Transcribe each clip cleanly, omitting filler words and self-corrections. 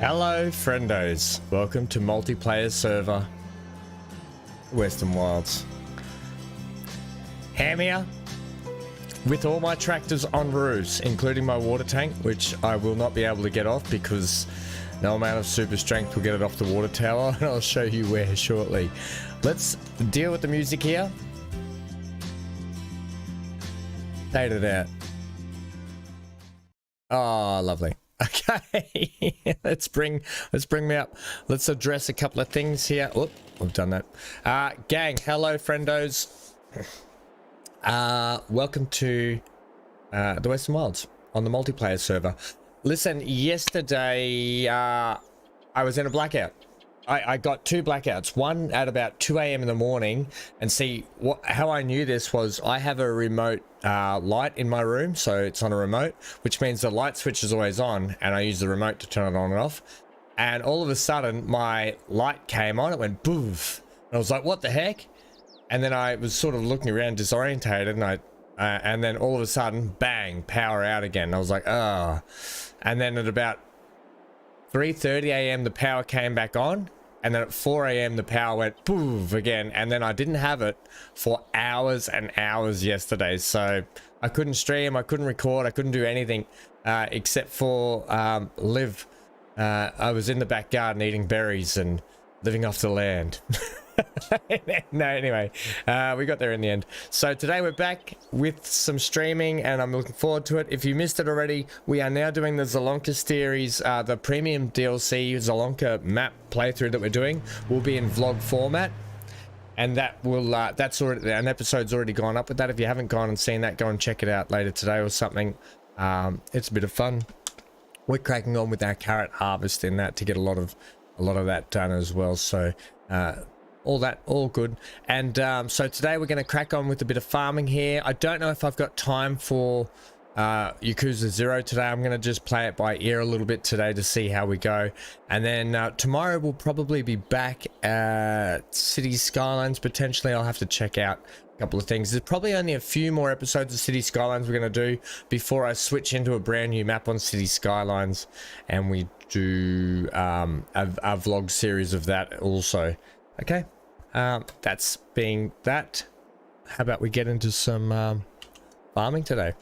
Hello friendos, welcome to multiplayer server Western Wilds. Ham here with all my tractors on roofs, including my water tank, which I will not be able to get off because no amount of super strength will get it off the water tower, and I'll show you where shortly. Let's deal with the music here. Fade it out. Oh, lovely. Okay, let's bring me up. Let's address a couple of things here. Oop, I've done that. Gang, hello friendos. Welcome to the Western Wilds on the multiplayer server. Listen, yesterday I was in a blackout. I got two blackouts, one at about 2 a.m. in the morning, and see how I knew this was I have a remote light in my room, so it's on a remote, which means the light switch is always on, and I use the remote to turn it on and off. And all of a sudden my light came on, it went boof, and I was like, what the heck? And then I was sort of looking around disorientated, and and then all of a sudden, bang, power out again. I was like, oh. And then at about 3:30 a.m. the power came back on, and then at 4 a.m. the power went poof again, and then I didn't have it for hours and hours yesterday. So I couldn't stream, I couldn't record, I couldn't do anything except for live. I was in the back garden eating berries and living off the land. No, anyway, we got there in the end. So today we're back with some streaming, and I'm looking forward to it. If you missed it already, we are now doing the Zelonka series. The premium DLC Zelonka map playthrough that we're doing will be in vlog format, and that will that's already, an episode's already gone up with that. If you haven't gone and seen that, go and check it out later today or something. It's a bit of fun. We're cracking on with our carrot harvest in that to get a lot of that done as well. So all good. And so today we're going to crack on with a bit of farming here. I don't know if I've got time for Yakuza 0 today. I'm going to just play it by ear a little bit today to see how we go. And then tomorrow we'll probably be back at City Skylines. Potentially I'll have to check out a couple of things. There's probably only a few more episodes of City Skylines we're going to do before I switch into a brand new map on City Skylines, and we do a vlog series of that also. Okay, that's being that. How about we get into some farming today?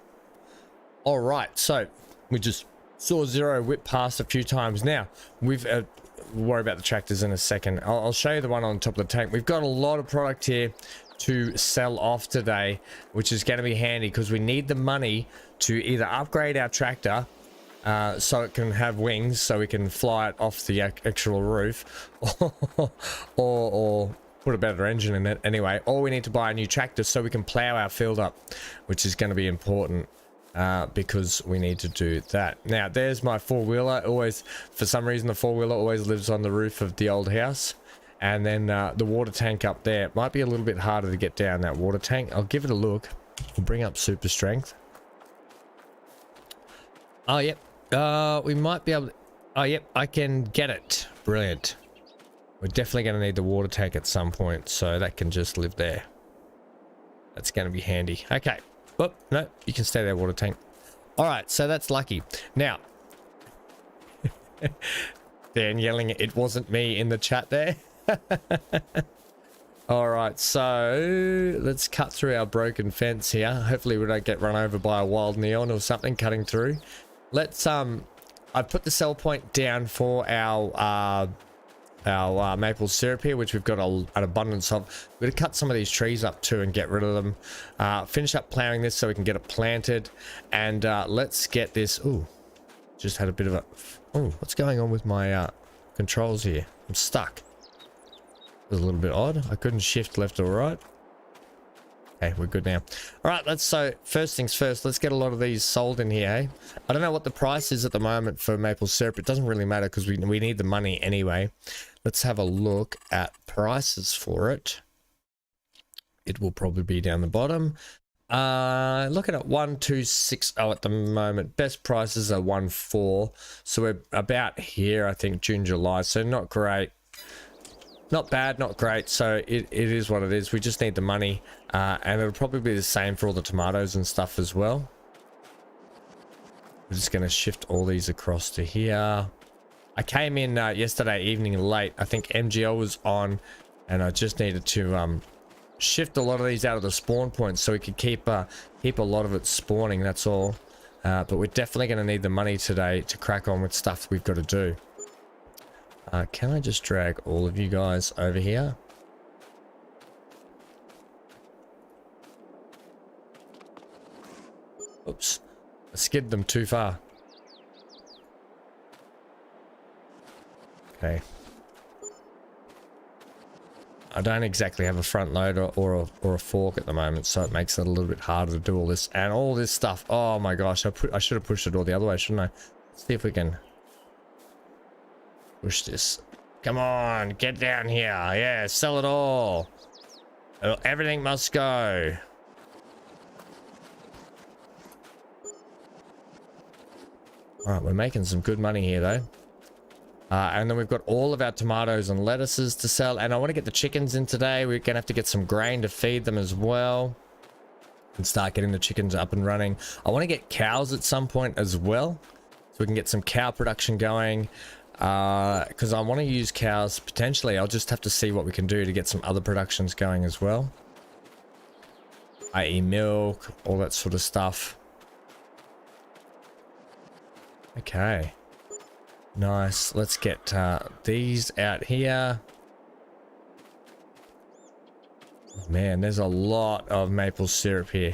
All right, so we just saw Zero whip past a few times. Now we've we'll worry about the tractors in a second. I'll show you the one on top of the tank. We've got a lot of product here to sell off today, which is going to be handy because we need the money to either upgrade our tractor so it can have wings, so we can fly it off the actual roof, or put a better engine in it anyway, or we need to buy a new tractor so we can plow our field up, which is going to be important because we need to do that. Now there's my four-wheeler. Always, for some reason, the four-wheeler always lives on the roof of the old house. And then the water tank up there might be a little bit harder to get down, that water tank. I'll give it a look. We'll bring up super strength. Oh yep, we might be able to, oh yep, I can get it. Brilliant. We're definitely going to need the water tank at some point, so that can just live there. That's going to be handy. Okay. Whoop, no, you can stay there, water tank. All right, so that's lucky. Now, Dan yelling, it wasn't me in the chat there. All right, so let's cut through our broken fence here. Hopefully we don't get run over by a wild neon or something cutting through. Let's I put the sell point down for our maple syrup here, which we've got an abundance of. We're going to cut some of these trees up too and get rid of them. Finish up plowing this so we can get it planted, and let's get this. Ooh, just had a bit of a, oh, what's going on with my controls here? I'm stuck. It was a little bit odd. I couldn't shift left or right. Okay, we're good now. All right, so first things first, let's get a lot of these sold in here, eh? I don't know what the price is at the moment for maple syrup. It doesn't really matter because we need the money anyway. Let's have a look at prices for it. It will probably be down the bottom. Looking at 1,260 at the moment. Best prices are 1,400. So we're about here, I think, June, July. So not great. Not bad, not great. So it is what it is. We just need the money. And it'll probably be the same for all the tomatoes and stuff as well. We're just going to shift all these across to here. I came in yesterday evening late. I think MGL was on, and I just needed to shift a lot of these out of the spawn points so we could keep a lot of it spawning. That's all. But we're definitely going to need the money today to crack on with stuff we've got to do. Can I just drag all of you guys over here? Oops. I skid them too far. Okay. I don't exactly have a front loader or a fork at the moment, so it makes it a little bit harder to do all this. And all this stuff. Oh my gosh, I should have pushed it all the other way, shouldn't I? Let's see if we can push this. Come on, get down here. Yeah, sell it all. Everything must go. Alright, we're making some good money here though. And then we've got all of our tomatoes and lettuces to sell. And I want to get the chickens in today. We're going to have to get some grain to feed them as well. And start getting the chickens up and running. I want to get cows at some point as well. So we can get some cow production going. Because I want to use cows potentially. I'll just have to see what we can do to get some other productions going as well. I.e. milk, all that sort of stuff. Okay. Nice. Let's get these out here. Man, there's a lot of maple syrup here.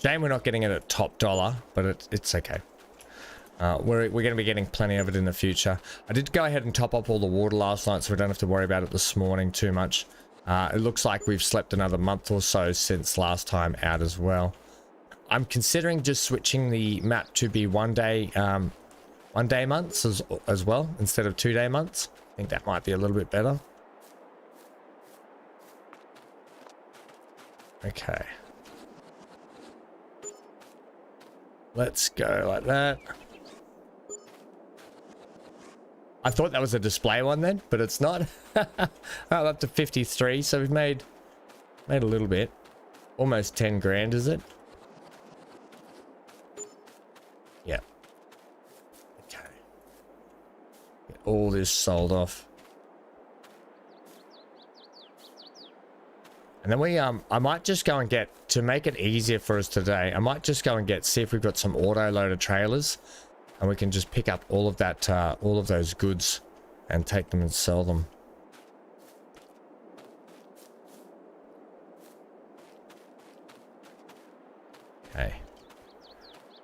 Shame we're not getting it at top dollar, but it's okay. We're going to be getting plenty of it in the future. I did go ahead and top up all the water last night, so we don't have to worry about it this morning too much. It looks like we've slept another month or so since last time out as well. I'm considering just switching the map to be one-day months as well, instead of 2-day months. I think that might be a little bit better. Okay. Let's go like that. I thought that was a display one then, but it's not. I'm up to 53, so we've made a little bit. Almost 10 grand, is it? Yeah. Okay. Get all this sold off. And then we I might just go and get, to make it easier for us today, I might just go and see if we've got some auto loader trailers, and we can just pick up all of that all of those goods and take them and sell them. Okay.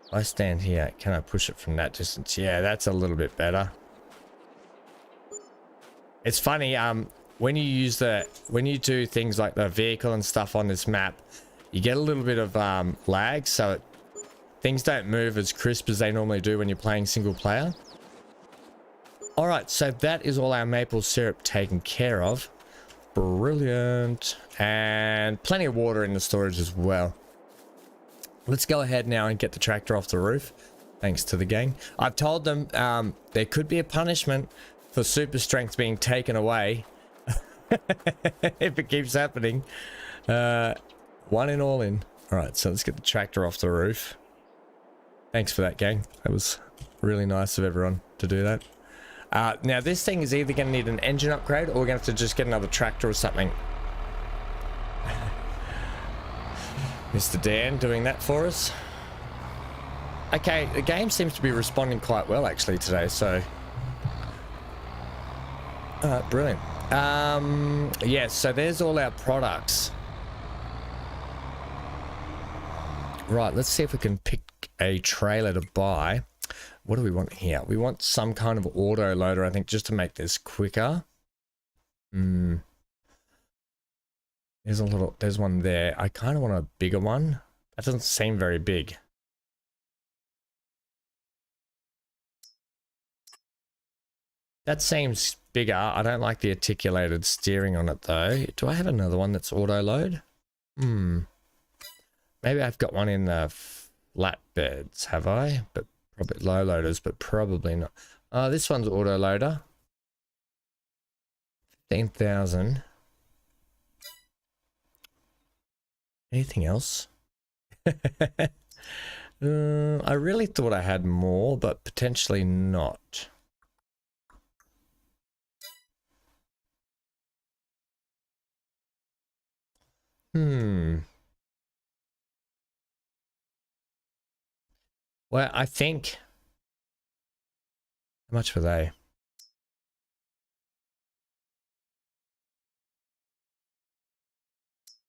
If I stand here, can I push it from that distance? Yeah, that's a little bit better. It's funny, when you do things like the vehicle and stuff on this map, you get a little bit of lag, so things don't move as crisp as they normally do when you're playing single player. All right, so that is all our maple syrup taken care of. Brilliant. And plenty of water in the storage as well. Let's go ahead now and get the tractor off the roof. Thanks to the gang. I've told them there could be a punishment for super strength being taken away if it keeps happening. One in, all in. All right, so let's get the tractor off the roof. Thanks for that, gang. That was really nice of everyone to do that. Now this thing is either going to need an engine upgrade, or we're going to have to just get another tractor or something. Mr. Dan doing that for us. Okay, the game seems to be responding quite well actually today, so brilliant. Yeah, so there's all our products. Right, let's see if we can pick a trailer to buy. What do we want here? We want some kind of auto loader, I think, just to make this quicker. There's one there. I kind of want a bigger one. That doesn't seem very big. That seems bigger. I don't like the articulated steering on it though. Do I have another one that's auto load? Maybe I've got one in the flatbeds, have I? But probably low loaders, but probably not. This one's auto loader. 15,000. Anything else? I really thought I had more, but potentially not. Well, I think... How much were they?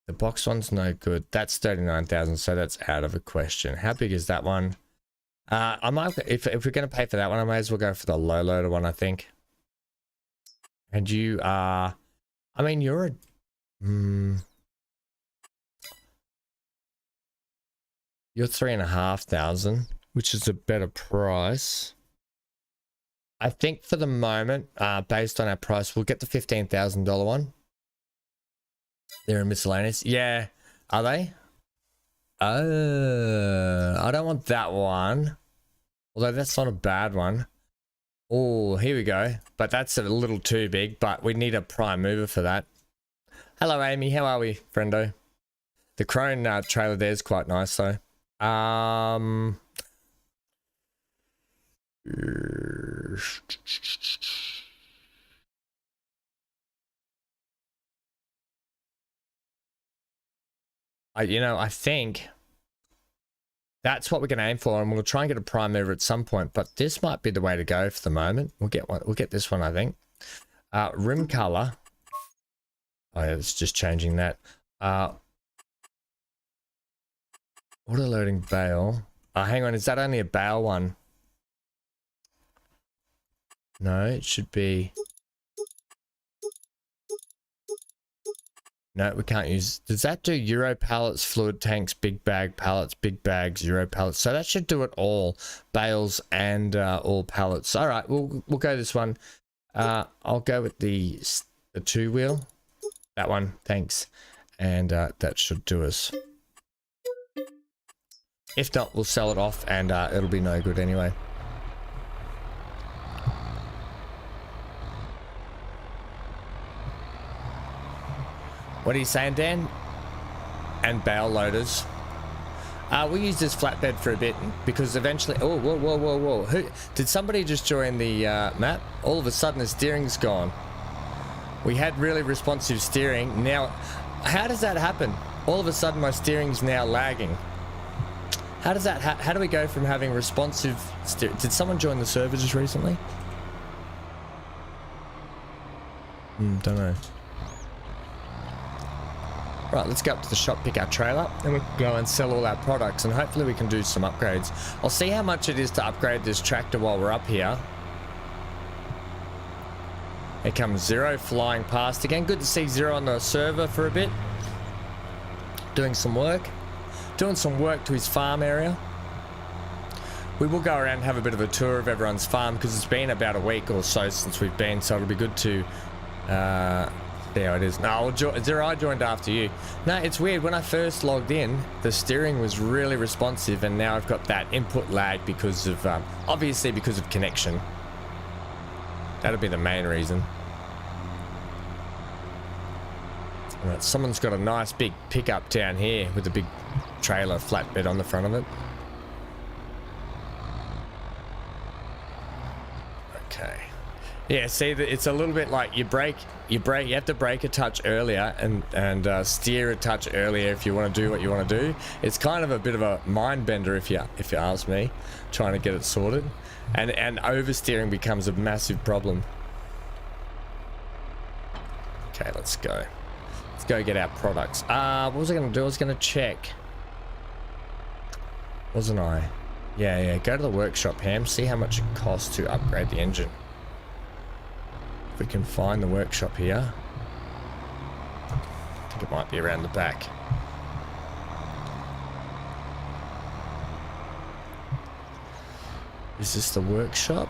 The box one's no good. That's 39,000, so that's out of the question. How big is that one? I might, if we're going to pay for that one, I may as well go for the low loader one, I think. And you are... I mean, you're a... You're 3,500, which is a better price. I think for the moment, based on our price, we'll get the $15,000 one. They're in miscellaneous. Yeah. Are they? I don't want that one. Although that's not a bad one. Oh, here we go. But that's a little too big, but we need a prime mover for that. Hello, Amy. How are we, friendo? The Crone trailer there is quite nice, though. I think that's what we're going to aim for, and we'll try and get a prime mover at some point, but this might be the way to go for the moment. We'll get one. We'll get this one, I think. Rim color. Oh, yeah, it's just changing that. Auto loading bale. Hang on, is that only a bale one? No, it should be... No, we can't use... Does that do Euro pallets, fluid tanks, big bag pallets, big bags, Euro pallets? So that should do it all. Bales and all pallets. All right, we'll go this one. I'll go with the two-wheel. That one, thanks. And that should do us. If not, we'll sell it off and it'll be no good anyway. What are you saying, Dan? And bale loaders. We'll use this flatbed for a bit because eventually... Oh, whoa. Who, did somebody just join the map? All of a sudden the steering's gone. We had really responsive steering. Now, how does that happen? All of a sudden my steering's now lagging. How does that... How do we go from having responsive steering... Did someone join the server just recently? Don't know. Right, let's go up to the shop, pick our trailer, and we'll go and sell all our products, and hopefully we can do some upgrades. I'll see how much it is to upgrade this tractor while we're up here. Here comes Zero flying past again. Good to see Zero on the server for a bit. Doing some work. Doing some work to his farm area. We will go around and have a bit of a tour of everyone's farm because it's been about a week or so since we've been, so it'll be good to... There it is. No, Zero, I joined after you. No, it's weird. When I first logged in, the steering was really responsive, and now I've got that input lag because of, obviously because of connection. That'll be the main reason. All right, someone's got a nice big pickup down here with a big trailer flatbed on the front of it. Okay. Yeah, see, it's a little bit like you have to brake a touch earlier and steer a touch earlier if you want to do what you want to do. It's kind of a bit of a mind bender if you ask me, trying to get it sorted, and oversteering becomes a massive problem. Okay, let's go. Let's go get our products. What was I going to do? I was going to check, wasn't I? Yeah. Go to the workshop, Ham. See how much it costs to upgrade the engine. If we can find the workshop here. I think it might be around the back. Is this the workshop?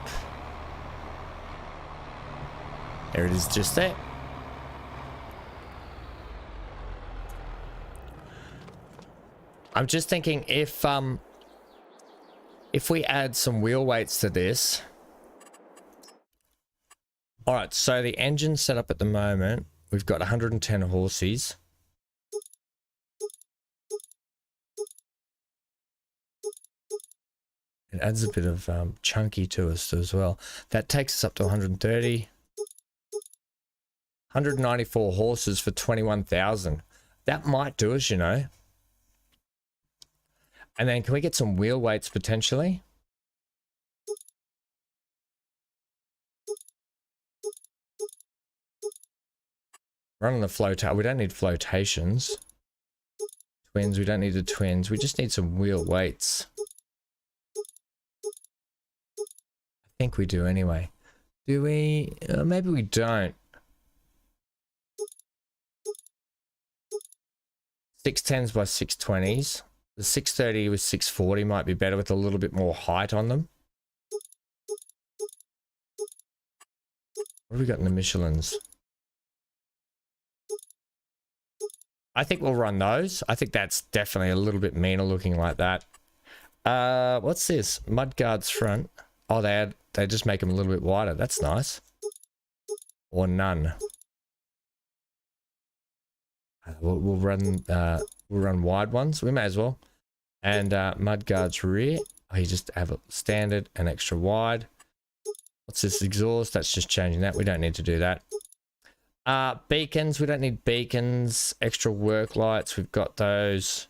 There it is, just there. I'm just thinking if we add some wheel weights to this. All right, so the engine set up at the moment, we've got 110 horses. It adds a bit of chunky to us as well. That takes us up to 130. 194 horses for 21,000. That might do us, you know. And then can we get some wheel weights potentially? Run on the float. We don't need flotations. Twins, we don't need the twins. We just need some wheel weights. I think we do anyway. Do we? Maybe we don't. 610s by 620s. The 630 with 640 might be better with a little bit more height on them. What have we got in the Michelins? I think we'll run those. I think that's definitely a little bit meaner looking like that. What's this? Mudguards front. Oh, they just make them a little bit wider. That's nice. Or none. We'll run wide ones. We may as well. And mudguards rear. Oh, you just have a standard and extra wide. What's this exhaust? That's just changing that. We don't need to do that. Beacons, we don't need beacons. Extra work lights, we've got those.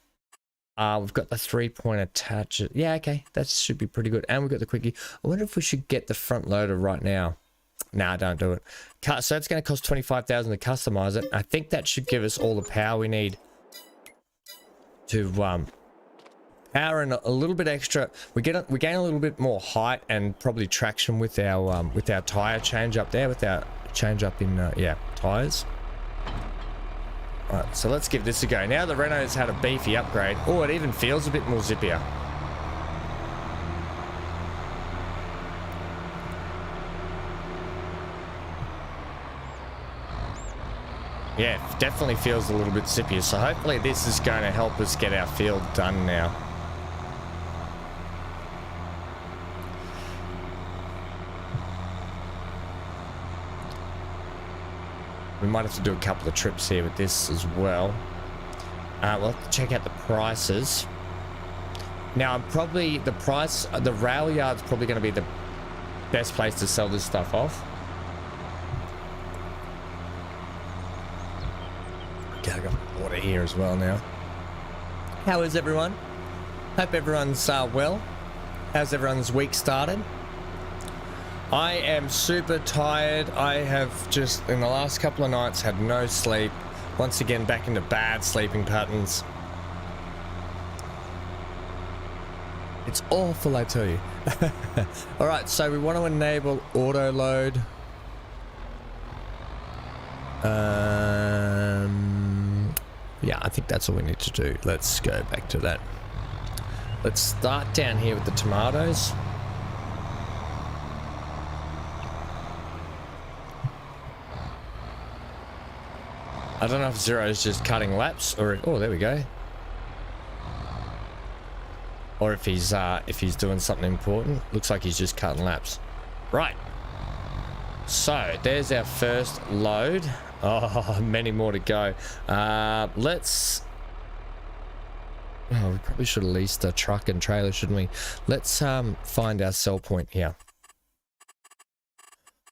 We've got the 3-point attacher. Yeah, okay, that should be pretty good. And we've got the quickie. I wonder if we should get the front loader right now. Nah, don't do it. So it's going to cost 25,000 to customize it. I think that should give us all the power we need to power and a little bit extra. We gain a little bit more height and probably traction with our tire change up there, with our change up in tires. Alright, so let's give this a go. Now the Renault's had a beefy upgrade. Oh, it even feels a bit more zippier. Yeah, it definitely feels a little bit zippier. So hopefully this is going to help us get our field done now. We might have to do a couple of trips here with this as well. We'll have to check out the prices. Now, probably the rail yard's probably going to be the best place to sell this stuff off. Okay, I got water here as well now. How is everyone? Hope everyone's well. How's everyone's week started? I am super tired. I have just, in the last couple of nights, had no sleep. Once again, back into bad sleeping patterns. It's awful, I tell you. All right, so we want to enable auto load. Yeah, I think that's all we need to do. Let's go back to that. Let's start down here with the tomatoes. I don't know if Zero's just cutting laps or oh, there we go. Or if he's doing something important. Looks like he's just cutting laps. Right. So there's our first load. Oh, many more to go. Let's. Oh, we probably should have leased a truck and trailer, shouldn't we? Let's find our sell point here.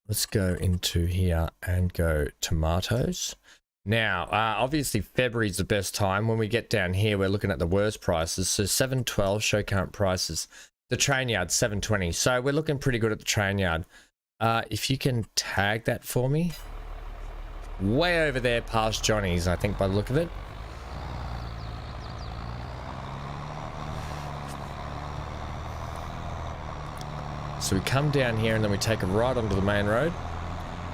Let's go into here and go tomatoes. Now, obviously February's the best time. When we get down here, we're looking at the worst prices. So 712 show current prices. The train yard 720. So we're looking pretty good at the train yard. If you can tag that for me. Way over there past Johnny's, I think, by the look of it. So we come down here and then we take a right onto the main road.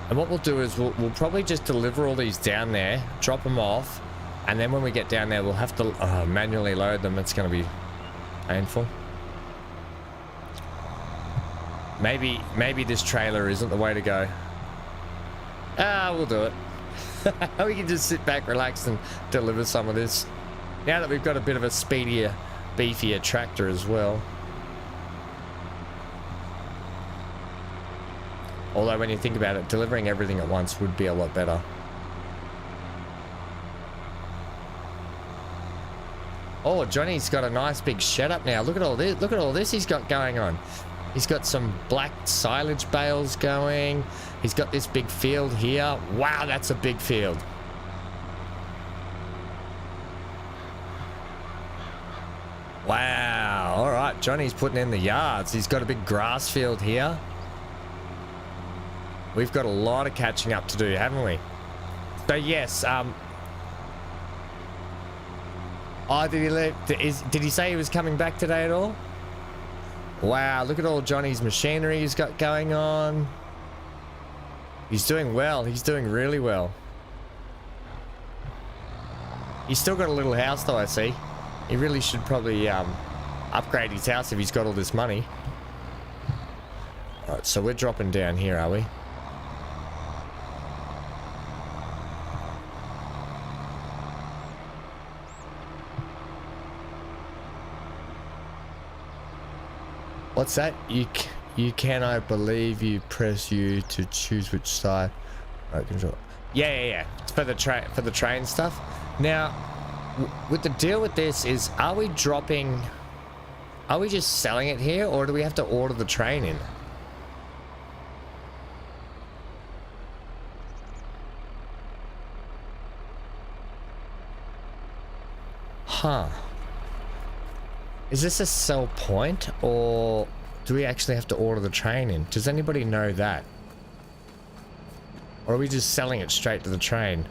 And what we'll do is we'll probably just deliver all these down there, drop them off, and then when we get down there, we'll have to manually load them. It's going to be painful. Maybe this trailer isn't the way to go. We'll do it. We can just sit back, relax, and deliver some of this. Now that we've got a bit of a speedier, beefier tractor as well. Although when you think about it, delivering everything at once would be a lot better. Oh, Johnny's got a nice big shed up now. Look at all this. Look at all this he's got going on. He's got some black silage bales going. He's got this big field here. Wow, that's a big field. Wow. All right. Johnny's putting in the yards. He's got a big grass field here. We've got a lot of catching up to do, haven't we? So yes, oh, did he did he say he was coming back today at all? Wow, look at all Johnny's machinery he's got going on. He's doing well. He's doing really well. He's still got a little house though, I see. He really should probably upgrade his house if he's got all this money. All right, so we're dropping down here, are we? What's that? You can, I believe you press U to choose which side. Right, control. Yeah. It's for the train stuff. Now, with the deal with this is, are we just selling it here, or do we have to order the train in? Huh. Is this a sell point, or do we actually have to order the train in? Does anybody know that? Or are we just selling it straight to the train?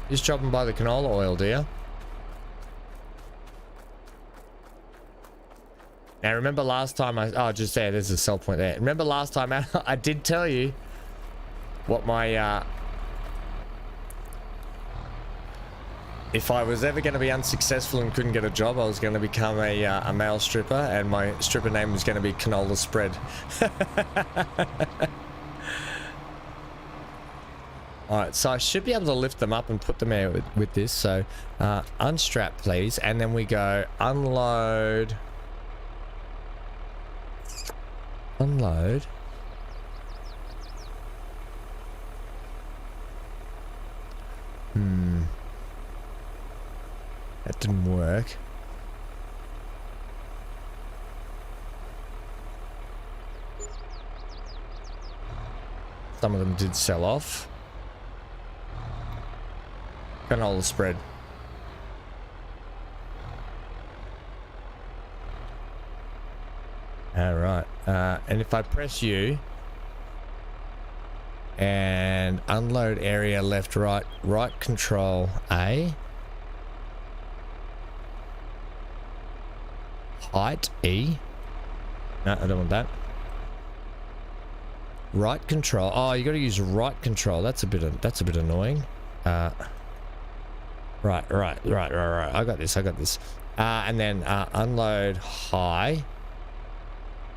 Just dropping by the canola oil, do you? Now remember last time just there, there's a sell point there. Remember last time I did tell you what my if I was ever going to be unsuccessful and couldn't get a job, I was going to become a male stripper, and my stripper name was going to be Canola Spread. Alright, so I should be able to lift them up and put them out with this. So unstrap please, and then we go unload. Unload. That didn't work. Some of them did sell off. Canola spread. All right. And if I press U and unload area left, right control A. Height E. No, I don't want that. Right control. Oh, you got to use right control. That's a bit annoying. Right. I got this. And then unload high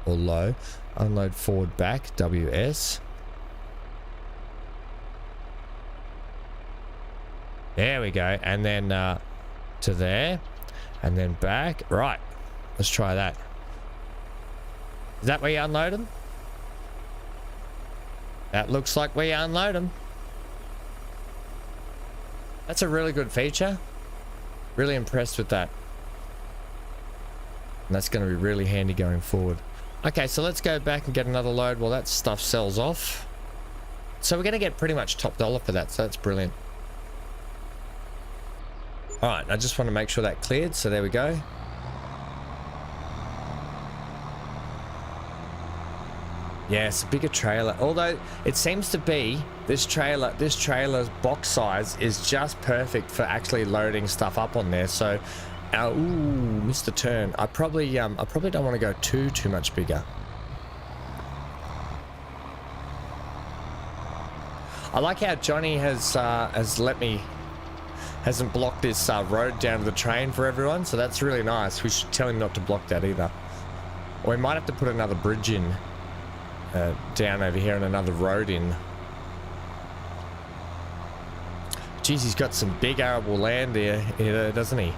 or low. Unload forward back. WS. There we go. And then to there, and then back. Right. Let's try that. Is that where you unload them? That looks like where you unload them. That's a really good feature. Really impressed with that. And that's going to be really handy going forward. Okay, so let's go back and get another load while that stuff sells off. So we're going to get pretty much top dollar for that, so that's brilliant. Alright, I just want to make sure that cleared, so there we go. Yes, a bigger trailer. Although it seems to be this trailer's box size is just perfect for actually loading stuff up on there. So, ooh, missed the turn. I probably don't want to go too much bigger. I like how Johnny has let me, hasn't blocked this road down to the train for everyone. So that's really nice. We should tell him not to block that either. Or we might have to put another bridge in. Down over here and another road in. Geez, he's got some big arable land there, doesn't he?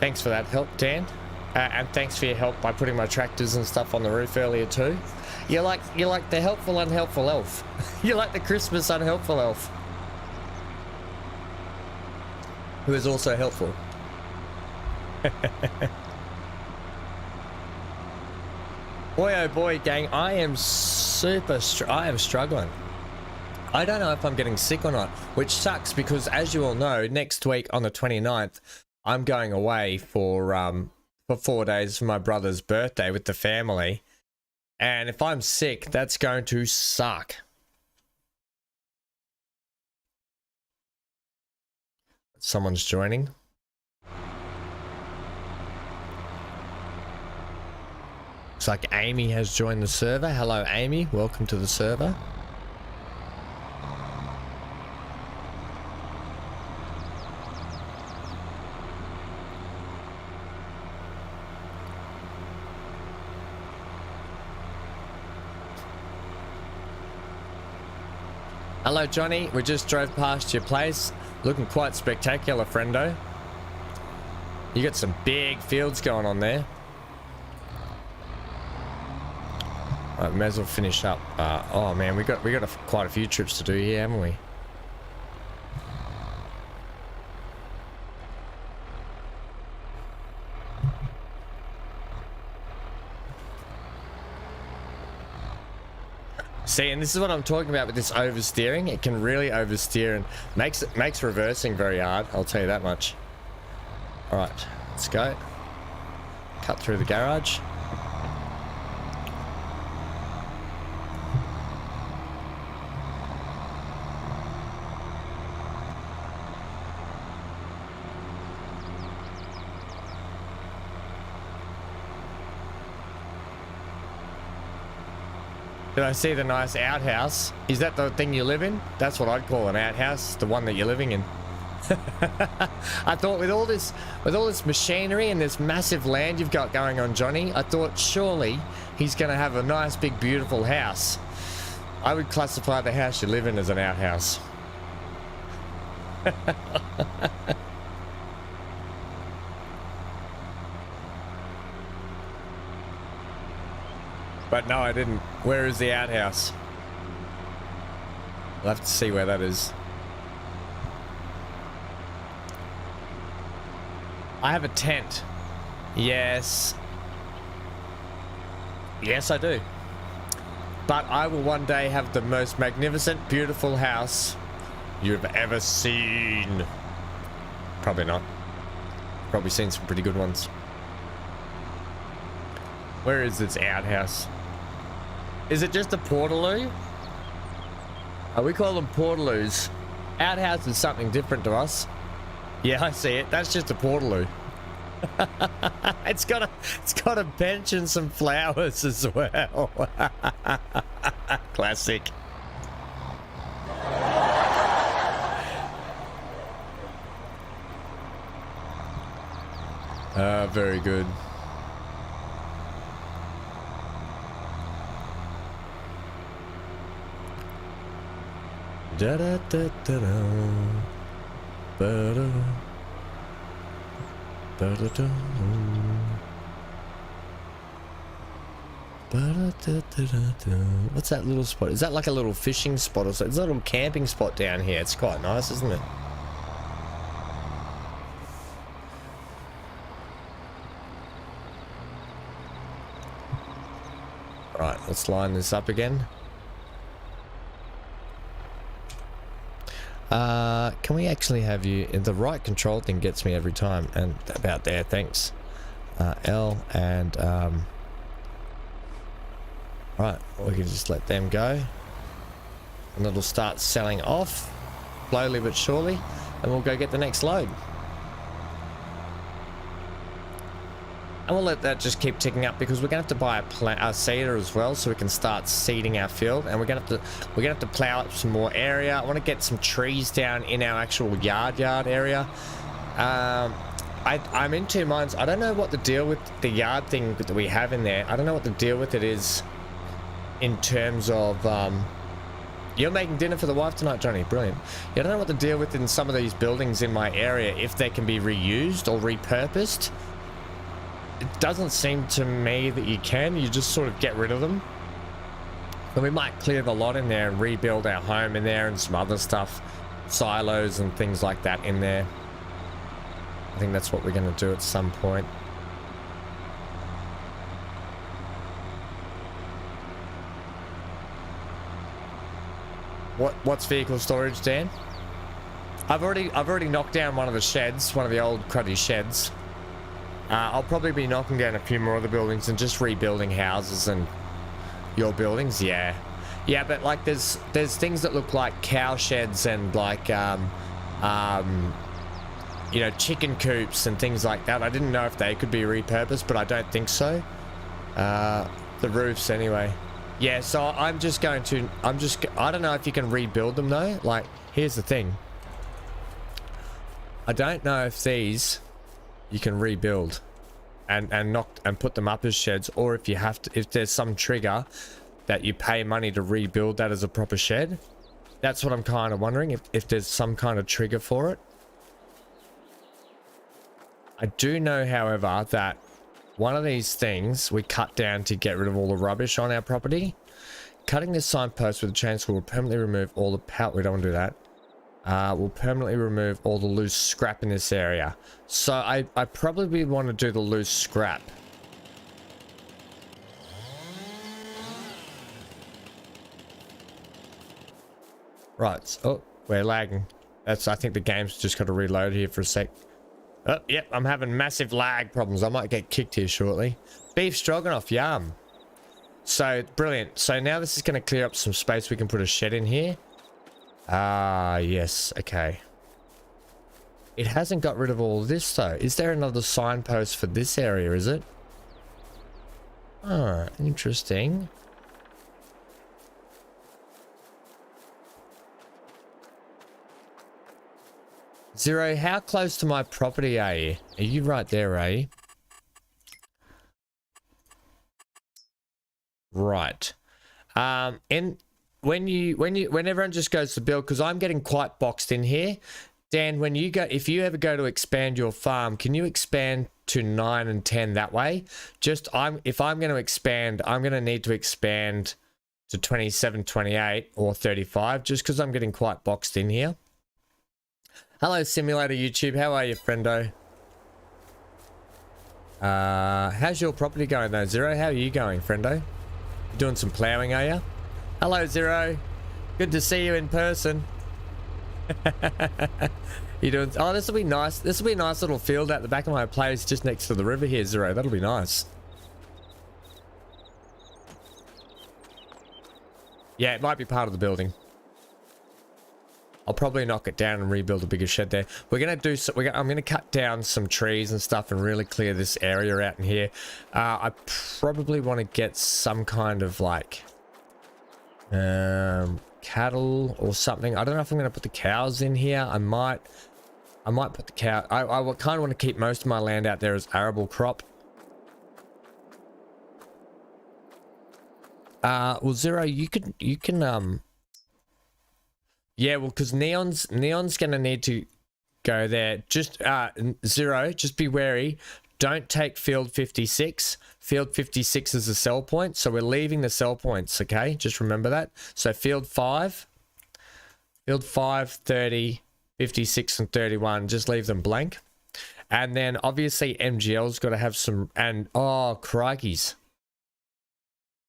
Thanks for that help, Dan. And thanks for your help by putting my tractors and stuff on the roof earlier too. You're like the helpful, unhelpful elf. You're like the Christmas unhelpful elf. Who is also helpful. Boy, oh boy, gang, I am struggling. I don't know if I'm getting sick or not, which sucks because, as you all know, next week on the 29th, I'm going away for 4 days for my brother's birthday with the family. And if I'm sick, that's going to suck. Someone's joining. Looks like Amy has joined the server. Hello, Amy. Welcome to the server. Hello, Johnny. We just drove past your place. Looking quite spectacular, friendo. You got some big fields going on there. Right, may as well finish up. Oh man, we got quite a few trips to do here, haven't we? See, and this is what I'm talking about with this oversteering. It can really oversteer and makes reversing very hard. I'll tell you that much. All right, let's go. Cut through the garage. Did I see the nice outhouse? Is that the thing you live in? That's what I'd call an outhouse, the one that you're living in. I thought with all this machinery and this massive land you've got going on, Johnny, I thought surely he's going to have a nice big beautiful house. I would classify the house you live in as an outhouse. But no, I didn't. Where is the outhouse? I'll have to see where that is. I have a tent. Yes. Yes, I do. But I will one day have the most magnificent, beautiful house you've ever seen. Probably not. Probably seen some pretty good ones. Where is this outhouse? Is it just a portaloo? We call them portaloos. Outhouse is something different to us. Yeah, I see it. That's just a portaloo. It's got a bench and some flowers as well. Classic. Very good. Da da da da da. Ba da. Ba da da. Ba da da da da. What's that little spot? Is that like a little fishing spot or something? It's a little camping spot down here. It's quite nice, isn't it? Right, let's line this up again. Can we actually have you in the right control thing? Gets me every time, and about there, thanks. L and right, we can just let them go and it'll start selling off slowly but surely, and we'll go get the next load. And we'll let that just keep ticking up because we're gonna have to buy a seeder as well, so we can start seeding our field. And we're gonna have to plow up some more area. I want to get some trees down in our actual yard area. I'm in two minds. I don't know what the deal with the yard thing that we have in there. I don't know what the deal with it is in terms of you're making dinner for the wife tonight, Johnny. Brilliant. Yeah, I don't know what the deal with in some of these buildings in my area, if they can be reused or repurposed. It doesn't seem to me that you can. You just sort of get rid of them. And we might clear the lot in there and rebuild our home in there and some other stuff. Silos and things like that in there. I think that's what we're going to do at some point. What's vehicle storage, Dan? I've already knocked down one of the sheds, one of the old cruddy sheds. I'll probably be knocking down a few more of the buildings and just rebuilding houses and your buildings. Yeah, but like there's things that look like cow sheds and like you know, chicken coops and things like that. I didn't know if they could be repurposed, but I don't think so. The roofs anyway. Yeah, so I don't know if you can rebuild them though. Like, here's the thing. I don't know if these you can rebuild and put them up as sheds, or if you have to, if there's some trigger that you pay money to rebuild that as a proper shed. That's what I'm kind of wondering, if there's some kind of trigger for it. I do know, however, that one of these things we cut down to get rid of all the rubbish on our property. Cutting this signpost with a chainsaw will permanently remove all the power. We don't want to do that. Will permanently remove all the loose scrap in this area. So I probably want to do the loose scrap. Right. Oh, we're lagging. I think the game's just got to reload here for a sec. Oh, yep, I'm having massive lag problems. I might get kicked here shortly. Beef stroganoff, yum. So, brilliant. So now this is going to clear up some space. We can put a shed in here. Ah, yes. Okay. It hasn't got rid of all of this, though. Is there another signpost for this area, is it? Ah, interesting. Zero, how close to my property are you? Are you right there, are you? Right. And when everyone just goes to build, because I'm getting quite boxed in here. Dan, when you go, if you ever go to expand your farm, can you expand to 9 and 10 that way? If I'm going to expand, I'm going to need to expand to 27, 28 or 35, just because I'm getting quite boxed in here. Hello, Simulator YouTube. How are you, friendo? How's your property going, though, Zero? How are you going, friendo? You doing some ploughing, are you? Hello, Zero. Good to see you in person. You doing? Oh, this will be nice. This will be a nice little field at the back of my place, just next to the river here, Zero. That'll be nice. Yeah, it might be part of the building. I'll probably knock it down and rebuild a bigger shed there. We're gonna do so. I'm gonna cut down some trees and stuff and really clear this area out in here. I probably want to get some kind of like cattle or something. I don't know if I'm gonna put the cows in here. I might put the cow. I kind of want to keep most of my land out there as arable crop. Well, Zero, you can yeah, well, because Neon's gonna need to go there. Just Zero, just be wary. Don't take field 56. Field 56 is a sell point, so we're leaving the sell points, okay? Just remember that. So field 5, 30, 56 and 31, just leave them blank. And then obviously MGL's got to have some, and oh, crikeys.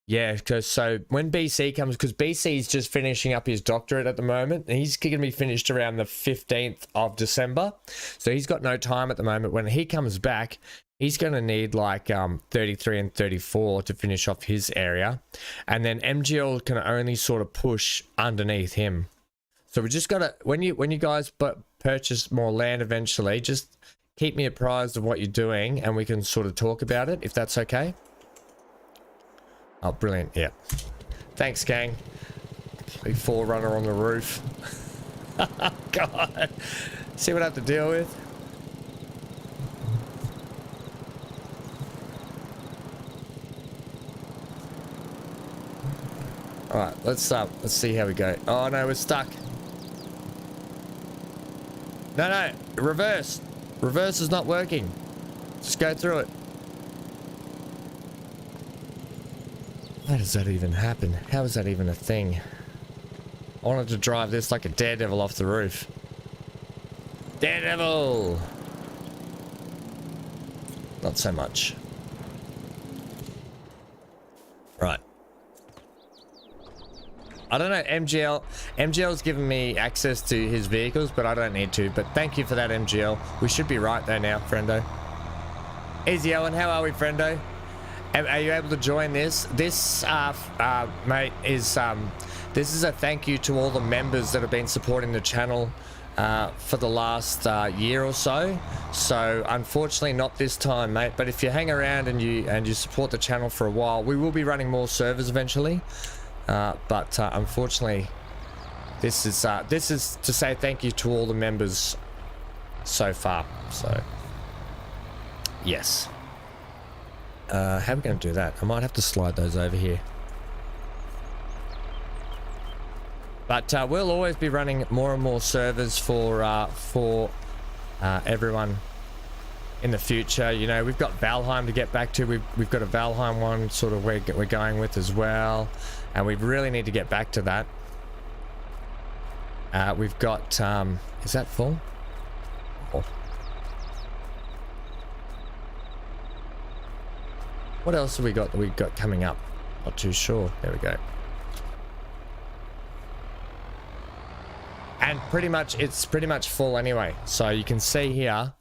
Yeah, because so when BC comes, because BC is just finishing up his doctorate at the moment, and he's going to be finished around the 15th of December. So he's got no time at the moment. When he comes back, he's going to need like 33 and 34 to finish off his area. And then MGL can only sort of push underneath him. So we just got to, when you guys purchase more land eventually, just keep me apprised of what you're doing and we can sort of talk about it, if that's okay. Oh, brilliant. Yeah. Thanks, gang. Big forerunner on the roof. God. See what I have to deal with? Alright, let's see how we go. Oh, no, we're stuck. No, reverse. Reverse is not working. Just go through it. How does that even happen? How is that even a thing? I wanted to drive this like a daredevil off the roof. Daredevil! Not so much. I don't know, MGL's given me access to his vehicles, but I don't need to. But thank you for that, MGL. We should be right there now, friendo. Easy, Owen. How are we, friendo? Are you able to join this? This, mate, is this is a thank you to all the members that have been supporting the channel for the last year or so. So unfortunately not this time, mate, but if you hang around and you support the channel for a while, we will be running more servers eventually, but unfortunately this is to say thank you to all the members so far. So yes, how are we going to do that? I might have to slide those over here. But we'll always be running more and more servers for everyone in the future. You know, we've got Valheim to get back to. We've got a Valheim one sort of we're going with as well, and we really need to get back to that. We've got is that full? Oh. What else have we got that we've got coming up? Not too sure. There we go. And it's pretty much full anyway. So you can see here,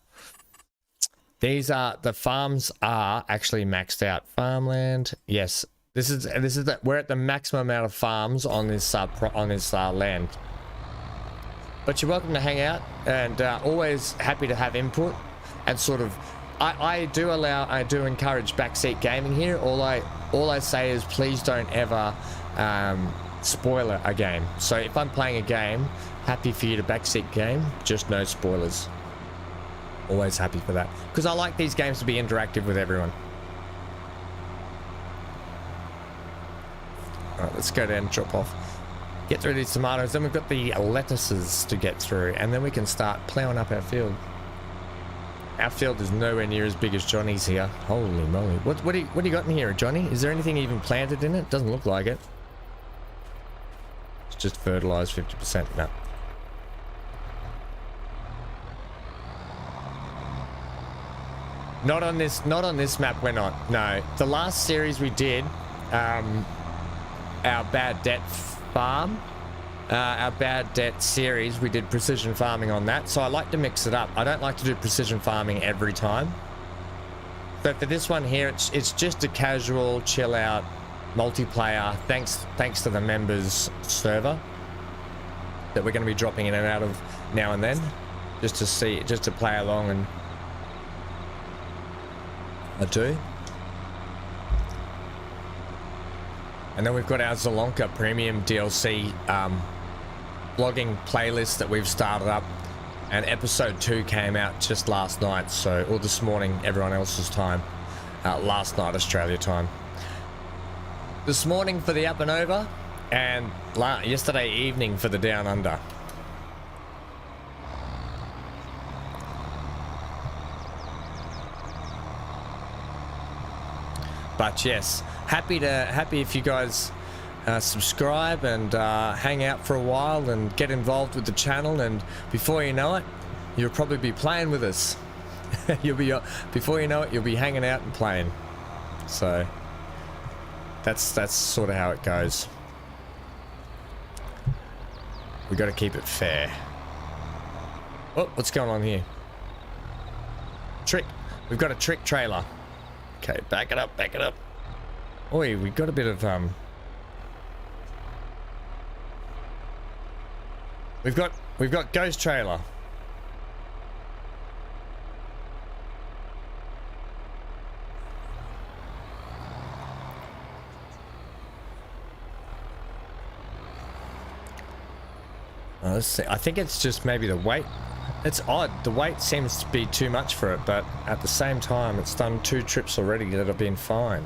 the farms are actually maxed out. Farmland, yes. This is that we're at the maximum amount of farms on this land. But you're welcome to hang out, and always happy to have input. And sort of, I do encourage backseat gaming here. All I say is please don't ever spoil a game. So if I'm playing a game, happy for you to backseat game, just no spoilers. Always happy for that, because I like these games to be interactive with everyone. All right, let's go down and drop off. Get through these tomatoes, then we've got the lettuces to get through, and then we can start ploughing up our field. Our field is nowhere near as big as Johnny's here. Holy moly. What do you got in here, Johnny? Is there anything even planted in it? Doesn't look like it. It's just fertilized 50%. No. Not on this map, we're not. No. The last series we did, our bad debt farm, our bad debt series, we did precision farming on that. So I like to mix it up. I don't like to do precision farming every time. But for this one here, it's just a casual chill out multiplayer. Thanks to the members server that we're going to be dropping in and out of now and then, just to play along. And I do. And then we've got our Zalonka Premium DLC vlogging playlist that we've started up, and episode 2 came out just last night, or this morning, everyone else's time. Last night, Australia time. This morning for the Up and Over, and yesterday evening for the Down Under. But yes, happy if you guys subscribe and hang out for a while and get involved with the channel, and before you know it, you'll probably be playing with us. Before you know it, you'll be hanging out and playing. So that's sort of how it goes. We got to keep it fair. Oh, what's going on here? Trick. We've got a trick trailer. Okay, back it up, back it up. Oi, we got a bit of We've got ghost trailer. Let's see. I think it's just maybe the weight. It's odd. The weight seems to be too much for it, but at the same time, it's done 2 trips already that have been fine.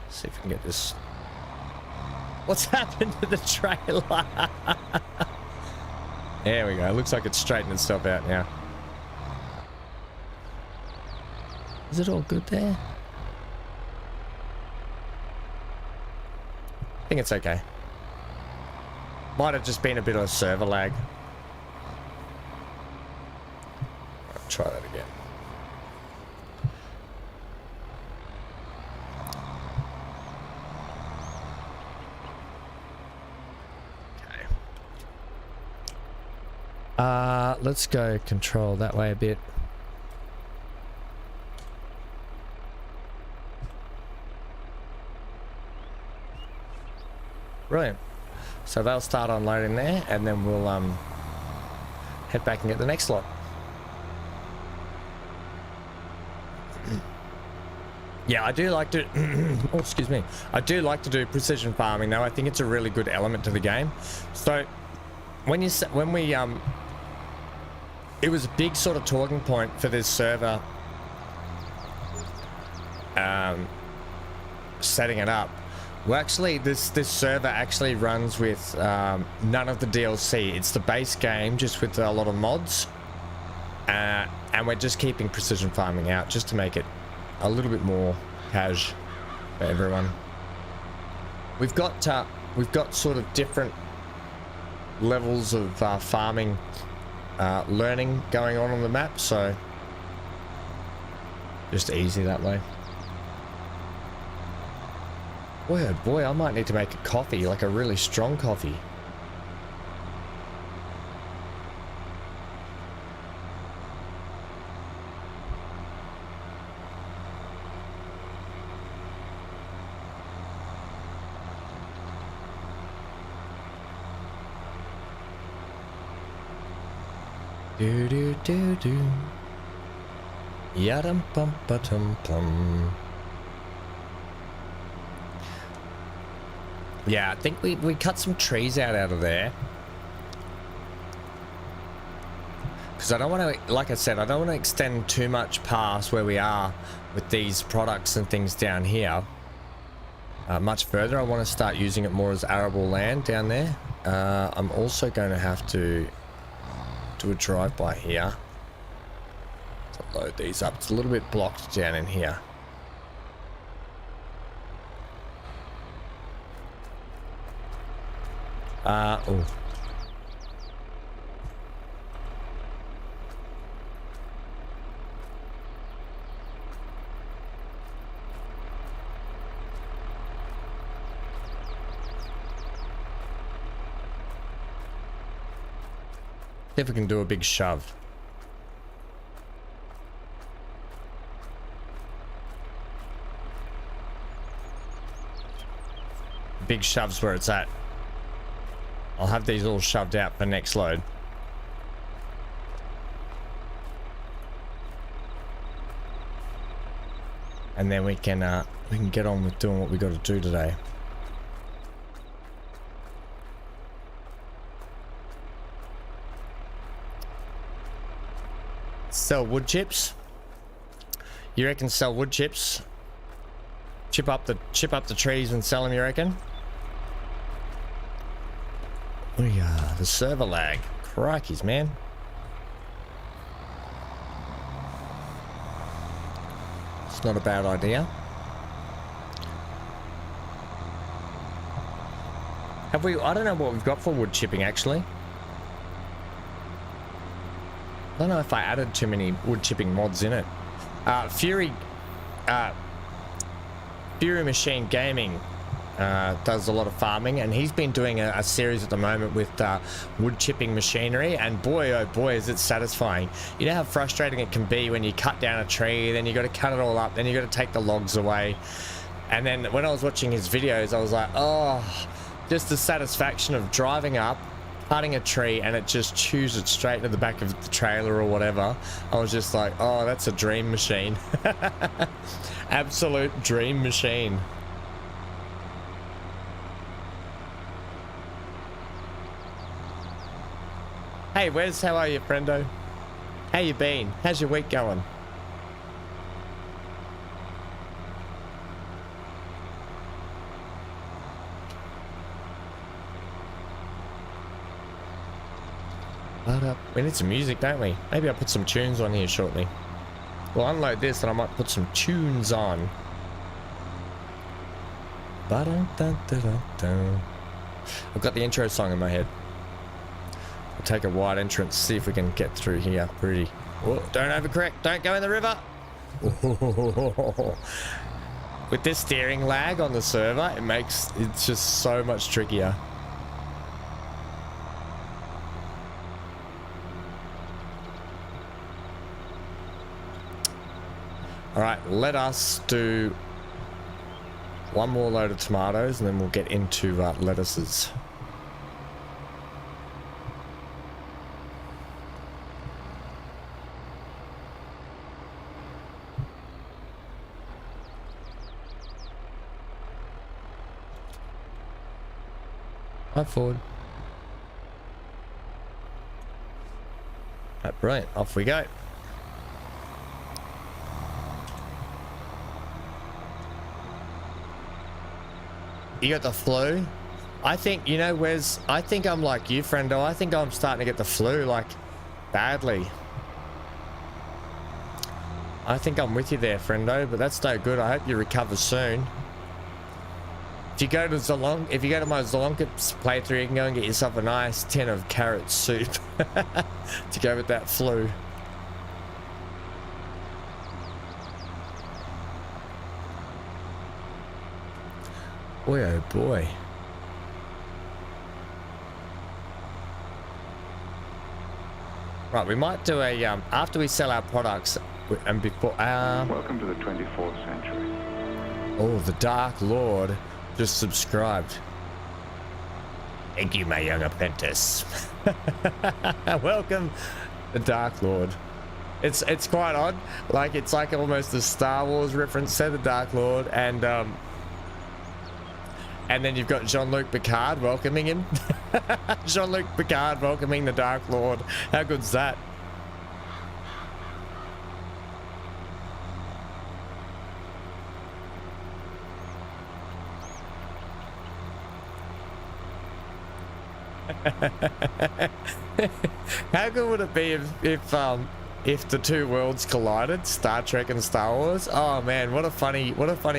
Let's see if we can get this. What's happened to the trailer? There we go. It looks like it's straightened itself out now. Is it all good there? I think it's okay. Might have just been a bit of a server lag. I'll try that again. Let's go control that way a bit. Brilliant. So they'll start unloading there, and then we'll head back and get the next lot. Yeah, I do like to oh, excuse me. I do like to do precision farming though. I think it's a really good element to the game. So when we it was a big sort of talking point for this server setting it up. Well, actually this server actually runs with none of the DLC. It's the base game just with a lot of mods, and we're just keeping precision farming out just to make it a little bit more cash for everyone. We've got sort of different levels of farming learning going on the map, so just easy that way. Boy, oh boy, I might need to make a coffee, like a really strong coffee. Do do do do. Yadum bum bum bum. Yeah, I think we cut some trees out of there. Because I don't want to, like I said, I don't want to extend too much past where we are with these products and things down here. Much further. I want to start using it more as arable land down there. I'm also going to have to do a drive-by here to load these up. It's a little bit blocked down in here. Oh. See if we can do a big shove. Big shove's where it's at. I'll have these all shoved out for next load. And then we can get on with doing what we got to do today. Sell wood chips. You reckon sell wood chips? Chip up the trees and sell them, you reckon? The server lag. Crikeys, man. It's not a bad idea. Have we? I don't know what we've got for wood chipping actually. I don't know if I added too many wood chipping mods in it. Fury Machine Gaming does a lot of farming, and he's been doing a series at the moment with wood chipping machinery, and boy oh boy is it satisfying. You know how frustrating it can be when you cut down a tree, then you got to cut it all up, then you got to take the logs away, and then when I was watching his videos I was like, oh, just the satisfaction of driving up, cutting a tree, and it just chews it straight into the back of the trailer or whatever. I was just like, oh, that's a dream machine. Absolute dream machine. Hey Wes, how are you, friendo? How you been? How's your week going? We need some music, don't we? Maybe I'll put some tunes on here shortly. We'll unload this and I might put some tunes on. I've got the intro song in my head. We'll take a wide entrance, see if we can get through here pretty. Oh, don't overcorrect, don't go in the river. With this steering lag on the server, it's just so much trickier. All right, let us do one more load of tomatoes and then we'll get into lettuces. Right forward. Right, brilliant. Off we go. You got the flu? I think, you know, Wes, I think I'm like you, friendo. I think I'm starting to get the flu, like, badly. I think I'm with you there, friendo, but that's no good. I hope you recover soon. If you go to my Zolonka playthrough, you can go and get yourself a nice tin of carrot soup to go with that flu. Boy, oh boy. Right, we might do a after we sell our products and before. Welcome to the 24th century. Oh, the Dark Lord just subscribed. Thank you, my young apprentice. Welcome, the Dark Lord. It's quite odd. Like, it's like almost a Star Wars reference to the Dark Lord, and then you've got Jean-Luc Picard welcoming him. Jean-Luc Picard welcoming the Dark Lord. How good's that? How good would it be if the two worlds collided, Star Trek and Star Wars? Oh man, what a funny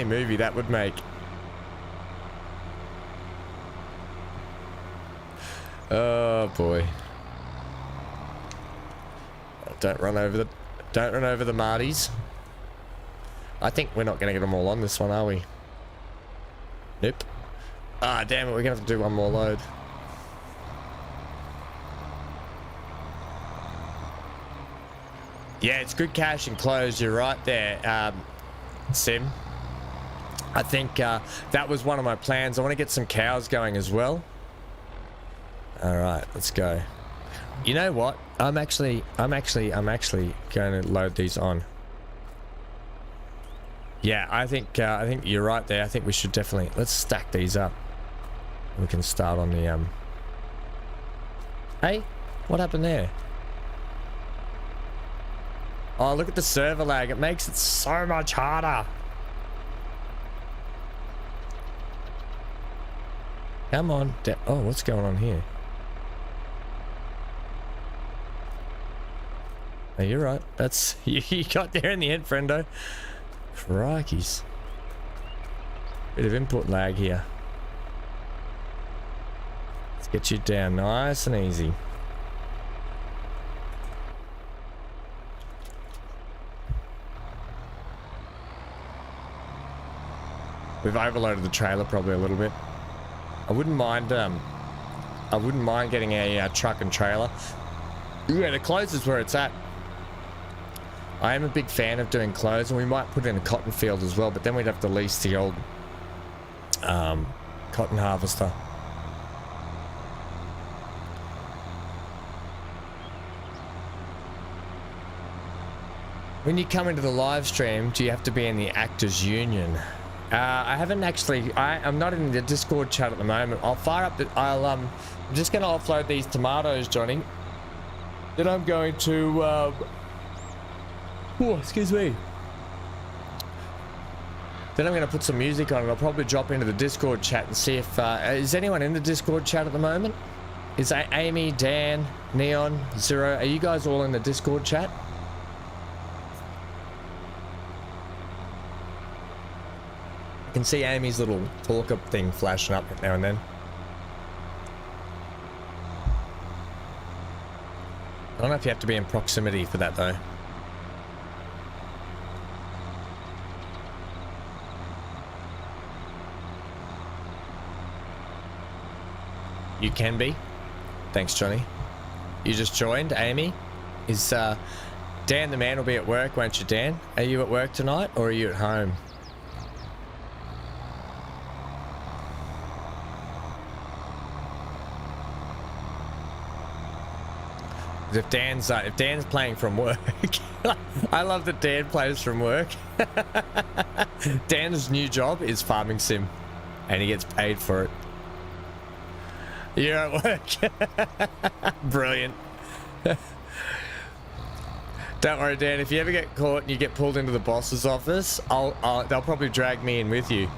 movie that would make. Oh boy. Don't run over the Martys. I think we're not gonna get them all on this one, are we? Nope. Ah, damn it, we're gonna have to do one more load. Yeah, it's good cash and clothes. You're right there, Sim. I think that was one of my plans. I want to get some cows going as well. All right, let's go. You know what? I'm actually going to load these on. Yeah, I think you're right there. I think we should definitely let's stack these up. We can start on the Hey, what happened there? Oh, look at the server lag. It makes it so much harder. Come on. Oh, what's going on here? Oh, you're right. That's... You got there in the end, friendo. Crikeys. Bit of input lag here. Let's get you down nice and easy. We've overloaded the trailer probably a little bit. I wouldn't mind getting a truck and trailer. Yeah, the clothes is where it's at. I am a big fan of doing clothes, and we might put in a cotton field as well, but then we'd have to lease the old cotton harvester. When you come into the live stream, do you have to be in the Actors Union? I haven't actually. I'm not in the Discord chat at the moment. I'll fire up the. I'm just going to offload these tomatoes, Johnny. Then I'm going to. Oh, excuse me. Then I'm going to put some music on, and I'll probably drop into the Discord chat and see if is anyone in the Discord chat at the moment. Is Amy, Dan, Neon, Zero? Are you guys all in the Discord chat? I can see Amy's little talk-up thing flashing up now and then. I don't know if you have to be in proximity for that though. You can be. Thanks, Johnny. You just joined, Amy. Is Dan the man will be at work, won't you, Dan? Are you at work tonight or are you at home? If Dan's playing from work, I love that Dan plays from work. Dan's new job is farming sim, and he gets paid for it. You're at work. Brilliant. Don't worry, Dan. If you ever get caught and you get pulled into the boss's office, they'll probably drag me in with you.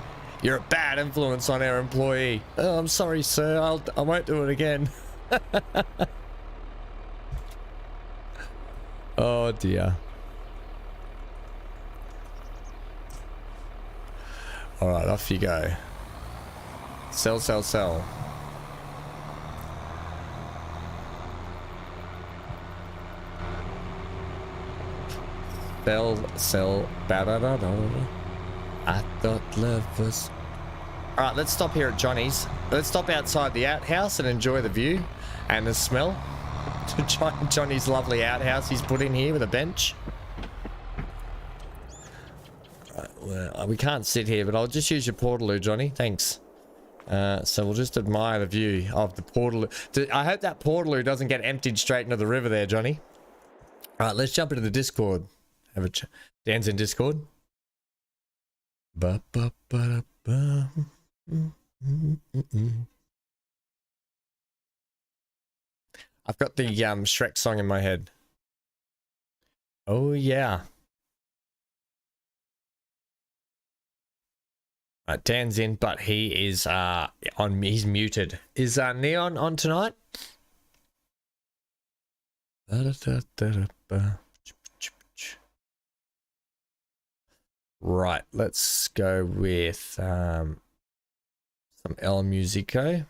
You're a bad influence on our employee. Oh, I'm sorry, sir. I won't do it again. Oh dear. All right, off you go. Sell, sell, sell. Sell, sell, ba-da-da-da. I thought love was... All right, let's stop here at Johnny's. Let's stop outside the outhouse and enjoy the view and the smell. Johnny's lovely outhouse he's put in here with a bench. Right, well, we can't sit here, but I'll just use your portaloo, Johnny. Thanks. So we'll just admire the view of the portaloo. I hope that portaloo doesn't get emptied straight into the river there, Johnny. All right, let's jump into the Discord. Have a Dan's in Discord. Ba ba ba ba. I've got the Shrek song in my head. Oh yeah. Dan's in, but he is he's muted. Is Neon on tonight? Right, let's go with some El Musico.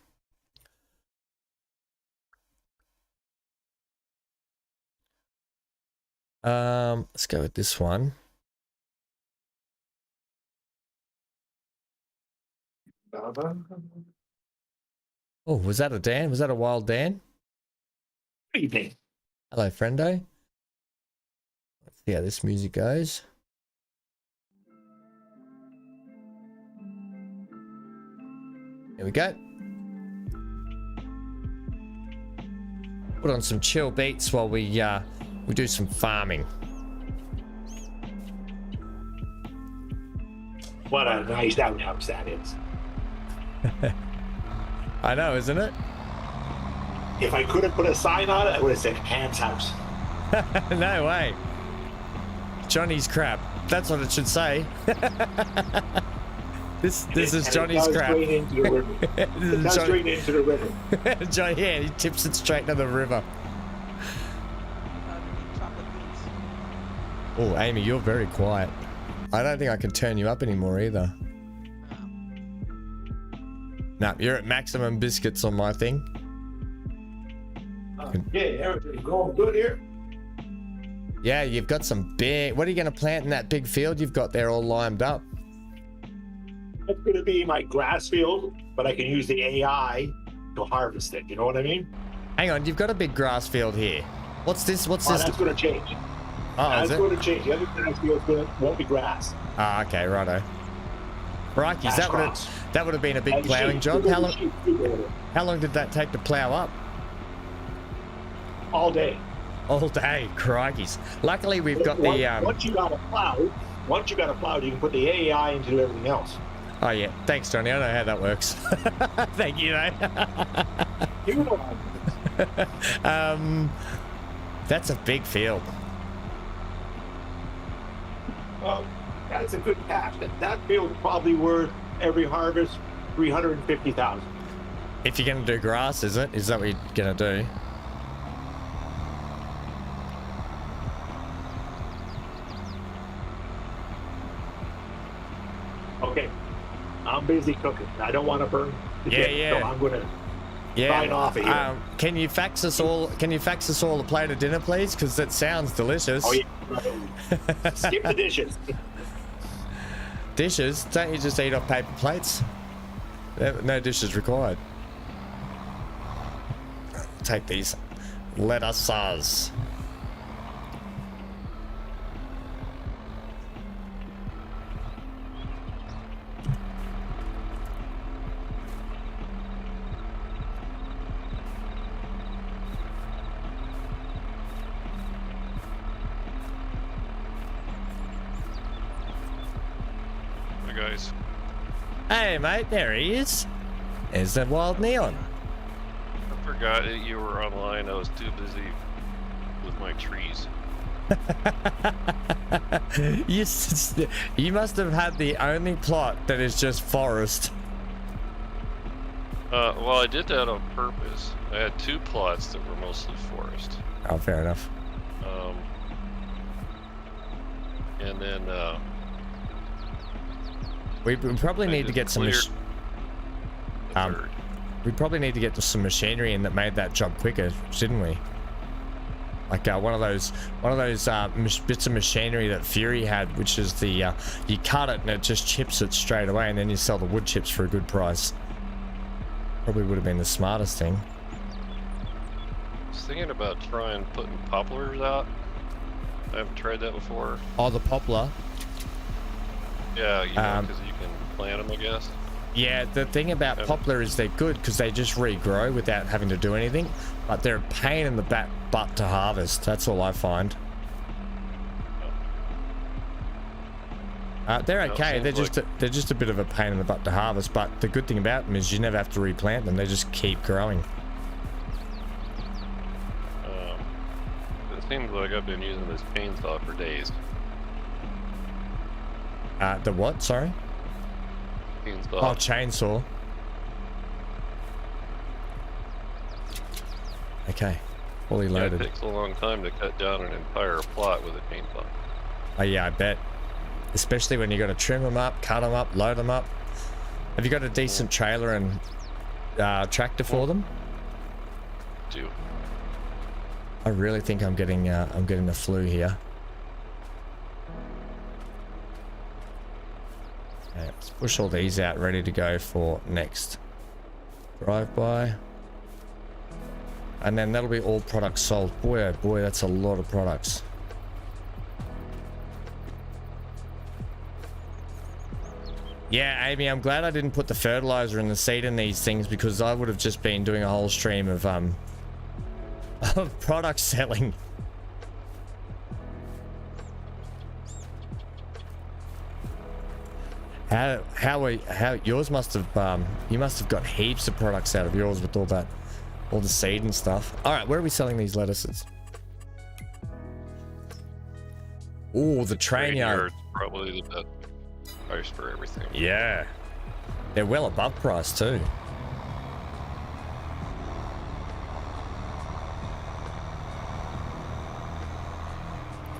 Let's go with this one. Oh, was that a Dan? Was that a wild Dan? What do you think? Hello, friendo. Let's see how this music goes. Here we go. Put on some chill beats while we do some farming. What a nice outhouse that is. I know, isn't it? If I could have put a sign on it, I would have said Ham's house. No way. Johnny's crap. That's what it should say. This is Johnny's crap. It goes straight into the river. Johnny, yeah, he tips it straight into the river. Oh, Amy, you're very quiet. I don't think I can turn you up anymore either. No, you're at maximum biscuits on my thing. Yeah, everything's going good here. Yeah, you've got some big... What are you going to plant in that big field you've got there all limed up? It's going to be my grass field, but I can use the AI to harvest it. You know what I mean? Hang on, you've got a big grass field here. What's this? What's this? That's going to change. Oh, that's going to change. The other grass field won't be grass. Ah, okay, righto. Crikey, that would have been a big ploughing job. How long did that take to plough up? All day. All day, crikeys. Luckily, we've got the... Once you got a plow, you can put the AI into everything else. Oh, yeah. Thanks, Johnny. I know how that works. Thank you, mate. You know. That's a big field. That's a good catch. That field's probably worth every harvest $350,000. If you're going to do grass, is it? Is that what you're going to do? Okay, I'm busy cooking. I don't want to burn the chicken, so I'm gonna sign off of here. Can you fax us all? Can you fax us all a plate of dinner, please? Because that sounds delicious. Oh yeah. Skip the dishes. Dishes? Don't you just eat off paper plates? No dishes required. Take these lettuces. Hi guys. Hey, mate, there he is. There's the wild neon. I forgot that you were online. I was too busy with my trees. You must have had the only plot that is just forest. Well, I did that on purpose. I had 2 plots that were mostly forest. Oh, fair enough. And then We probably need to get some. We probably need to get some machinery in that made that job quicker, shouldn't we? Like one of those bits of machinery that Fury had, which is the you cut it and it just chips it straight away, and then you sell the wood chips for a good price. Probably would have been the smartest thing. I was thinking about trying putting poplars out. I haven't tried that before. Oh, the poplar. Yeah, you know, because you can plant them, I guess. Yeah, the thing about poplar is they're good because they just regrow without having to do anything, but they're a pain in the butt to harvest. That's all I find. They're okay. They're just a bit of a pain in the butt to harvest, but the good thing about them is you never have to replant them. They just keep growing. It seems like I've been using this chainsaw for days. The what? Sorry? Chainsaw. Oh, chainsaw. Okay. Fully loaded. It takes a long time to cut down an entire plot with a chainsaw. Oh yeah, I bet. Especially when you got to trim them up, cut them up, load them up. Have you got a decent trailer and tractor for them? Do. I really think I'm getting the flu here. Okay, let's push all these out, ready to go for next drive-by. And then that'll be all products sold. Boy, oh boy, that's a lot of products. Yeah, Amy, I'm glad I didn't put the fertilizer and the seed in these things, because I would have just been doing a whole stream of product selling. How yours must have you must have got heaps of products out of yours with all the seed and stuff. All right, where are we selling these lettuces? Oh, the train yard. Probably the best price for everything. Yeah, they're well above price too.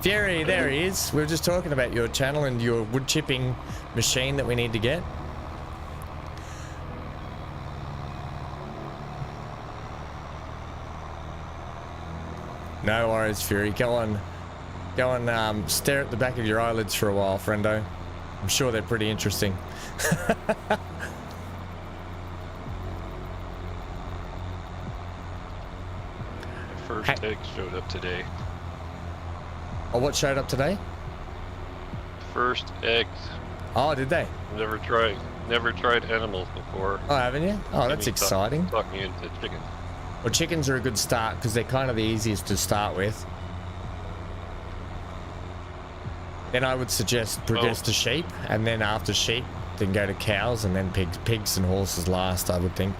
Fury, there he is. We were just talking about your channel and your wood chipping machine that we need to get. No worries, Fury. Go on, stare at the back of your eyelids for a while, friendo. I'm sure they're pretty interesting. The first egg showed up today. Oh, what showed up today? First eggs. Oh, did they? Never tried animals before. Oh, haven't you? Oh, that's exciting. Talk me into chickens. Well, chickens are a good start because they're kind of the easiest to start with. Then I would suggest progress to sheep, and then after sheep, then go to cows, and then pigs and horses last, I would think.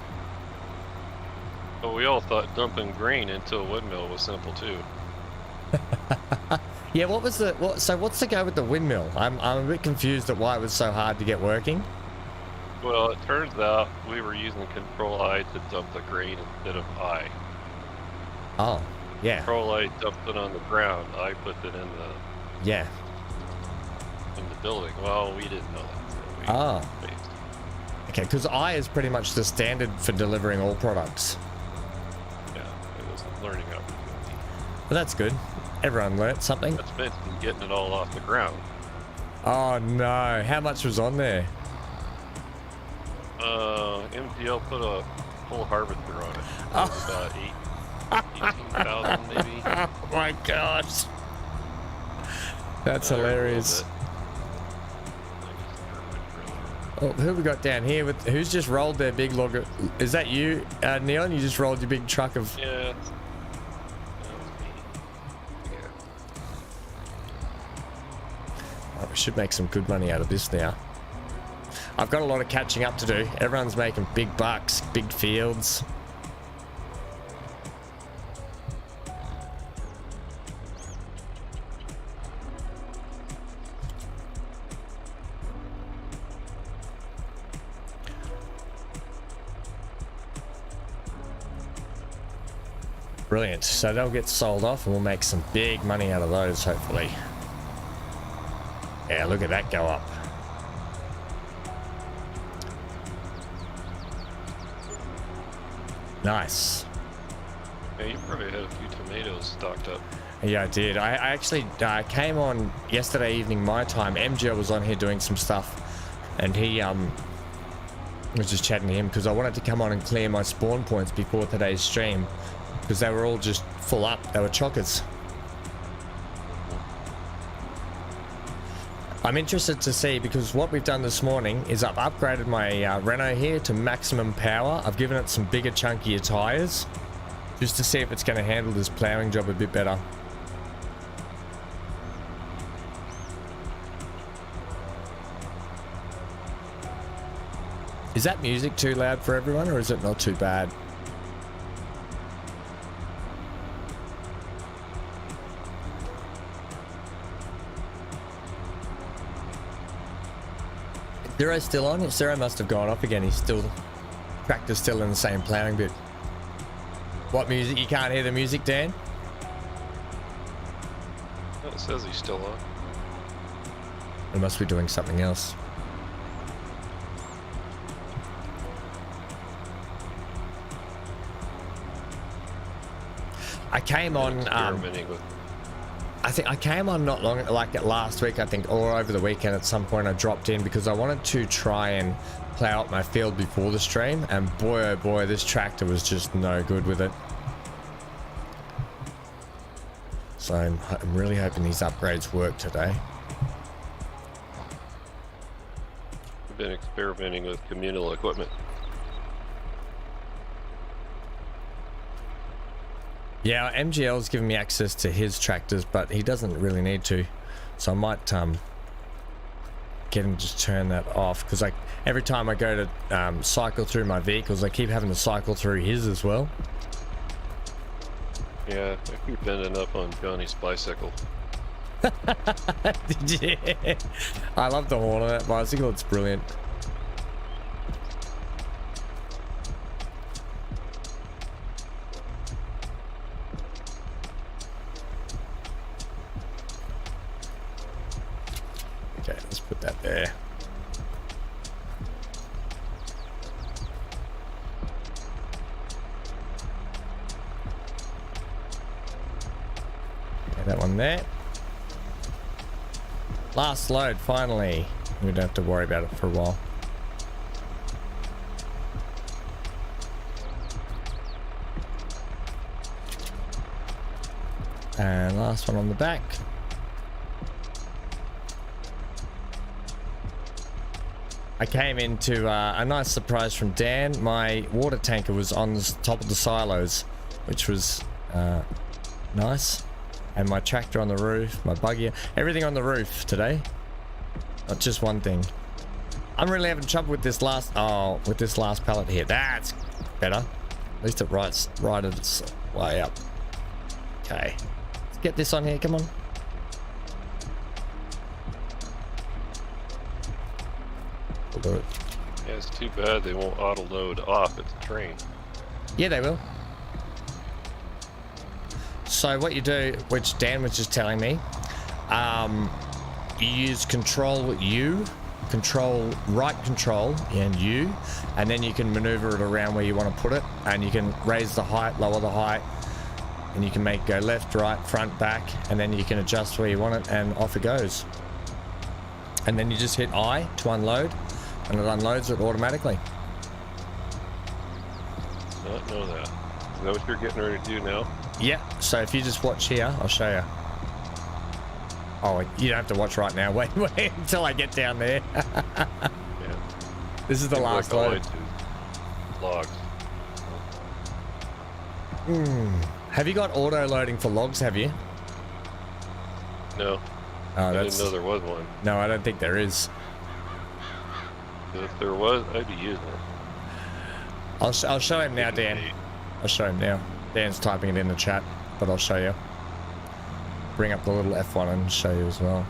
Well, we all thought dumping grain into a windmill was simple too. Yeah, so what's the go with the windmill? I'm a bit confused at why it was so hard to get working. Well, it turns out we were using Control I to dump the grain instead of I. Oh, yeah. Control I dumped it on the ground. I put it in the building. Well, we didn't know that. So okay, because I is pretty much the standard for delivering all products. Yeah, it was a learning opportunity. But that's good. Everyone learnt something. That's basically getting it all off the ground. Oh no, how much was on there? MTL put a full harvester on it. It was about 18,000 maybe. Oh my gosh. That's hilarious. Oh, who have we got down here? Who's just rolled their big log? Is that you, Neon? You just rolled your big truck of... Yeah. Oh, we should make some good money out of this now. I've got a lot of catching up to do. Everyone's making big bucks, big fields. Brilliant. So they'll get sold off and we'll make some big money out of those, hopefully. Yeah, look at that go up. Nice. Yeah, you probably had a few tomatoes stocked up. Yeah, I did. I actually came on yesterday evening my time. MGL was on here doing some stuff, and he was just chatting to him because I wanted to come on and clear my spawn points before today's stream because they were all just full up. They were chockers. I'm interested to see because what we've done this morning is I've upgraded my Renault here to maximum power. I've given it some bigger, chunkier tires just to see if it's going to handle this ploughing job a bit better. Is that music too loud for everyone or is it not too bad? Zero's still on? Zero must have gone off again. He's still... Tractor's still in the same ploughing bit. What music? You can't hear the music, Dan? No, it says he's still on. We must be doing something else. I came on... Experimenting with. I think I came on not long, like last week, I think, or over the weekend at some point I dropped in because I wanted to try and plow up my field before the stream, and boy oh boy, this tractor was just no good with it. So I'm really hoping these upgrades work today. I've been experimenting with communal equipment. Yeah, MGL's given me access to his tractors, but he doesn't really need to. So I might get him to just turn that off, because like every time I go to cycle through my vehicles, I keep having to cycle through his as well. Yeah, I keep ending up on Johnny's bicycle. Yeah. I love the horn on that bicycle, it's brilliant. Okay, let's put that there. Okay, that one there. Last load, finally. We don't have to worry about it for a while. And last one on the back. I came into a nice surprise from Dan. My water tanker was on the top of the silos, which was nice. And my tractor on the roof, my buggy, everything on the roof today. Not just one thing. I'm really having trouble with this last, with this last pallet here. That's better. At least it righted its way up. Okay. Let's get this on here, come on. We'll do it. Yeah, it's too bad they won't auto load off at the train. Yeah, they will. So what you do, which Dan was just telling me, you use control U, right control and U, and then you can maneuver it around where you want to put it, and you can raise the height, lower the height, and you can make it go left, right, front, back, and then you can adjust where you want it, and off it goes. And then you just hit I to unload, and it unloads it automatically. Not know that. Is that what you're getting ready to do now? Yeah, so if you just watch here, I'll show you. Oh, you don't have to watch right now. Wait until I get down there. Yeah. This is the last like load. Logs. Have you got auto loading for logs, have you? No. Oh, I that's... didn't know there was one. No, I don't think there is. If there was, I'd be using it. I'll show him now, Dan. I'll show him now. Dan's typing it in the chat, but I'll show you. Bring up the little F1 and show you as well.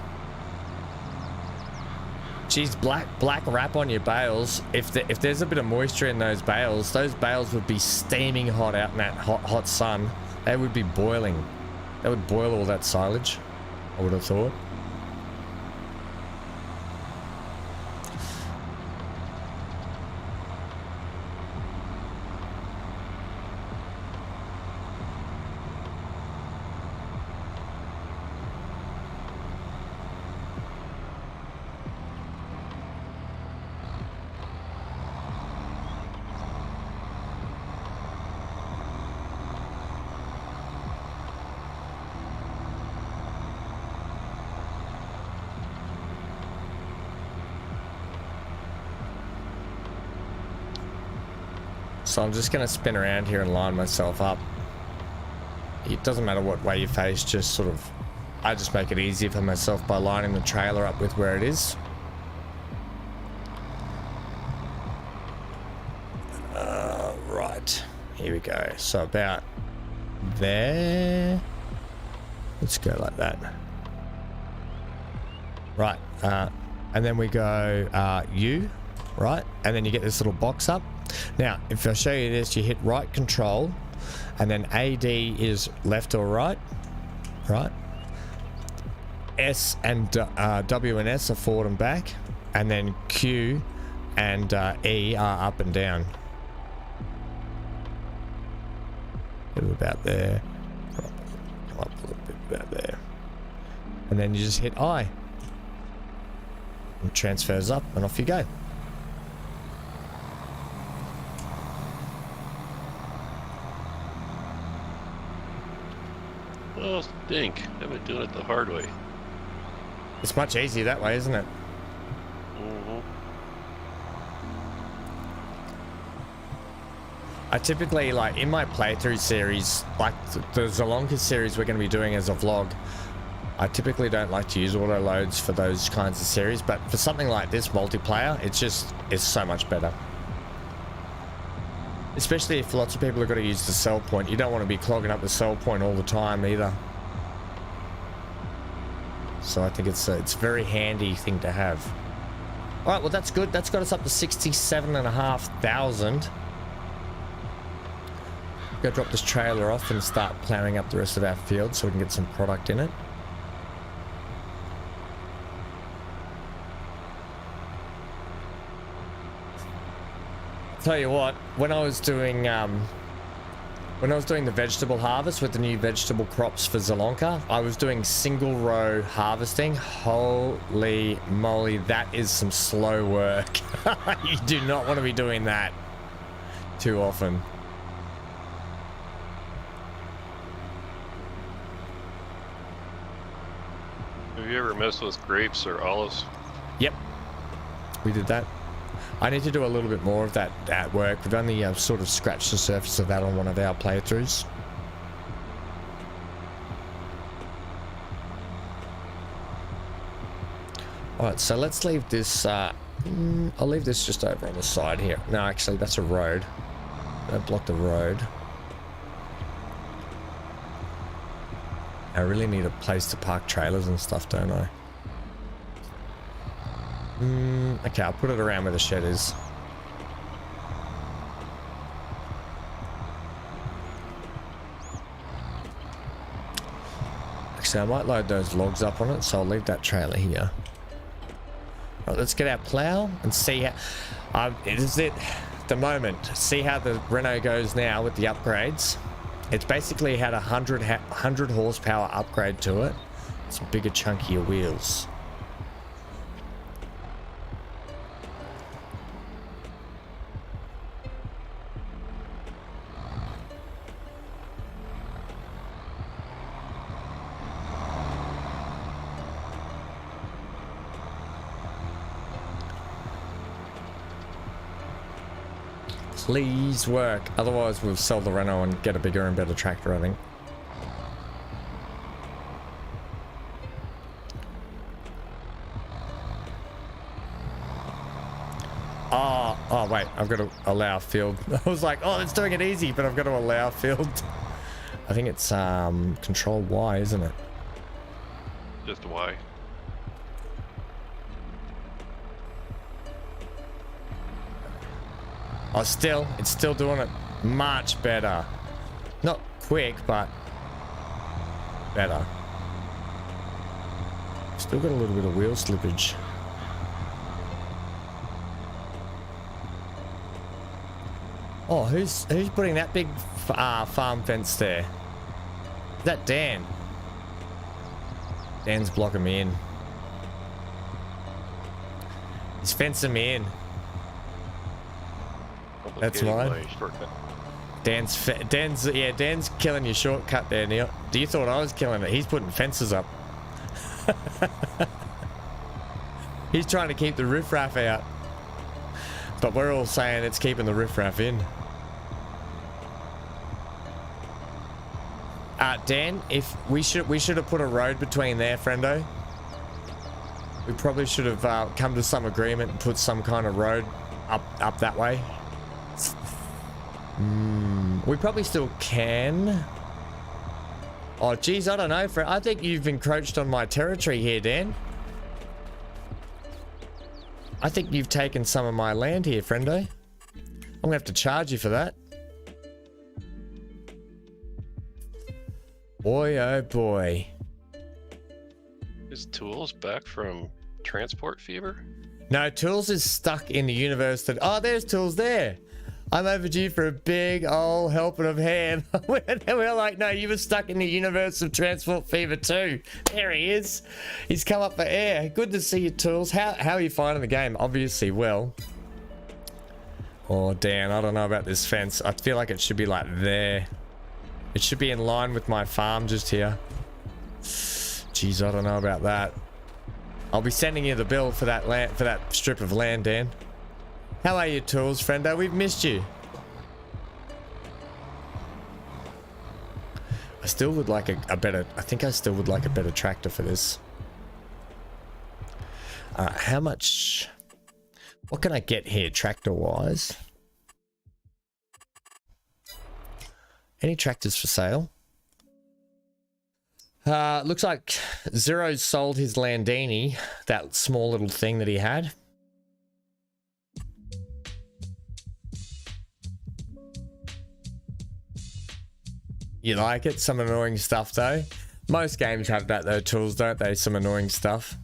Geez, black wrap on your bales. If there's a bit of moisture in those bales would be steaming hot out in that hot sun. They would be boiling. They would boil all that silage, I would have thought. So I'm just going to spin around here and line myself up. It doesn't matter what way you face, just sort of, I just make it easier for myself by lining the trailer up with where it is. Right, here we go. So about there. Let's go like that. Right, and then we go U, right? And then you get this little box up. Now, if I show you this, you hit right control, and then AD is left or right, right? S and W and S are forward and back, and then Q and E are up and down. Get it about there. Come up a little bit about there. And then you just hit I. It transfers up, and off you go. Oh, stink. I've been doing it the hard way. It's much easier that way, isn't it? I typically, like, in my playthrough series, like the Zelonka series we're going to be doing as a vlog, I typically don't like to use auto loads for those kinds of series, but for something like this multiplayer, it's so much better. Especially if lots of people have got to use the sell point. You don't want to be clogging up the sell point all the time either. So I think it's a very handy thing to have. All right, well, that's good. That's got us up to 67,500. Go drop this trailer off and start ploughing up the rest of our field so we can get some product in it. Tell you what, when I was doing the vegetable harvest with the new vegetable crops for Zelonka, I was doing single row harvesting. Holy moly, that is some slow work. You do not want to be doing that too often. Have you ever messed with grapes or olives? Yep, we did that. I need to do a little bit more of that at work. We've only sort of scratched the surface of that on one of our playthroughs. Alright, so let's leave this, I'll leave this just over on the side here. No, actually, that's a road. Don't block the road. I really need a place to park trailers and stuff, don't I? Okay, I'll put it around where the shed is. Actually, I might load those logs up on it, so I'll leave that trailer here. Right, let's get our plow and see how... the moment. See how the Renault goes now with the upgrades. It's basically had a 100 horsepower upgrade to it. Some bigger, chunkier wheels. Please work. Otherwise, we'll sell the Renault and get a bigger and better tractor, I think. Oh, wait, I've got to allow field. I was like, oh, it's doing it easy, but I've got to allow field. I think it's control Y, isn't it? Just Y. Oh, it's still doing it much better. Not quick, but better. Still got a little bit of wheel slippage. Oh, who's putting that big farm fence there? Is that Dan? Dan's blocking me in. He's fencing me in. That's mine. Dan's killing your shortcut there, Neil. You thought I was killing it? He's putting fences up. He's trying to keep the riffraff out, but we're all saying it's keeping the riffraff in. Dan, if we should have put a road between there, friendo. We probably should have come to some agreement and put some kind of road up that way. We probably still can. Oh, geez, I don't know. I think you've encroached on my territory here, Dan. I think you've taken some of my land here, friendo. I'm gonna have to charge you for that. Boy, oh boy. Is Tools back from transport fever? No, Tools is stuck in the universe that... Oh, there's Tools there. I'm overdue for a big old helping of hand. We're like, no, you were stuck in the universe of transport fever too. There he is. He's come up for air. Good to see you, Tools. How are you finding the game? Obviously well. Oh, Dan, I don't know about this fence. I feel like it should be like there. It should be in line with my farm just here. Jeez, I don't know about that. I'll be sending you the bill for that land, for that strip of land, Dan. How are you, Tools, friendo? We've missed you. I still would like a better... I think I still would like a better tractor for this. How much... What can I get here, tractor-wise? Any tractors for sale? Looks like Zero's sold his Landini, that small little thing that he had. You like it? Some annoying stuff though. Most games have that though, Tools, don't they? Some annoying stuff.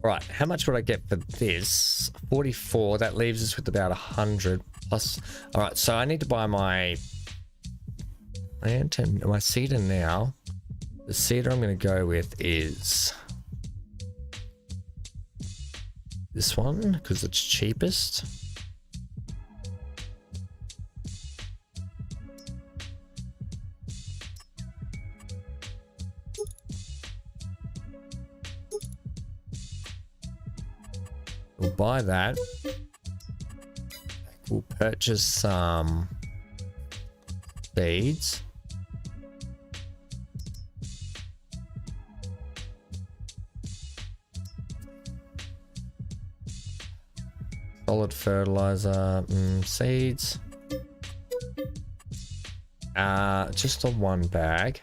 Right, how much would I get for this? 44, that leaves us with about 100 plus. All right, so I need to buy my lantern, my cedar now. The cedar I'm going to go with is this one because it's cheapest. We'll buy that. We'll purchase some seeds. Solid fertilizer, seeds. Just the one bag.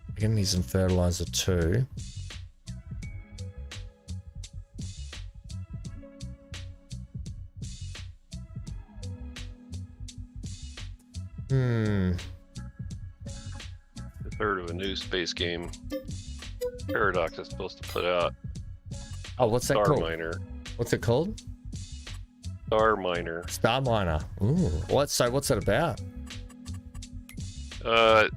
We're gonna need some fertilizer too. The third of a new space game Paradox is supposed to put out. Oh, what's that Star called? Miner. What's it called? Star Miner. Star Miner. Ooh. What's it about? I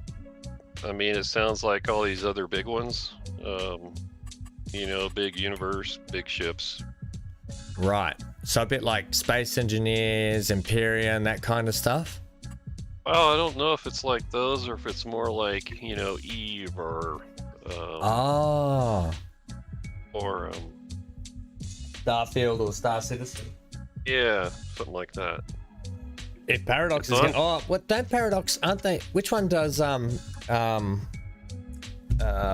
mean, it sounds like all these other big ones. You know, big universe, big ships. Right. So a bit like Space Engineers, Empyrean, that kind of stuff? Well, I don't know if it's like those or if it's more like, you know, Eve or... Or... Starfield or Star Citizen. Yeah, something like that. If Paradox is going... Oh, what? That Paradox, aren't they? Which one does,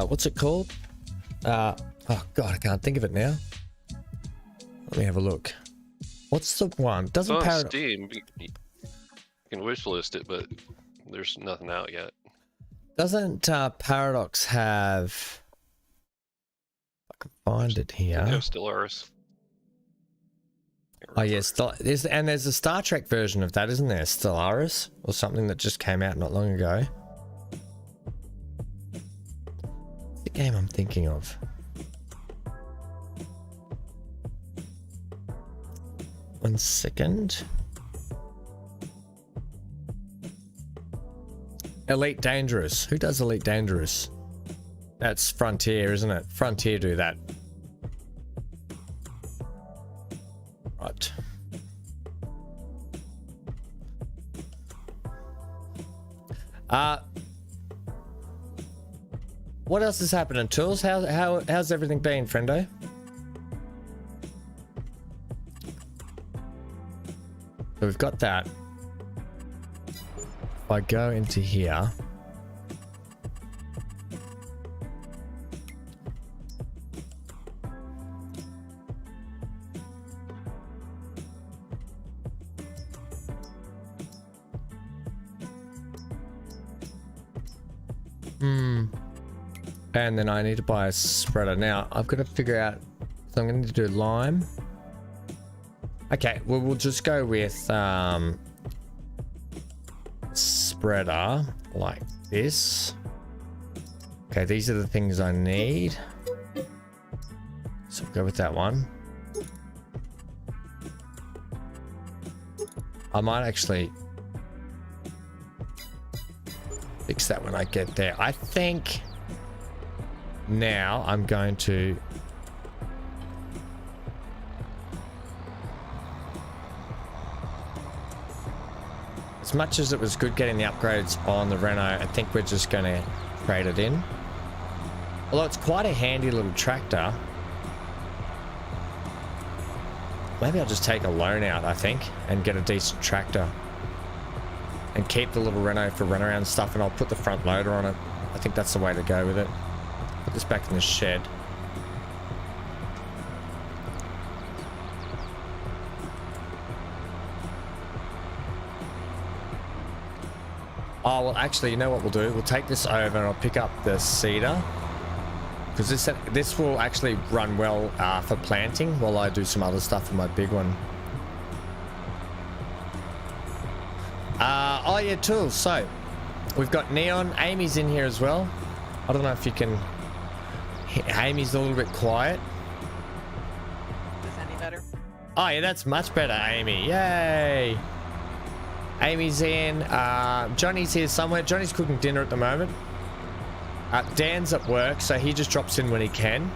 what's it called? Oh, God, I can't think of it now. Let me have a look. What's the one? It's Doesn't on Paradox... Steam. You can wish list it, but there's nothing out yet. Doesn't Paradox have... I can find it You here. have Stellaris. Oh yes, and there's a Star Trek version of that, isn't there? Stellaris or something that just came out not long ago. What's the game I'm thinking of? One second. Elite Dangerous. Who does Elite Dangerous? That's Frontier, isn't it? Frontier do that. Right. What else is happening, Tools? How's everything been, friendo? So we've got that. If I go into here, and then I need to buy a spreader. Now I've got to figure out, so I'm going to need to do lime. Okay, well we'll just go with spreader like this. Okay, these are the things I need, so we'll go with that one. I might actually fix that when I get there. I think now I'm going to as much as it was good getting the upgrades on the Renault, I think we're just going to trade it in. Although it's quite a handy little tractor. Maybe I'll just take a loan out, I think, and get a decent tractor. And keep the little Renault for run around stuff, and I'll put the front loader on it. I think that's the way to go with it. Put this back in the shed. Oh, well, actually, you know what we'll do? We'll take this over and I'll pick up the cedar. Because this will actually run well for planting while I do some other stuff for my big one. Oh yeah, tools. So, we've got Neon. Amy's in here as well. I don't know if you can... Amy's a little bit quiet. Is this any better? Oh yeah, that's much better, Amy. Yay! Amy's in. Johnny's here somewhere. Johnny's cooking dinner at the moment. Dan's at work, so he just drops in when he can.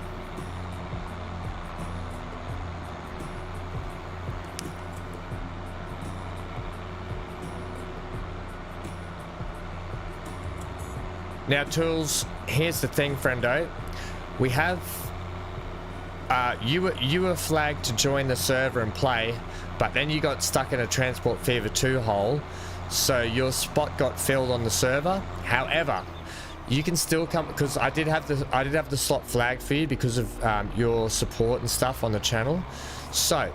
Now, Tools, here's the thing, friendo. We have... you were flagged to join the server and play, but then you got stuck in a Transport Fever 2 hole, so your spot got filled on the server. However, you can still come, because I did have the slot flagged for you because of your support and stuff on the channel. So,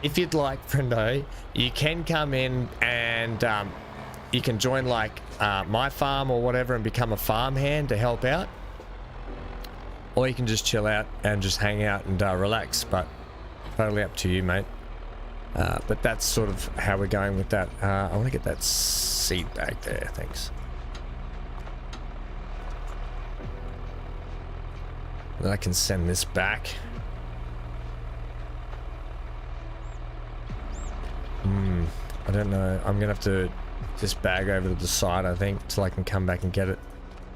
if you'd like, friendo, you can come in and you can join like my farm or whatever and become a farmhand to help out. Or you can just chill out and just hang out and relax, but totally up to you, mate. But that's sort of how we're going with that. I want to get that seed bag there, thanks. Then I can send this back. I don't know. I'm gonna have to just bag over to the side, I think, till I can come back and get it.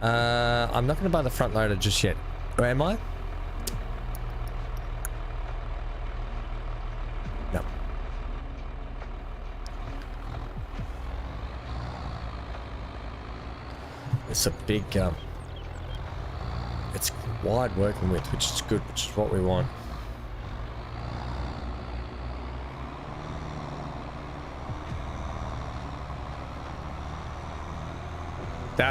I'm not gonna buy the front loader just yet. Or am I? No. It's a big, it's wide working width, which is good, which is what we want.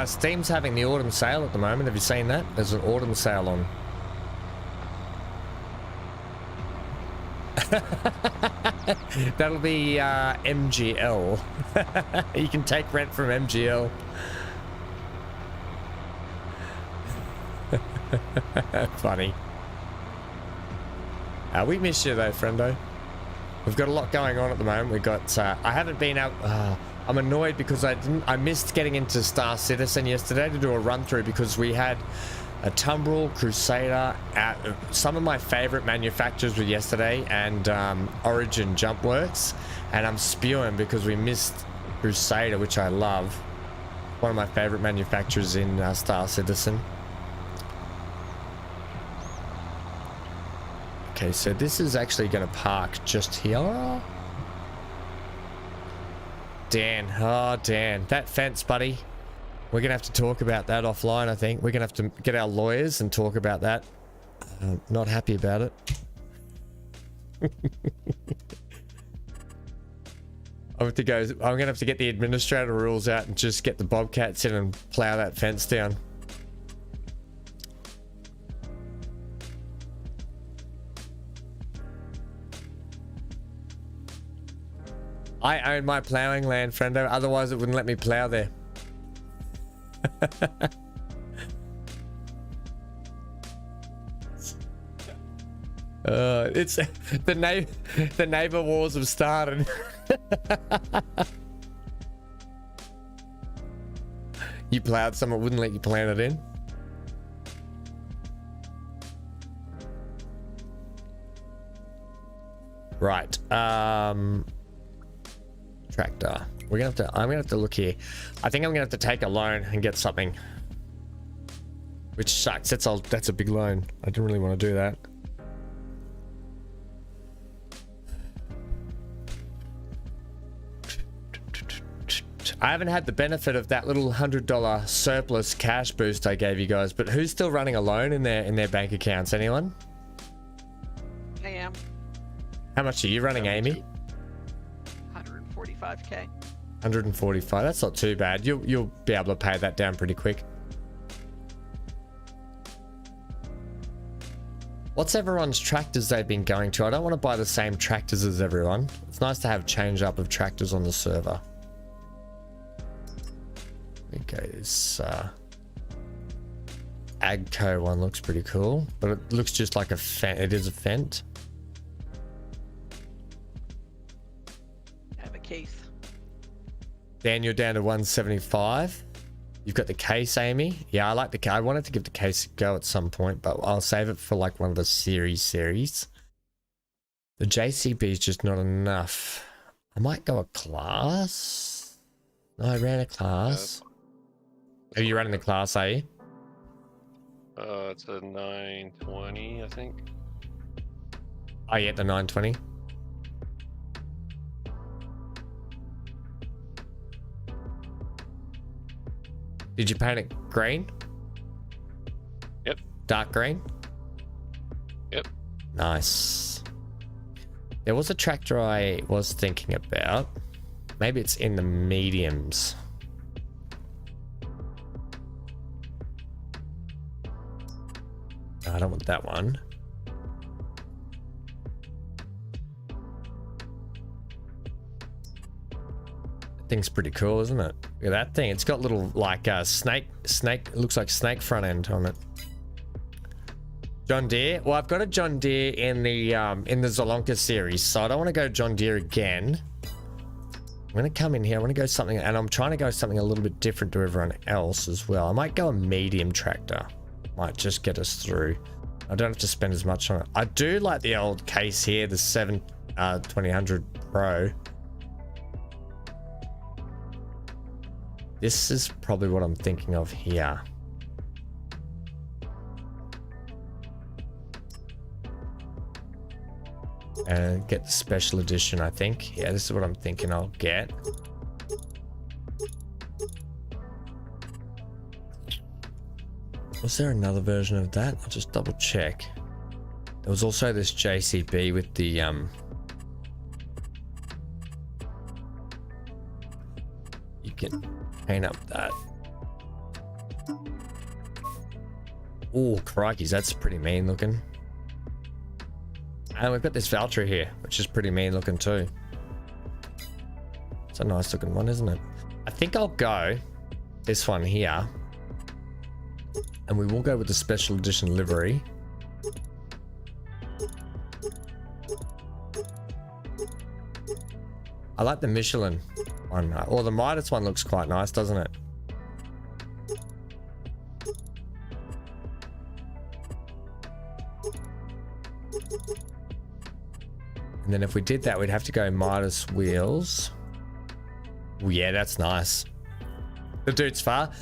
Steam's having the autumn sale at the moment. Have you seen that? There's an autumn sale on. That'll be MGL. You can take rent from MGL. Funny. We miss you though, friendo. We've got a lot going on at the moment. We got. I haven't been out. I'm annoyed because I missed getting into Star Citizen yesterday to do a run through because we had a Tumbril, Crusader, some of my favorite manufacturers were yesterday, and Origin Jumpworks, and I'm spewing because we missed Crusader, which I love. One of my favorite manufacturers in Star Citizen. Okay, so this is actually going to park just here. Dan, oh Dan, that fence, buddy. We're going to have to talk about that offline, I think. We're going to have to get our lawyers and talk about that. Not happy about it. I'm going to have to get the administrator rules out and just get the bobcats in and plow that fence down. I own my plowing land, friendo. Otherwise, it wouldn't let me plow there. It's the neighbor wars have started. You plowed some, it wouldn't let you plant it in. Right. Tractor. I'm gonna have to look here. I think I'm gonna have to take a loan and get something. Which sucks. That's a big loan. I didn't really want to do that. I haven't had the benefit of that little $100 surplus cash boost I gave you guys, but who's still running a loan in their bank accounts? Anyone? I am. How much are you running, Amy? 145k. 145. That's not too bad. You'll be able to pay that down pretty quick. What's everyone's tractors they've been going to? I don't want to buy the same tractors as everyone. It's nice to have change up of tractors on the server. Okay, this Agco one looks pretty cool, but it looks just like a Fent. It is a Fent. I have a case. Dan, you're down to 175. You've got the case, Amy. Yeah, I like the case. I wanted to give the case a go at some point, but I'll save it for like one of the series. The JCB is just not enough. I might go a class. No, I ran a class. Are you running the class, are you? It's a 920, I think. Oh, yeah, the 920. Did you paint it green? Yep. Dark green? Yep. Nice. There was a tractor I was thinking about. Maybe it's in the mediums. No, I don't want that one. That thing's pretty cool, isn't it? Look at that thing. It's got little like snake. It looks like snake front end on it. John Deere. Well, I've got a John Deere in the Zolonka series, so I don't want to go John Deere again. I'm going to come in here. I want to go something, and I'm trying to go something a little bit different to everyone else as well. I might go a medium tractor. Might just get us through. I don't have to spend as much on it. I do like the old case here, the 2000 Pro. This is probably what I'm thinking of here. And get the special edition, I think. Yeah, this is what I'm thinking I'll get. Was there another version of that? I'll just double check. There was also this JCB with the you can paint up that. Oh, crikeys, that's pretty mean looking. And we've got this Valkyrie here, which is pretty mean looking too. It's a nice looking one, isn't it? I think I'll go this one here. And we will go with the special edition livery. I like the Michelin one. Or the Midas one looks quite nice, doesn't it? And then if we did that, we'd have to go Midas wheels. Oh, yeah, that's nice. The Dutes far.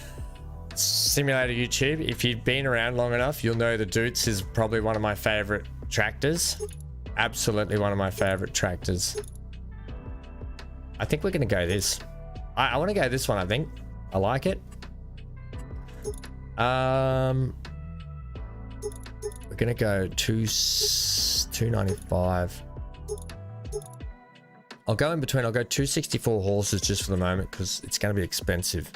Simulator YouTube. If you've been around long enough, you'll know the Dutes is probably one of my favorite tractors. Absolutely one of my favorite tractors. I think we're going to go this. I want to go this one, I think. I like it. We're going to go 295. I'll go in between. I'll go 264 horses just for the moment because it's going to be expensive.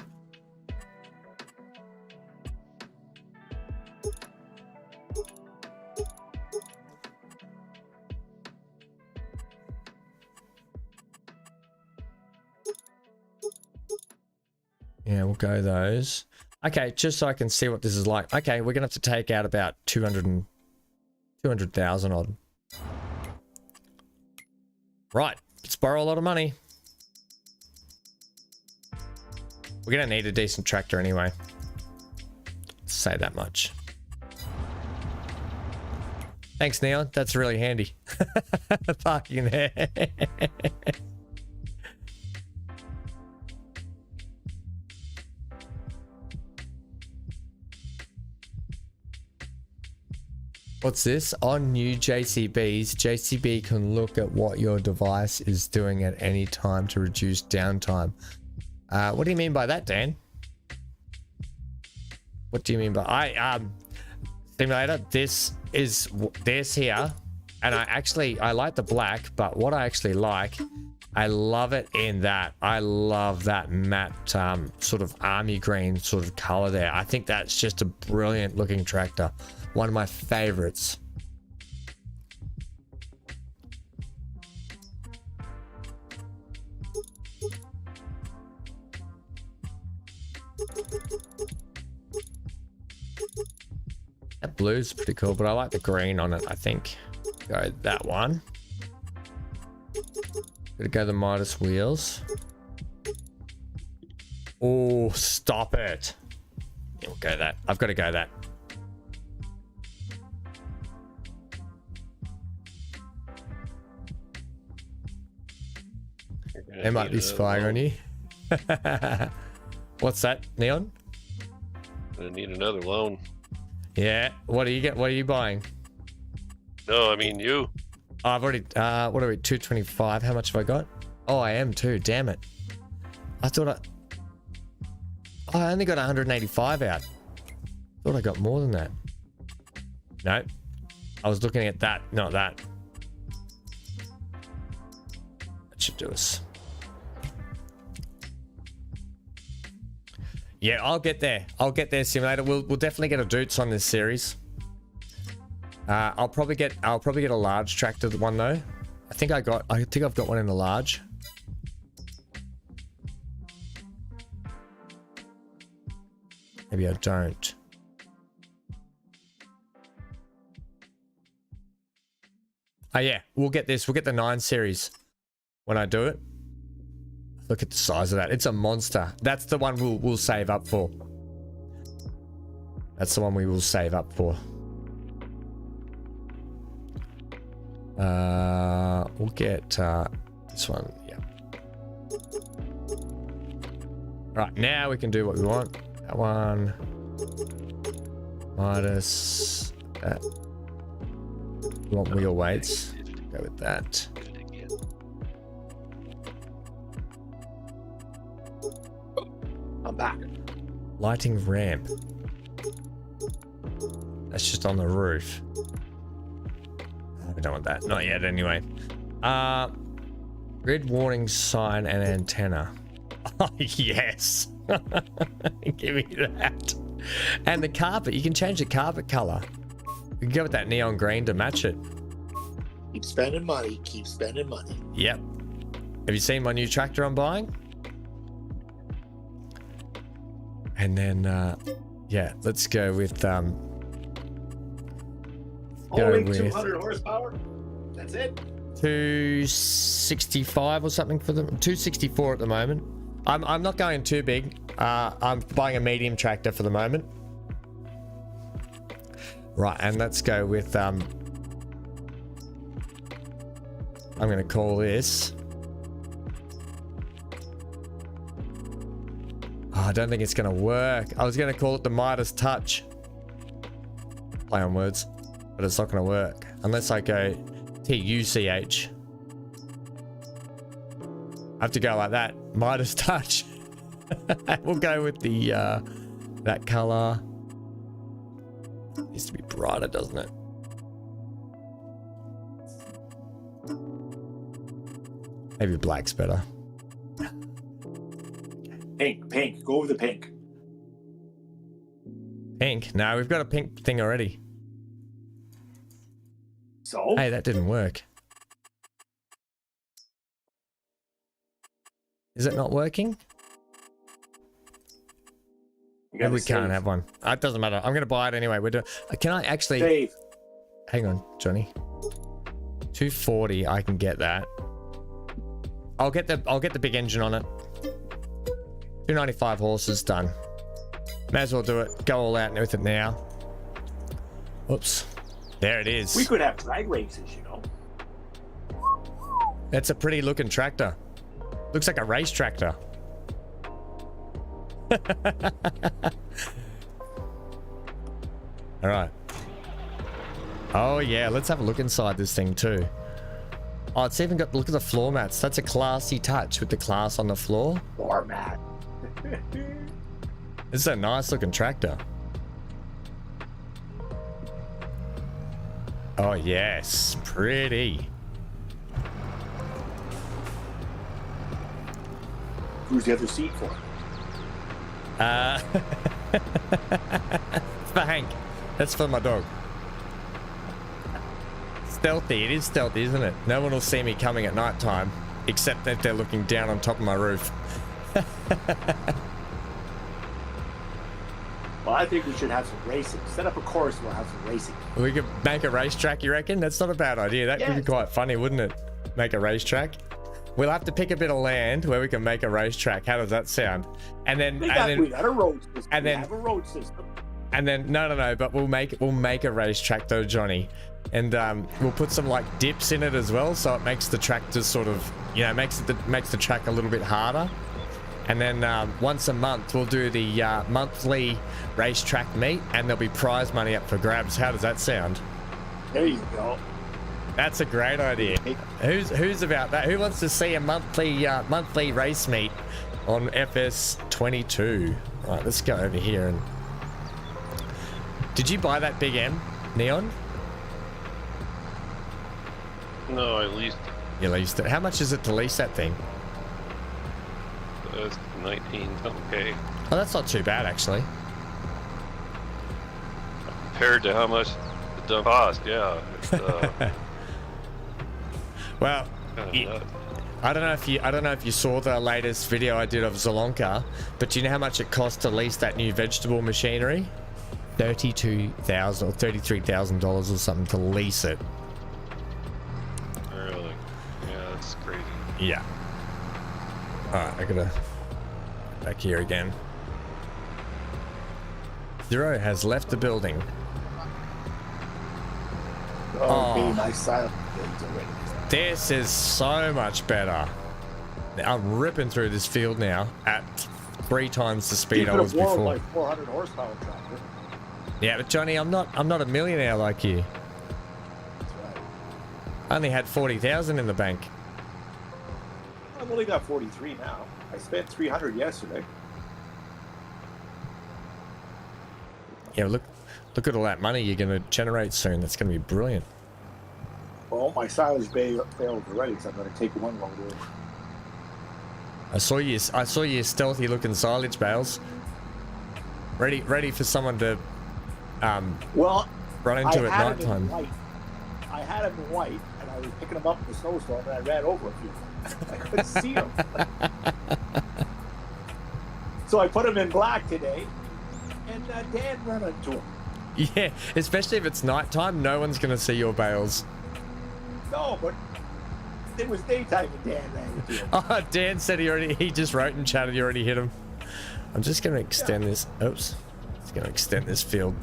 Yeah, we'll go those. Okay, just so I can see what this is like. Okay, we're gonna have to take out about 200,000 odd. Right, let's borrow a lot of money. We're gonna need a decent tractor anyway. Let's say that much. Thanks, Neon. That's really handy. Parking there. What's this? On new JCBs, JCB can look at what your device is doing at any time to reduce downtime. What do you mean by that, Dan? What do you mean by simulator? This is this here, and I like the black, but what I actually like, I love it in that. I love that matte sort of army green sort of color there. I think that's just a brilliant looking tractor. One of my favorites. That blue's pretty cool, but I like the green on it, I think. Go that one. Gonna go the Midas wheels. Oh, stop it. Yeah, we'll go that. I've got to go that. They might be spying on you. What's that, Neon? I need another loan. Yeah. What do you get? What are you buying? No, I mean you. Oh, I've already. What are we? 225. How much have I got? Oh, I am too. Damn it. I thought I only got 185 out. Thought I got more than that. No. I was looking at that, not that. That should do us. Yeah, I'll get there. I'll get there, simulator. We'll definitely get a Dutes on this series. I'll probably get a large tractor one though. I think I've got one in a large. Maybe I don't. Oh yeah, we'll get this. We'll get the 9 series when I do it. Look at the size of that. It's a monster. That's the one we'll save up for. That's the one we will save up for. We'll get this one. Yeah. Right, now we can do what we want. That one. Minus that. We want wheel weights. Go with that. I'm back. Lighting ramp. That's just on the roof. We don't want that. Not yet, anyway. Grid warning sign and antenna. Oh, yes. Give me that. And the carpet. You can change the carpet color. We can go with that neon green to match it. Keep spending money. Keep spending money. Yep. Have you seen my new tractor I'm buying? And then, yeah, let's go with Only 200 horsepower. That's it. 265 or something for them. 264 at the moment. I'm not going too big. I'm buying a medium tractor for the moment. Right, and let's go with I'm going to call this. Oh, I don't think it's going to work. I was going to call it the Midas Touch. Play on words, but it's not going to work unless I go TUCH. I have to go like that. Midas Touch. We'll go with the that color. Needs to be brighter, doesn't it? Maybe black's better. Pink. Go with the pink. Pink? No, we've got a pink thing already. So? Hey, that didn't work. Is it not working? Maybe we can't have one. It doesn't matter. I'm going to buy it anyway. We're doing. Can I actually Save. Hang on, Johnny. 240. I can get that. I'll get the big engine on it. 295 horses done. May as well do it. Go all out with it now. Oops. There it is. We could have drag races, you know. That's a pretty looking tractor. Looks like a race tractor. All right. Oh yeah, let's have a look inside this thing too. Oh, it's even got, look at the floor mats. That's a classy touch with the class on the floor. Floor mat. This is a nice looking tractor. Oh yes, pretty. Who's the other seat for? It's for Hank. That's for my dog. Stealthy. It is stealthy, isn't it? No one will see me coming at night time, except if they're looking down on top of my roof. Well, I think we should have some racing. Set up a course, we'll have some racing. We could make a racetrack, you reckon? That's not a bad idea. That could be quite funny, wouldn't it? Make a racetrack. We'll have to pick a bit of land where we can make a racetrack. How does that sound? And then, We got a road system. and We then- have a road system. and then, no. But we'll make a racetrack though, Johnny. And we'll put some like dips in it as well, so it makes the track just sort of, you know, makes the track a little bit harder. And then once a month we'll do the monthly racetrack meet, and there'll be prize money up for grabs. How does that sound? There you go. That's a great idea. Who's about that? Who wants to see a monthly race meet on FS22? Right, let's go over here. And did you buy that Big M Neon? No, I leased. You leased it. How much is it to lease that thing? It's 19 something. Oh, that's not too bad actually. Compared to how much it does cost, yeah. It's, Well, nuts. I don't know if you saw the latest video I did of Zolonka, but do you know how much it cost to lease that new vegetable machinery? $32,000 or $33,000 or something to lease it. Really? Yeah, that's crazy. Yeah. Alright, I gotta back here again. Zero has left the building. Oh, my silent buildings already. This is so much better. I'm ripping through this field now at 3 times the speed I was before. Like 400 horsepower tractor. Yeah, but Johnny, I'm not a millionaire like you. That's right. I only had 40,000 in the bank. I've only got 43 now. I spent 300 yesterday. Yeah, look at all that money you're going to generate soon. That's going to be brilliant. Well, my silage bay failed already, so I'm going to take one load over. I saw you stealthy looking silage bales. Ready for someone to Well, run into I at had night him in time. white. I had him in white, and I was picking them up in the snowstorm, and I ran over a few. I couldn't see them. So I put them in black today, and Dan ran into them. Yeah, especially if it's nighttime, no one's gonna see your bales. No, but it was daytime, and Dan ran into them. Oh, Dan said he just wrote in chat, he already hit him. I'm just gonna extend this. Oops, just gonna extend this field,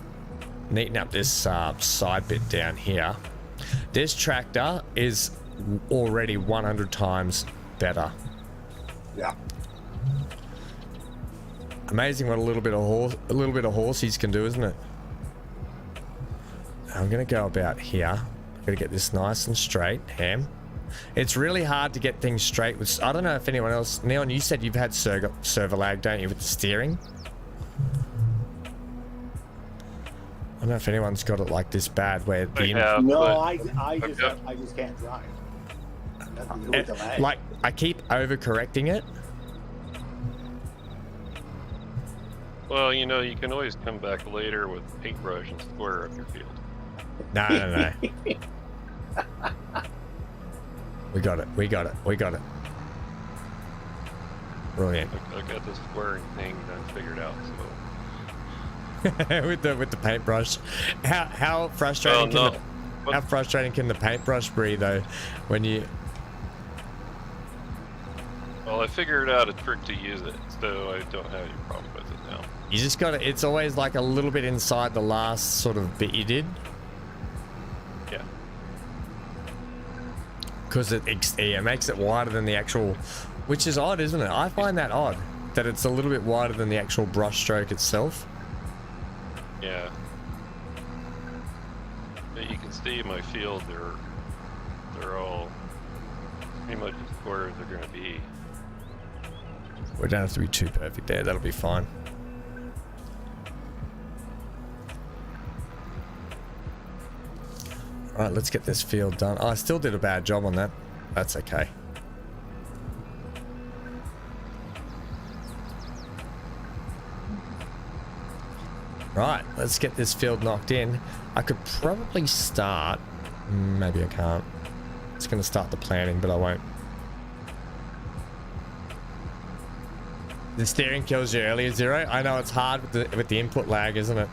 neaten up this side bit down here. This tractor is already 100 times better. Yeah. Amazing what a little bit of horsies can do, isn't it? I'm gonna go about here. I'm gonna get this nice and straight, Ham. It's really hard to get things straight with. I don't know if anyone else. Neon, you said you've had server lag, don't you, with the steering? I don't know if anyone's got it like this bad where the I just can't drive. Nothing to do with the lag. like I keep overcorrecting it. Well, you know, you can always come back later with paintbrush and square up your field. No. We got it. Brilliant. I got the squaring thing done figured out, so. with the paintbrush. How frustrating how frustrating can the paintbrush be though when you? Well, I figured out a trick to use it, so I don't have any problem with it now. You just got to. It's always like a little bit inside the last sort of bit you did. Yeah. Because it makes it wider than the actual, which is odd, isn't it? I find that odd that it's a little bit wider than the actual brush stroke itself. Yeah. But you can see my field, they're all pretty much as square as they're going to be. We don't have to be too perfect there. That'll be fine. All right, let's get this field done. Oh, I still did a bad job on that. That's okay. Right, let's get this field knocked in. I could probably start. Maybe I can't. It's going to start the planting, but I won't. The steering kills you earlier, Zero. I know it's hard with the input lag, isn't it?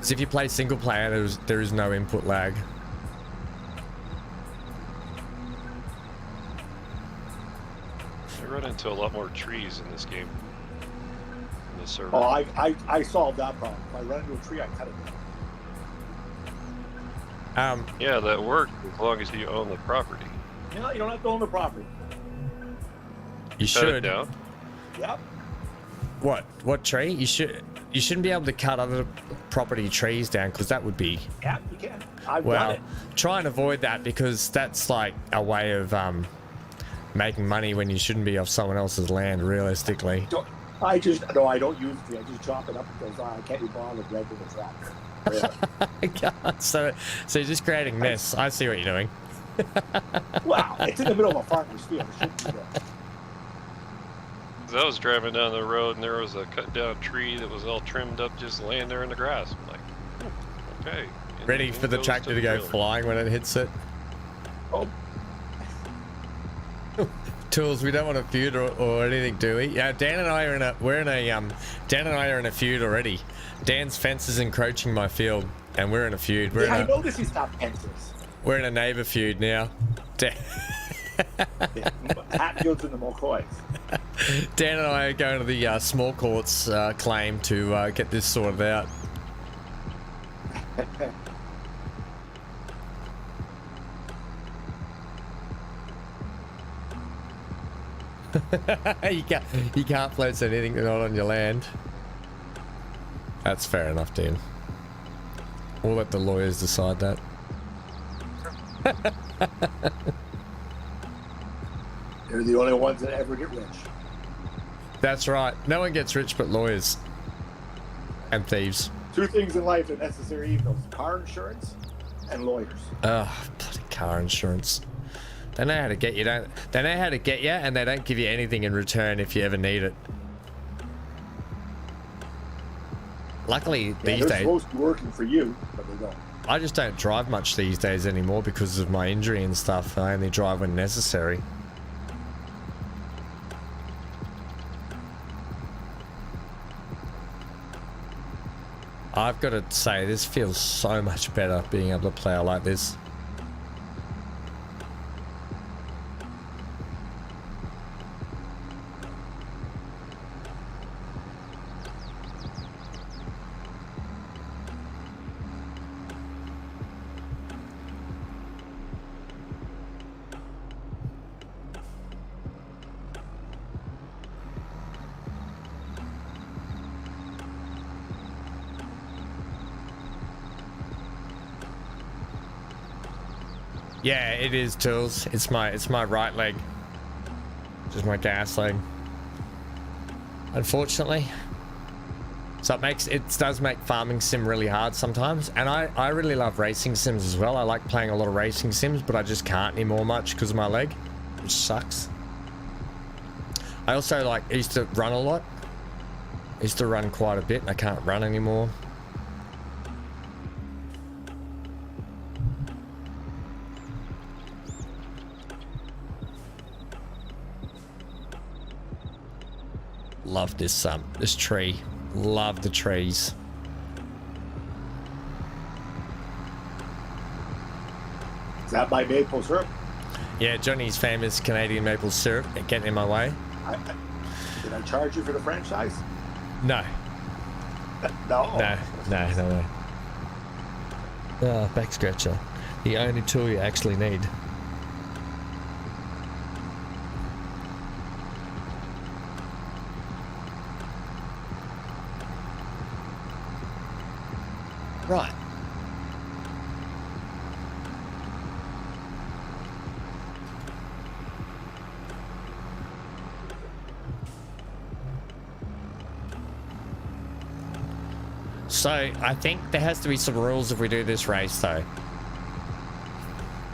So if you play single player, there is no input lag. I run into a lot more trees in this game. In this server. Oh, I solved that problem. If I run into a tree, I cut it down. Yeah, that works as long as you own the property. No, you don't have to own the property. You Cut it should. down. Yep. What tree? You shouldn't be able to cut other property trees down because that would be. Yeah, you can. I've done it. Try and avoid that because that's like a way of making money when you shouldn't be off someone else's land. Realistically. I don't use it. I just chop it up because I can't be bothered with the tractor. Really. so you're just creating mess. I see what you're doing. Wow, it's in the middle of a farmer's field. It shouldn't be there. I was driving down the road and there was a cut down tree that was all trimmed up, just laying there in the grass. I'm like, okay. And Ready for the goes tractor to go trailer. flying when it hits it. Oh, Tools, we don't want a feud or anything, do we? Yeah, Dan and I are in a feud already. Dan's fence is encroaching my field, and we're in a feud. I know this is not fences. We're in a neighbor feud now. Hatfields and the McCoys. Dan and I are going to the small courts claim to get this sorted out. you can't place anything not on your land. That's fair enough, Dan. We'll let the lawyers decide that. They're the only ones that ever get rich. That's right. No one gets rich but lawyers and thieves. Two things in life are necessary evils: car insurance and lawyers. Ugh, bloody car insurance. They know how to get you, don't they? Know how to get you, and they don't give you anything in return if you ever need it. Luckily, these they're days. supposed to be working for you, but they don't. I just don't drive much these days anymore because of my injury and stuff. I only drive when necessary. I've got to say, this feels so much better being able to play out like this. Yeah, it is, Tools. It's my right leg. Just my gas leg. Unfortunately. So it does make farming sim really hard sometimes. And I really love racing sims as well. I like playing a lot of racing sims, but I just can't anymore much because of my leg, which sucks. I also I used to run a lot. I used to run quite a bit. I can't run anymore. Love this tree. Love the trees. Is that my maple syrup? Yeah, Johnny's famous Canadian maple syrup. Getting in my way. Did I charge you for the franchise? No. No. Back scratcher. The only tool you actually need. Right. So, I think there has to be some rules if we do this race, though.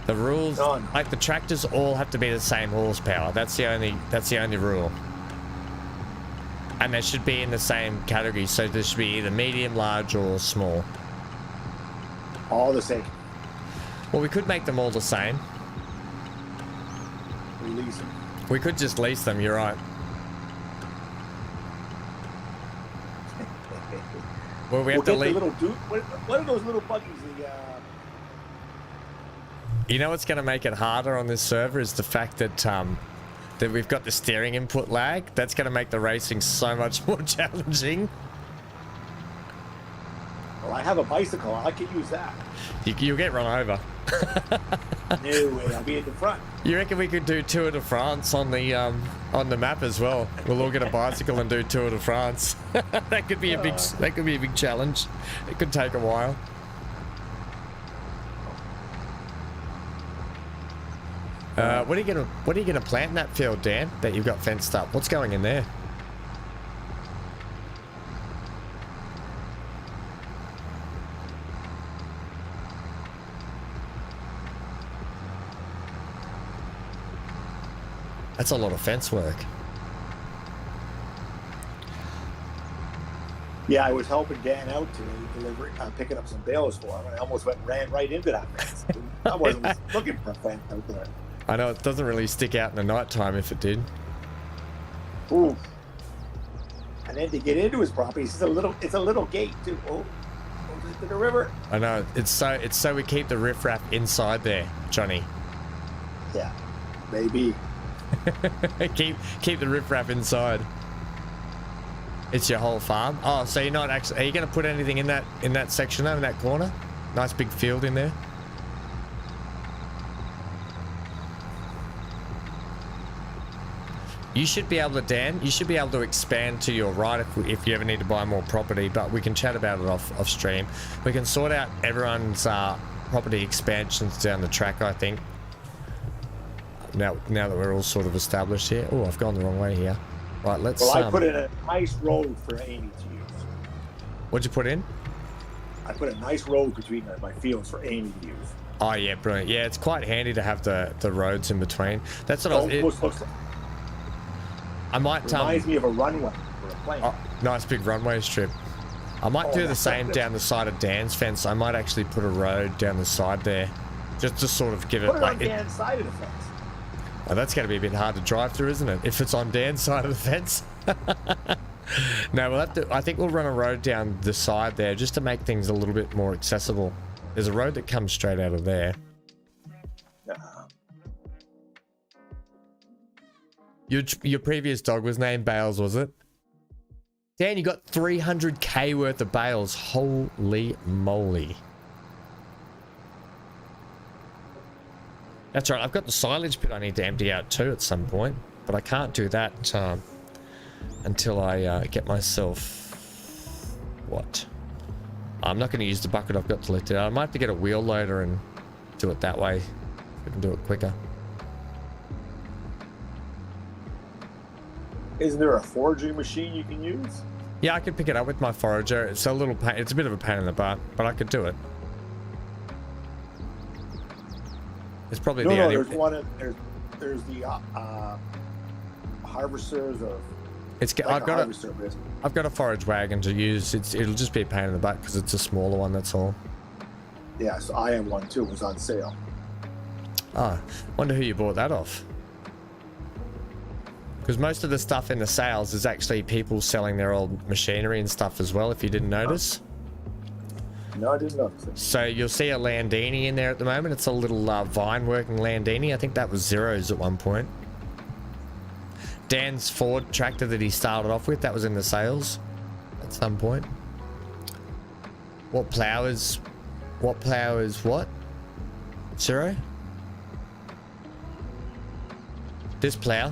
The rules, like the tractors all have to be the same horsepower. That's the only rule. And they should be in the same category, so there should be either medium, large, or small. All the same. Well, we could make them all the same. We lease them. We could just lease them, you're right. Well, we have to lease. What are those little buggies? You know what's going to make it harder on this server is the fact that that we've got the steering input lag. That's going to make the racing so much more challenging. Well, I have a bicycle. I can use that. You'll get run over. No way. I'll be in the front. You reckon we could do Tour de France on the map as well? We'll all get a bicycle and do Tour de France. That could be a big challenge. It could take a while. What are you gonna plant in that field, Dan? That you've got fenced up? What's going in there? That's a lot of fence work. Yeah, I was helping Dan out today, picking up some bales for him, and I almost ran right into that fence. I wasn't looking for a fence out there. I know it doesn't really stick out in the night time if it did. Ooh. And then to get into his property, it's a little gate too. Oh, goes into the river. I know it's so we keep the riffraff inside there, Johnny. Yeah, maybe. keep the riffraff inside. It's your whole farm. Oh, so you're not actually? Are you going to put anything in that section there, in that corner? Nice big field in there. You should be able to, Dan. You should be able to expand to your right if you ever need to buy more property. But we can chat about it off stream. We can sort out everyone's property expansions down the track. I think. Now that we're all sort of established here. Oh, I've gone the wrong way here. Right, let's. Well, I put in a nice road for Amy to use. What'd you put in? I put a nice road between my fields for Amy to use. Oh yeah, brilliant. Yeah, it's quite handy to have the roads in between. That's what I was. I might reminds me of a runway for a plane. Oh, nice big runway strip. I might Oh, do the that's same right. down the side of Dan's fence. I might actually put a road down the side there, just to sort of give it Put it like on Dan's side of the fence. Oh, that's going to be a bit hard to drive through, isn't it? If it's on Dan's side of the fence. No, we'll have to. I think we'll run a road down the side there just to make things a little bit more accessible. There's a road that comes straight out of there. Your previous dog was named Bales, was it? Dan, you got 300k worth of bales. Holy moly. That's right. I've got the silage pit I need to empty out too at some point, but I can't do that until I get myself... What? I'm not going to use the bucket I've got to lift it out. I might have to get a wheel loader and do it that way. We can do it quicker. Isn't there a foraging machine you can use? Yeah, I could pick it up with my forager. It's a little pain. It's a bit of a pain in the butt, but I could do it. It's probably the only... there's one. There's the harvesters of. I've got a forage wagon to use. It'll just be a pain in the butt because it's a smaller one. That's all. Yeah, so I have one too. It was on sale. Ah, wonder who you bought that off. Because most of the stuff in the sales is actually people selling their old machinery and stuff as well, if you didn't notice. No, I didn't notice it. So you'll see a Landini in there at the moment. It's a little vine working Landini. I think that was zeros at one point. Dan's Ford tractor that he started off with, that was in the sales at some point. What plow is what? Zero? This plow.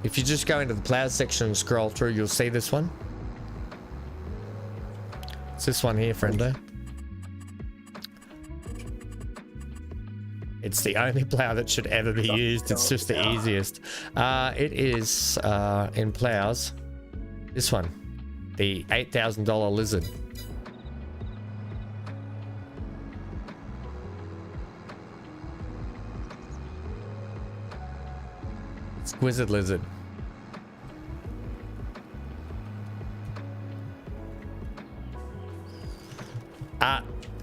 If you just go into the plow section and scroll through, you'll see this one. It's this one here, friendo. It's the only plow that should ever be used. It's just the easiest. It is in plows. This one, the $8,000 Lizard. Exquisite Lizard.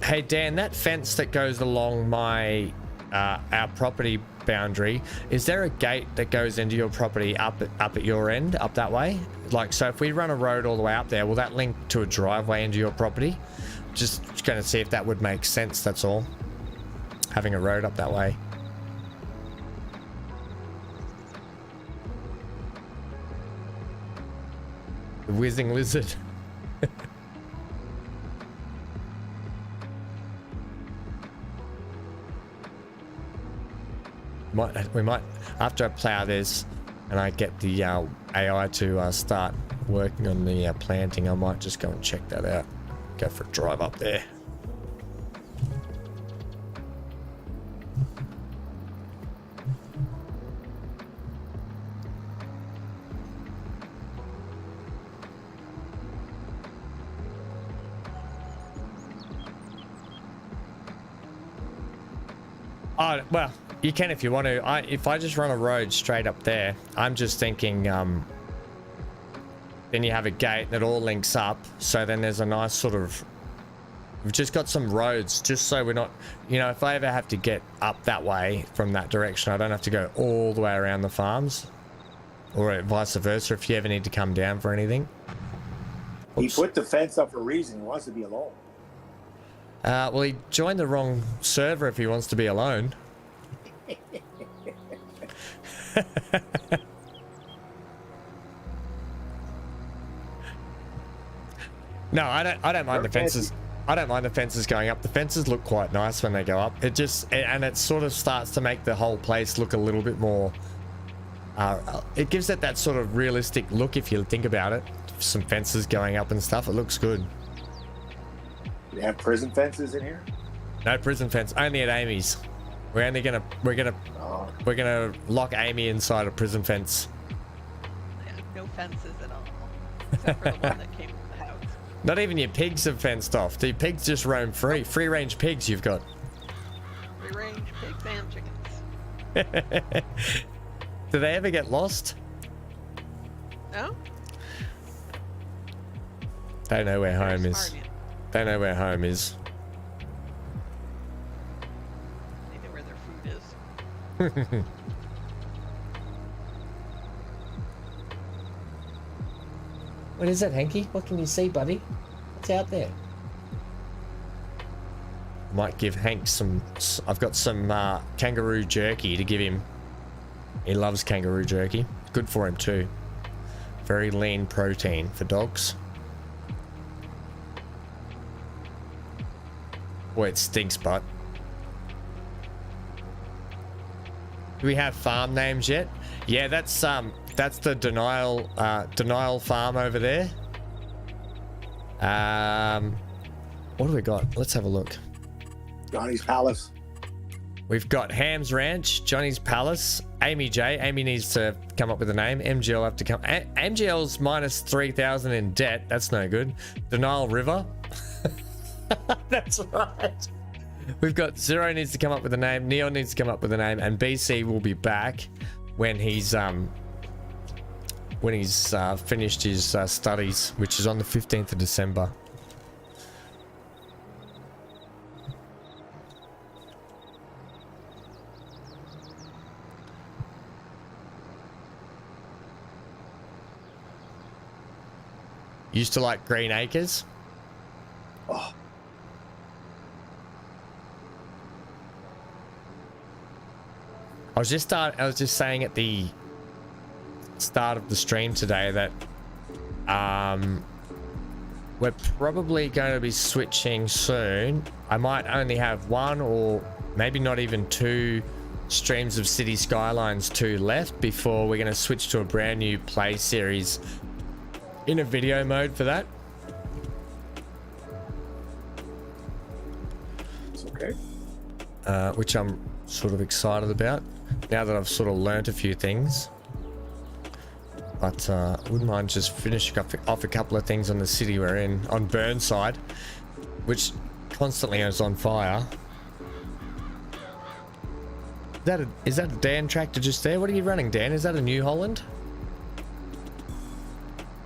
Hey Dan, that fence that goes along my our property boundary, is there a gate that goes into your property up at your end, up that way? Like, so if we run a road all the way up there, will that link to a driveway into your property? Just going to see if that would make sense, that's all. Having a road up that way. The whizzing lizard. We might, after I plow this and I get the AI to start working on the planting, I might just go and check that out. Go for a drive up there. Oh, well, you can if you want to. If I just run a road straight up there, I'm just thinking, then you have a gate that all links up. So then there's a nice sort of, we've just got some roads just so we're not, you know, if I ever have to get up that way from that direction, I don't have to go all the way around the farms, or vice versa if you ever need to come down for anything. He put the fence up for a reason. He wants to be alone. Well, he joined the wrong server if he wants to be alone. No, I don't mind the fences. I don't mind the fences going up. The fences look quite nice when they go up. It just, and it sort of starts to make the whole place look a little bit more, it gives it that sort of realistic look if you think about it. Some fences going up and stuff, it looks good. Do you have prison fences in here? No prison fence, only at Amy's. We're gonna lock Amy inside a prison fence. I have no fences at all, except for the one that came from the house. Not even your pigs have fenced off. The pigs just roam free. Free range pigs you've got. Free range pigs and chickens. Do they ever get lost? No? They know where home Very is. smart, man. They know where home is. They know where their food is. What is it, Hanky? What can you see, buddy? What's out there? Might give Hank some... I've got some kangaroo jerky to give him. He loves kangaroo jerky. Good for him too. Very lean protein for dogs. Boy, it stinks, but... Do we have farm names yet? Yeah, that's the denial farm over there. What do we got? Let's have a look. Johnny's Palace. We've got Ham's Ranch, Johnny's Palace, Amy J. Amy needs to come up with a name. MGL have to come. MGL's minus 3,000 in debt. That's no good. Denial River. That's right. We've got Zero needs to come up with a name. Neon needs to come up with a name, and BC will be back when he's finished his studies, which is on the 15th of December. Used to like Green Acres. Oh, I was just saying at the start of the stream today that we're probably going to be switching soon. I might only have one or maybe not even two streams of City Skylines 2 left before we're going to switch to a brand new play series in a video mode for that. it's okay. Which I'm sort of excited about now that I've sort of learnt a few things. But I wouldn't mind just finishing off a couple of things on the city we're in, on Burnside, which constantly is on fire. Is that a Dan tractor just there? What are you running, Dan? Is that a New Holland?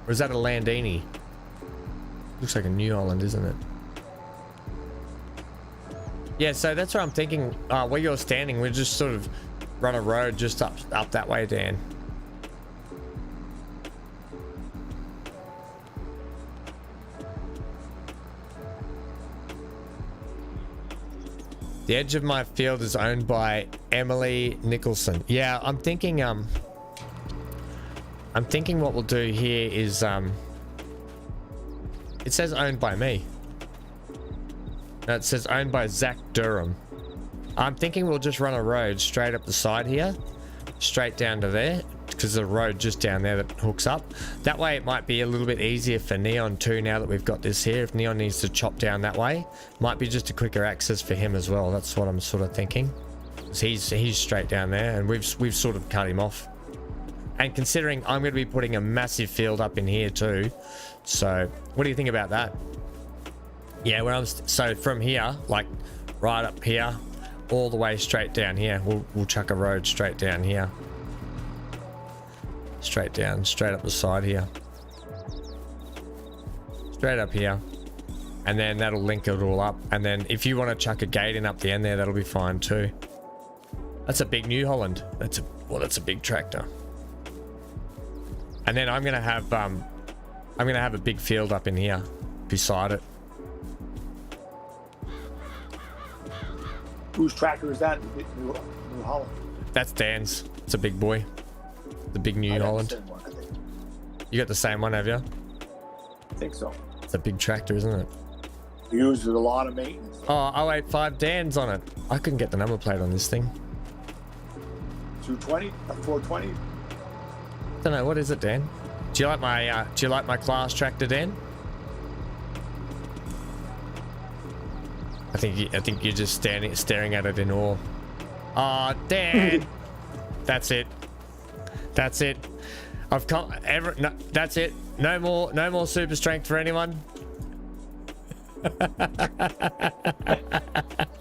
Or is that a Landini? Looks like a New Holland, isn't it? Yeah, so that's what I'm thinking. Where you're standing, we just sort of run a road just up that way, Dan. The edge of my field is owned by Emily Nicholson. Yeah, I'm thinking what we'll do here is it says owned by me. No, it says owned by Zach Durham. I'm thinking we'll just run a road straight up the side here, straight down to there, because there's a road just down there that hooks up. That way it might be a little bit easier for Neon too, now that we've got this here. If Neon needs to chop down that way, might be just a quicker access for him as well. That's what I'm sort of thinking. 'Cause he's straight down there, and we've sort of cut him off. And considering I'm going to be putting a massive field up in here too, so what do you think about that? Yeah, where I'm so from here, like right up here, all the way straight down here. We'll chuck a road straight down here. Straight down, straight up the side here. Straight up here. And then that'll link it all up. And then if you want to chuck a gate in up the end there, that'll be fine too. That's a big New Holland. That's a big tractor. And then I'm gonna have a big field up in here beside it. Whose tractor is that? New Holland. That's Dan's. It's a big boy. The big New Holland. One, I think. You got the same one, have you? I think so. It's a big tractor, isn't it? Used with a lot of maintenance. Oh, 085 Dan's on it. I couldn't get the number plate on this thing. 220, a 420. Don't know, what is it, Dan? Do you like my class tractor, Dan? I think you're just staring at it in awe. Oh, Dan. That's it. That's it. No, that's it. No more super strength for anyone.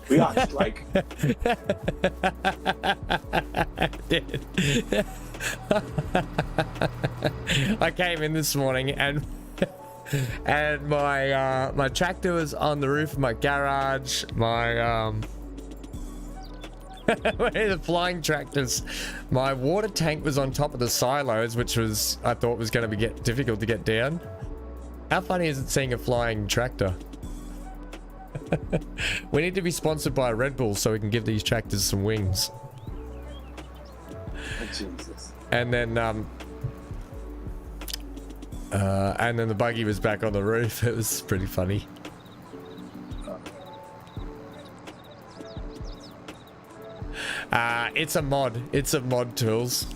We on strike. I came in this morning and And my tractor was on the roof of my garage. My where the flying tractors. My water tank was on top of the silos, which was I thought was going to be difficult to get down. How funny is it seeing a flying tractor? We need to be sponsored by Red Bull so we can give these tractors some wings. Oh, Jesus. And then the buggy was back on the roof. It was pretty funny. It's a mod. It's a mod, Tools.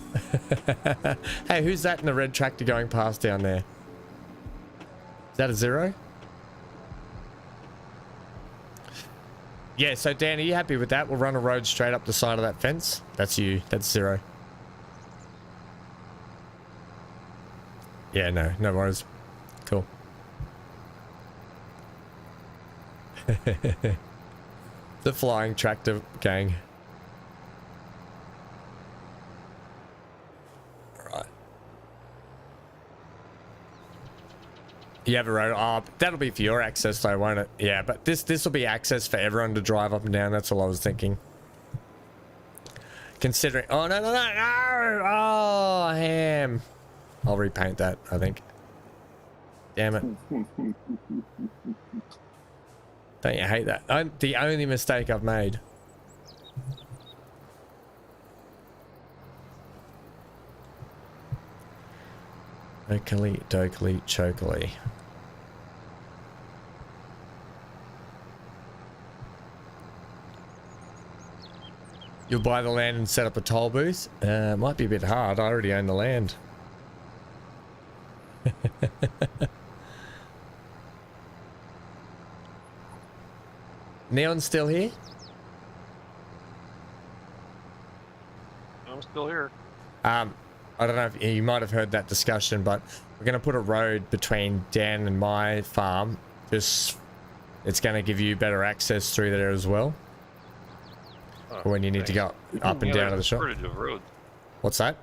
Hey, who's that in the red tractor going past down there? Is that a zero? Yeah, so Dan, are you happy with that? We'll run a road straight up the side of that fence. That's you. That's zero. Yeah, no worries. Cool. The flying tractor gang. Right. You have a road. Oh, that'll be for your access though, won't it? Yeah, but this will be access for everyone to drive up and down. That's all I was thinking. Considering. Oh no! Oh, ham. I'll repaint that, I think. Damn it. Don't you hate that? The only mistake I've made. Okily, dokily, chokily. You'll buy the land and set up a toll booth? Might be a bit hard. I already own the land. Neon's still here? I'm still here. I don't know if you might have heard that discussion, but we're going to put a road between Dan and my farm. Just, it's going to give you better access through there as well. For when you need to go up and down to the shop. Shortage of roads. What's that?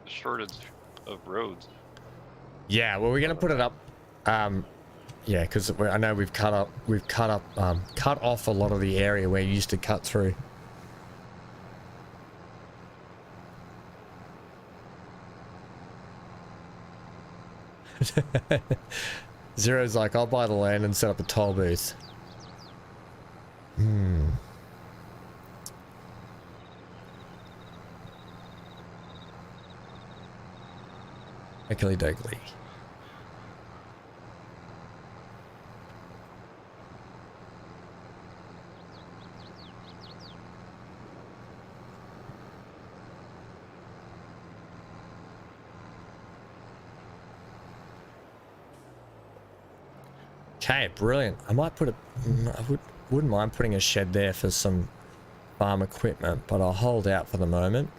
The shortage of roads. Yeah, well, we're going to put it up. Yeah, because I know we've cut off a lot of the area where you used to cut through. Zero's like, I'll buy the land and set up a toll booth. Okily dokily. Okay, brilliant. I might put wouldn't mind putting a shed there for some farm equipment, but I'll hold out for the moment.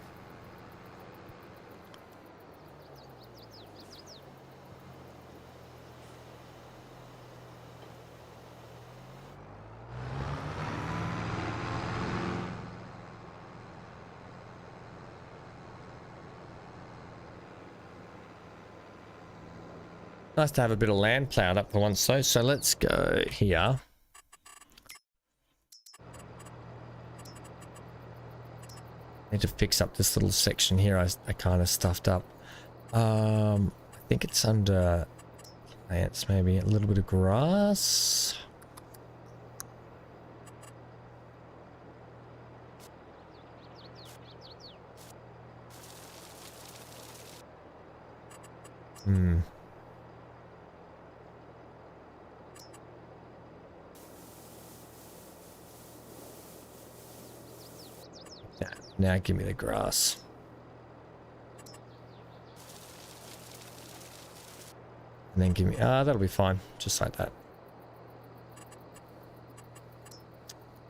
Nice to have a bit of land plowed up for once though, so let's go here. Need to fix up this little section here I kind of stuffed up. I think it's under plants, maybe a little bit of grass. Now give me the grass. And then give me, that'll be fine. Just like that.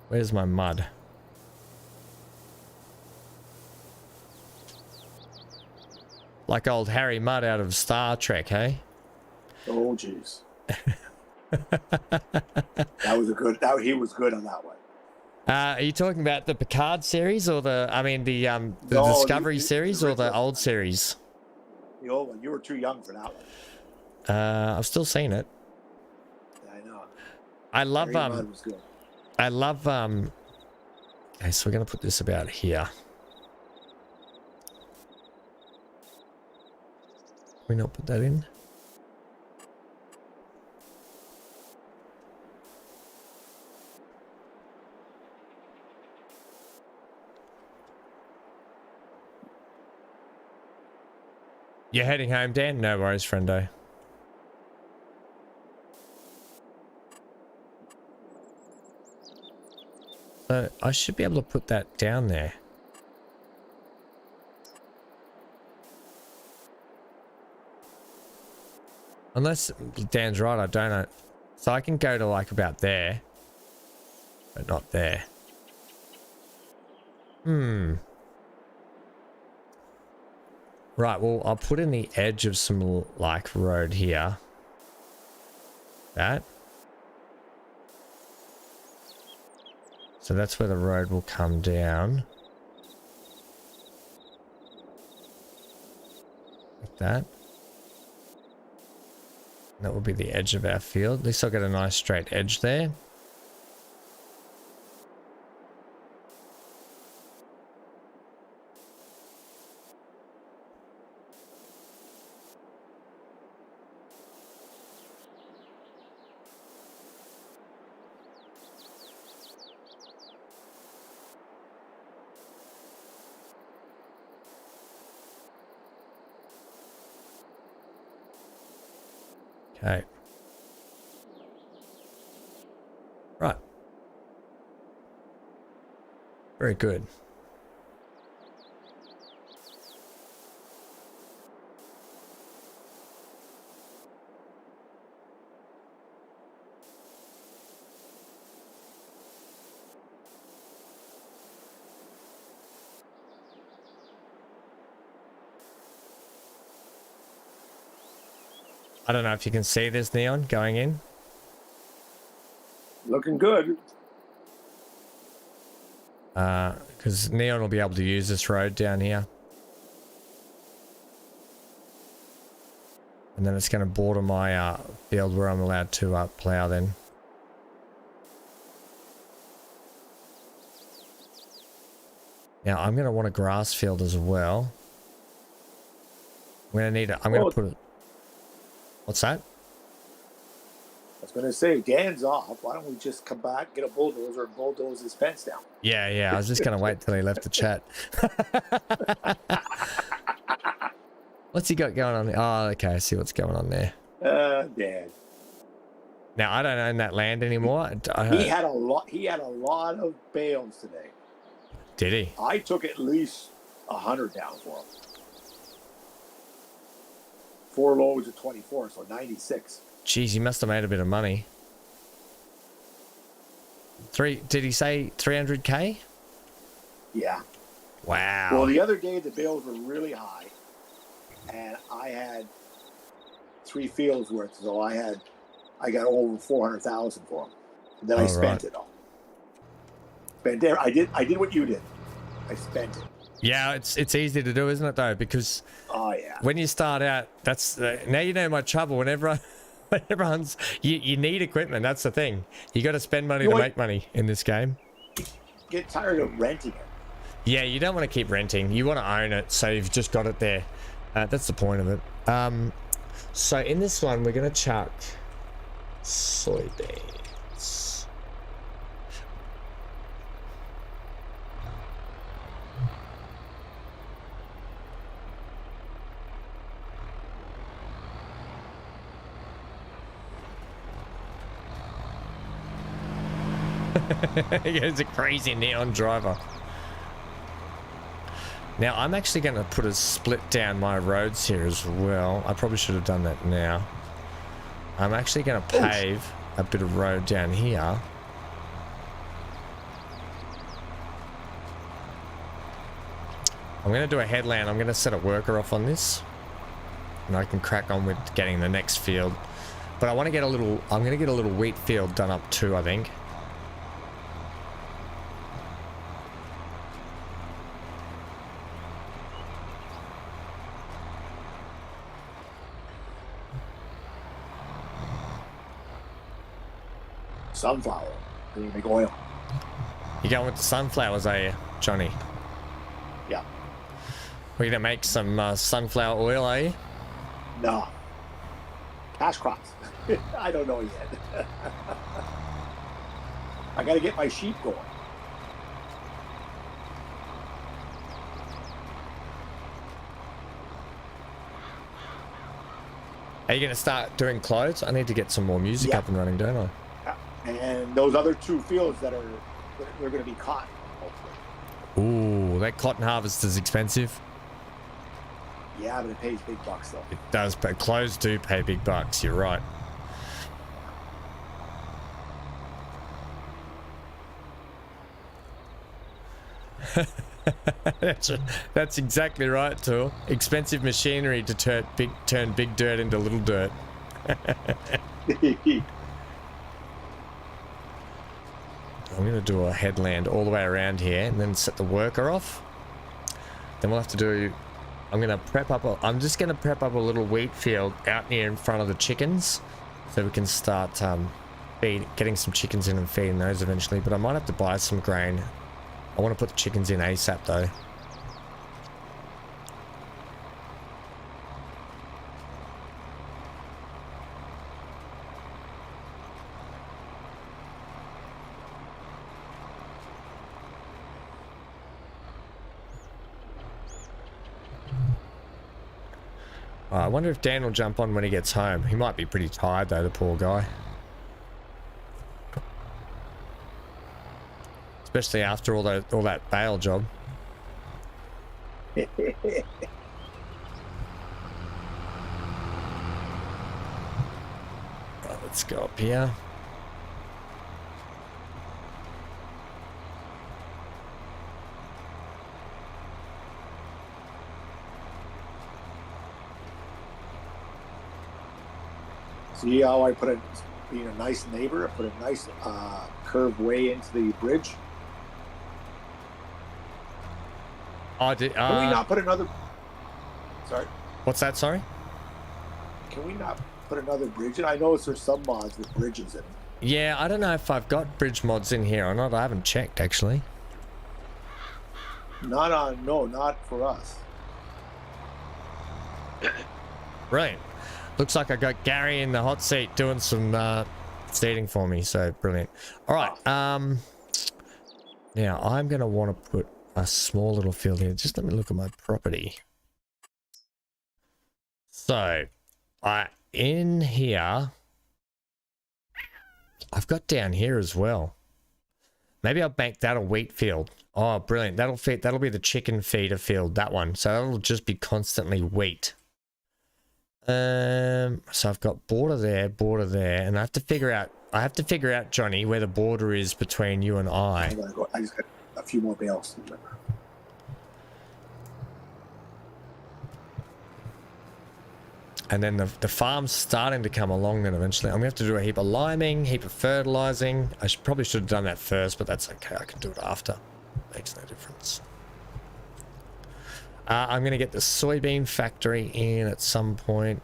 Where's my mud? Like old Harry Mudd out of Star Trek, hey? Oh, jeez. That was a good, he was good on that one. Are you talking about the Picard series or the No, the Discovery series or the old series? The old one. You were too young for that one. I've still seen it. I know. I love Harry Mudd was good. I love okay, so we're gonna put this about here. Can we not put that in? You're heading home, Dan? No worries, friendo. So I should be able to put that down there. Unless Dan's right, I don't know. So I can go to like about there, but not there. Right, well, I'll put in the edge of some like road here. That. So that's where the road will come down. Like that. And that will be the edge of our field. At least I'll get a nice straight edge there. Okay. Right. Very good. I don't know if you can see this neon going in. Looking good. Because neon will be able to use this road down here. And then it's going to border my field where I'm allowed to plow then. Now I'm going to want a grass field as well. I'm going to need it. I'm going to put it. What's that? I was going to say, Dan's off. Why don't we just come back, get a bulldozer, and bulldoze his fence down? Yeah. I was just going to wait till he left the chat. What's he got going on? Oh, okay. I see what's going on there. Dan. Now I don't own that land anymore. He had a lot of bales today. Did he? I took at least 100 down for him. 4 loads of 24, so 96. Jeez, he must have made a bit of money. Did he say 300k? Yeah. Wow. Well, the other day the bales were really high, and I had 3 fields worth, so I got over 400,000 for them. And then I spent it all. Spent there. I did what you did. I spent it. Yeah, it's easy to do, isn't it, though? Because when you start out, that's now you know my trouble. Whenever everyone's you need equipment. That's the thing. You got to spend money to make money in this game. Get tired of renting it. Yeah, you don't want to keep renting. You want to own it, so you've just got it there. That's the point of it. So in this one, we're gonna chuck soybeans. He's a crazy neon driver. Now I'm actually going to put a split down my roads here as well. I probably should have done that now. I'm actually going to pave a bit of road down here. I'm going to do a headland. I'm going to set a worker off on this, and I can crack on with getting the next field. But I want to get I'm going to get a little wheat field done up too, I think. Sunflower. Then you make oil. You going with the sunflowers, are you, Johnny? Yeah. We're gonna make some sunflower oil, are you? No. Cash crops. I don't know yet. I got to get my sheep going. Are you gonna start doing clothes? I need to get some more music up and running, don't I? Yeah. And those other 2 fields they're going to be cotton. Hopefully. Ooh, that cotton harvest is expensive. Yeah, but it pays big bucks though. It does, but clothes do pay big bucks. You're right. That's exactly right, Tool. Expensive machinery to turn big dirt into little dirt. I'm going to do a headland all the way around here and then set the worker off. Then we'll have to do... I'm just going to prep up a little wheat field out near in front of the chickens so we can start getting some chickens in and feeding those eventually. But I might have to buy some grain. I want to put the chickens in ASAP though. I wonder if Dan will jump on when he gets home. He might be pretty tired though, the poor guy. Especially after all that bale job. Right, let's go up here. See how I put being a nice neighbor, I put a nice curved way into the bridge. Oh, can we not put another... Sorry? What's that, sorry? Can we not put another bridge in? I noticed there's some mods with bridges in them. Yeah, I don't know if I've got bridge mods in here or not. I haven't checked, actually. Not for us. Brilliant. Looks like I got Gary in the hot seat doing some seating for me, so brilliant. All right. Now I'm going to want to put a small little field here. Just let me look at my property. So, in here, I've got down here as well. Maybe I'll make that a wheat field. Oh, brilliant. That'll be the chicken feeder field, that one. So that'll just be constantly wheat. So I've got border there, and I have to figure out, Johnny, where the border is between you and I. I just got a few more bales. And then the farm's starting to come along then eventually. I'm going to have to do a heap of liming, heap of fertilizing. I probably should have done that first, but that's okay. I can do it after. Makes no difference. I'm going to get the soybean factory in at some point.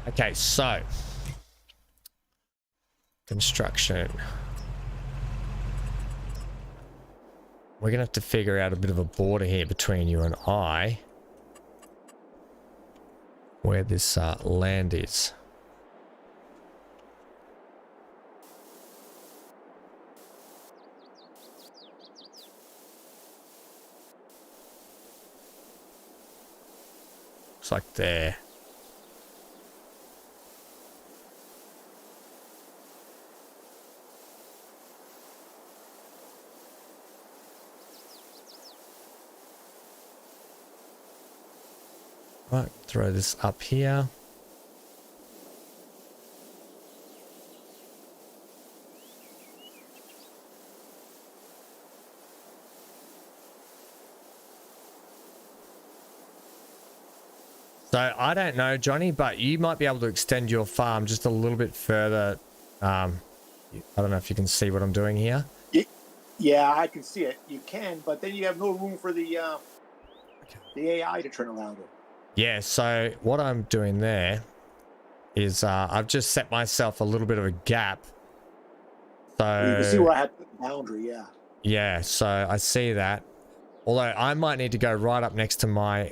Okay, so construction. We're going to have to figure out a bit of a border here between you and I. Where this land is. Looks like there. Right, throw this up here. So I don't know, Johnny, but you might be able to extend your farm just a little bit further. I don't know if you can see what I'm doing here. Yeah, I can see it. You can, but then you have no room for the AI to turn around it. Yeah, so what I'm doing there is I've just set myself a little bit of a gap. So You can see where I have the boundary, yeah. yeah, so I see that. Although I might need to go right up next to my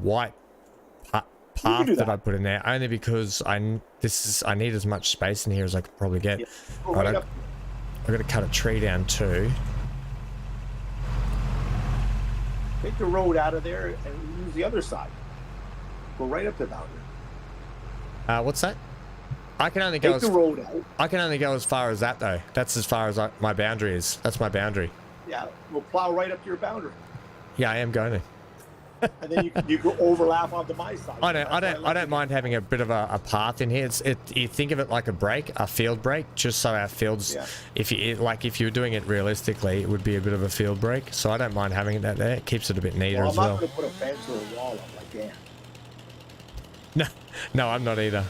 white path do that that. I put in there, only because I need as much space in here as I could probably get. Yeah. Go Right, right up. I've got to cut a tree down too. Take the road out of there and use the other side. Go right up the boundary. What's that? I can only go Take the road out. I can only go as far as that though. That's as far as my boundary is. That's my boundary. Yeah, we'll plow right up to your boundary. Yeah, I am going to. And then you can overlap onto my side. I don't mind having a bit of a path in here. You think of it like a field break, just so our fields, Yeah. if you were doing it realistically, it would be a bit of a field break. So I don't mind having that there. It keeps it a bit neater Well, as I'm well. not going to put a fence or a wall up like Dan. No, I'm not either.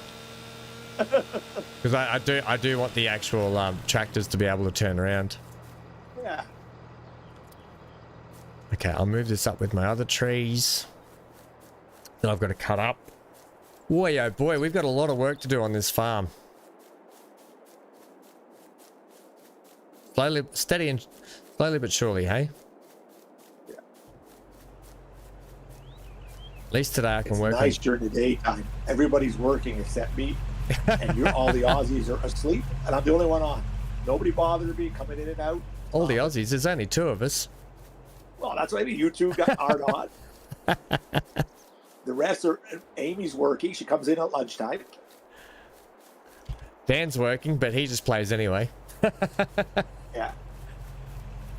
Because I do want the actual tractors to be able to turn around. Yeah. Okay, I'll move this up with my other trees that I've got to cut up. Boy, oh boy, we've got a lot of work to do on this farm. Slowly but surely, hey? Yeah. At least today I can It's work nice during the daytime. Everybody's working except me. And all the Aussies are asleep. And I'm the only one on. Nobody bothered me coming in and out. all the Aussies. There's only two of us. Well, that's what I mean. You two are not. The rest are. Amy's working. She comes in at lunchtime. Dan's working, but he just plays anyway. Yeah.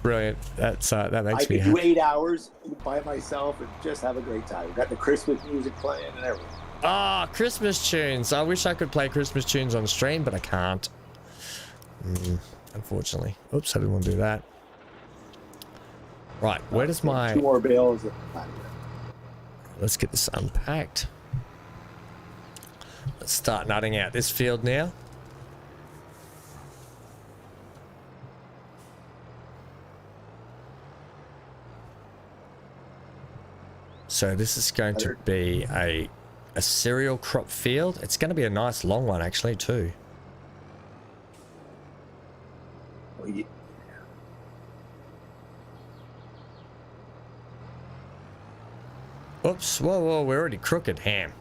Brilliant. That makes I me can do happy. 8 hours by myself and just have a great time. We've got the Christmas music playing and everything. Ah, Christmas tunes. I wish I could play Christmas tunes on stream, but I can't. Unfortunately. Oops, I didn't want to do that. Right, where does my... 2 more bales. Let's get this unpacked. Let's start nutting out this field now. So this is going to be a cereal crop field. It's going to be a nice long one actually too. Oops, whoa, we're already crooked, ham.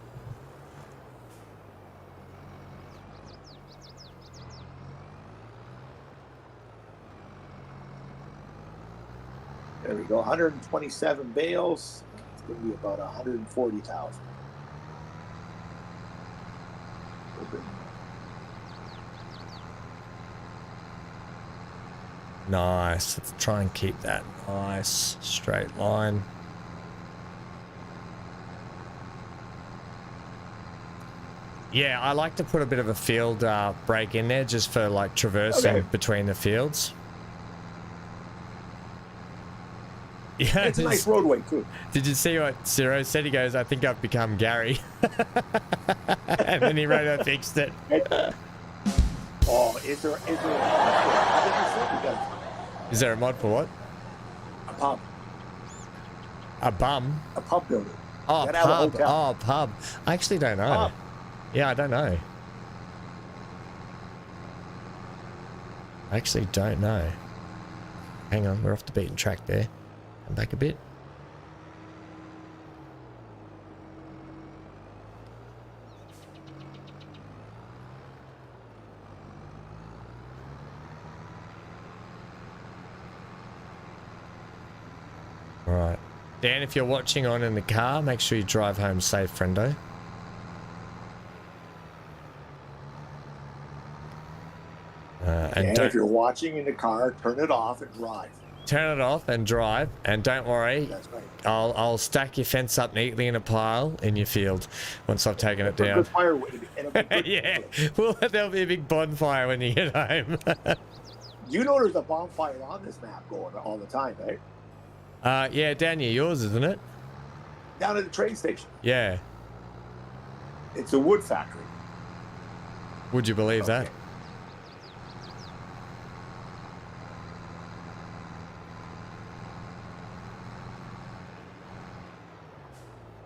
There we go. 127 bales. It's going to be about 140,000. Nice. Let's try and keep that nice straight line. Yeah, I like to put a bit of a field break in there just for like traversing between the fields. Yeah, It's a nice roadway too. Did you see what Ciro said? He goes, I think I've become Gary. And then he wrote, I fixed it. Oh, is there Is there a mod for what? a pub? A bum? A pub building. Oh, Gotta have a pub. hotel. Oh, pub. I actually don't know. Pub. Yeah, I don't know. I actually don't know. Hang on, we're off the beaten track there. Come back a bit. All right. Dan, if you're watching on in the car, make sure you drive home safe, friendo. And if you're watching in the car, turn it off and drive. Turn it off and drive, and don't worry, That's right. I'll stack your fence up neatly in a pile in your field once I've taken it Put a down. good firewood and a good Yeah, well, there'll be a big bonfire when you get home. You know there's a bonfire on this map going all the time, right? Yeah, down near yours, isn't it? Down at the train station. Yeah. It's a wood factory. Would you believe that?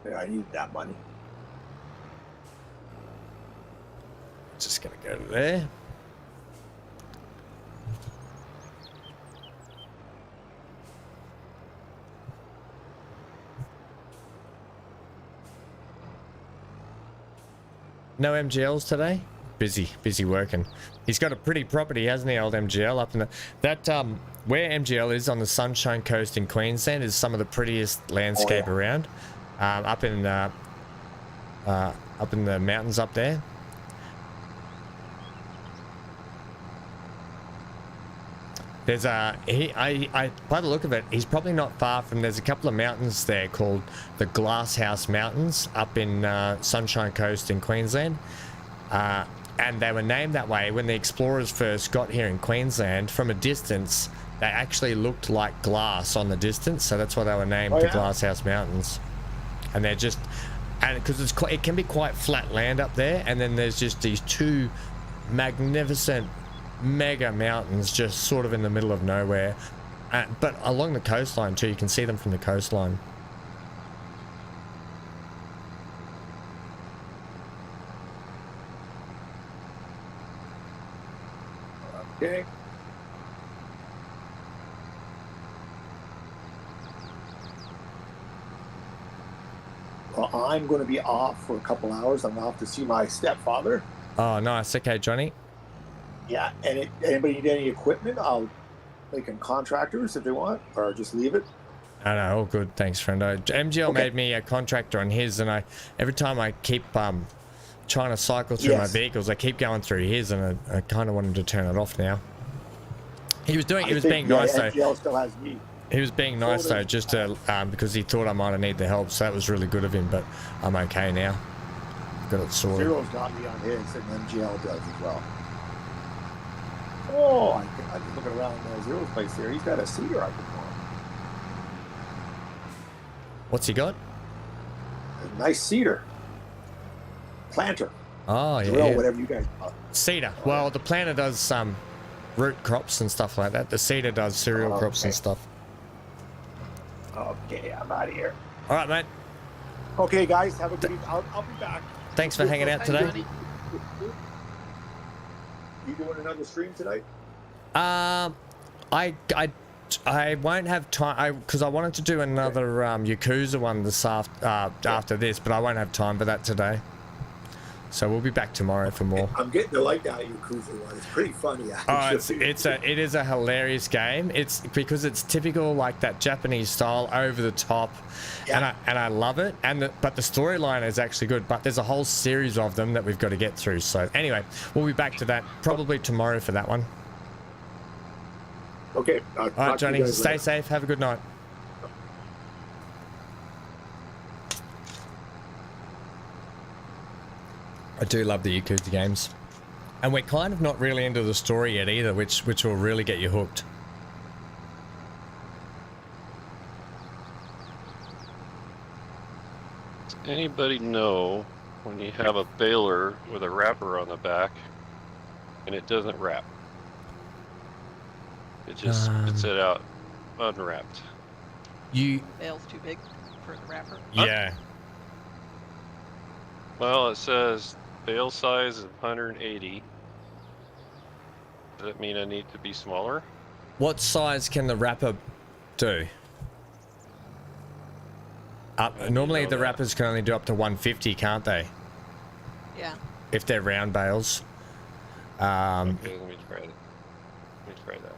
Yeah, I needed that money. Just gonna go to there. No MGLs today? Busy working. He's got a pretty property, hasn't he, old MGL, up in the... That, where MGL is on the Sunshine Coast in Queensland is some of the prettiest landscape around. Up in the mountains up there. There's I by the look of it, he's probably not far from, there's a couple of mountains there called the Glasshouse Mountains up in Sunshine Coast in Queensland. And they were named that way when the explorers first got here in Queensland. From a distance, they actually looked like glass on the distance, so that's why they were named the Glasshouse Mountains. And they're just, and because it can be quite flat land up there, and then there's just these two magnificent mega mountains just sort of in the middle of nowhere, but along the coastline too. You can see them from the coastline. Okay. Well, I'm going to be off for a couple hours. I'm off to see my stepfather. Oh, nice. Okay, Johnny. Yeah, and anybody need any equipment? They can contractors if they want, or just leave it. No, all good. Thanks, friendo. MGL made me a contractor on his, and every time I keep trying to cycle through my vehicles, I keep going through his, and I kind of want him to turn it off now. He was being nice though. MGL still has me. He was being nice though, just to because he thought I might have need the help, so that was really good of him. But I'm okay now. Got it sorted. Zero's got me on his, and MGL does as well. Oh, I can look around Zero's place here. He's got a cedar I can go on. What's he got? A nice cedar. Planter. Oh, yeah. Drill, whatever you guys call it. Cedar. Well, the planter does root crops and stuff like that. The cedar does cereal crops and stuff. Okay, I'm out of here. All right, mate. Okay, guys, have a good evening. I'll be back. Thanks for hanging out today. You doing another stream tonight? I won't have time because I wanted to do another Yakuza one this after this, but I won't have time for that today. So we'll be back tomorrow for more. I'm getting to like that Yakuza one. It's pretty funny. Actually. It is a hilarious game. It's because it's typical like that Japanese style, over the top, and I love it. But the storyline is actually good. But there's a whole series of them that we've got to get through. So anyway, we'll be back to that probably tomorrow for that one. Okay. All right, Johnny. Stay safe. Have a good night. I do love the Yakuza games, and we're kind of not really into the story yet either, which will really get you hooked. Does anybody know when you have a baler with a wrapper on the back and it doesn't wrap? It just spits it out unwrapped. Bale's too big for the wrapper. Yeah. Well, it says bale size is 180. Does that mean I need to be smaller? What size can the wrapper do? Normally the wrappers can only do up to 150, can't they? Yeah. If they're round bales. Okay, let me try that.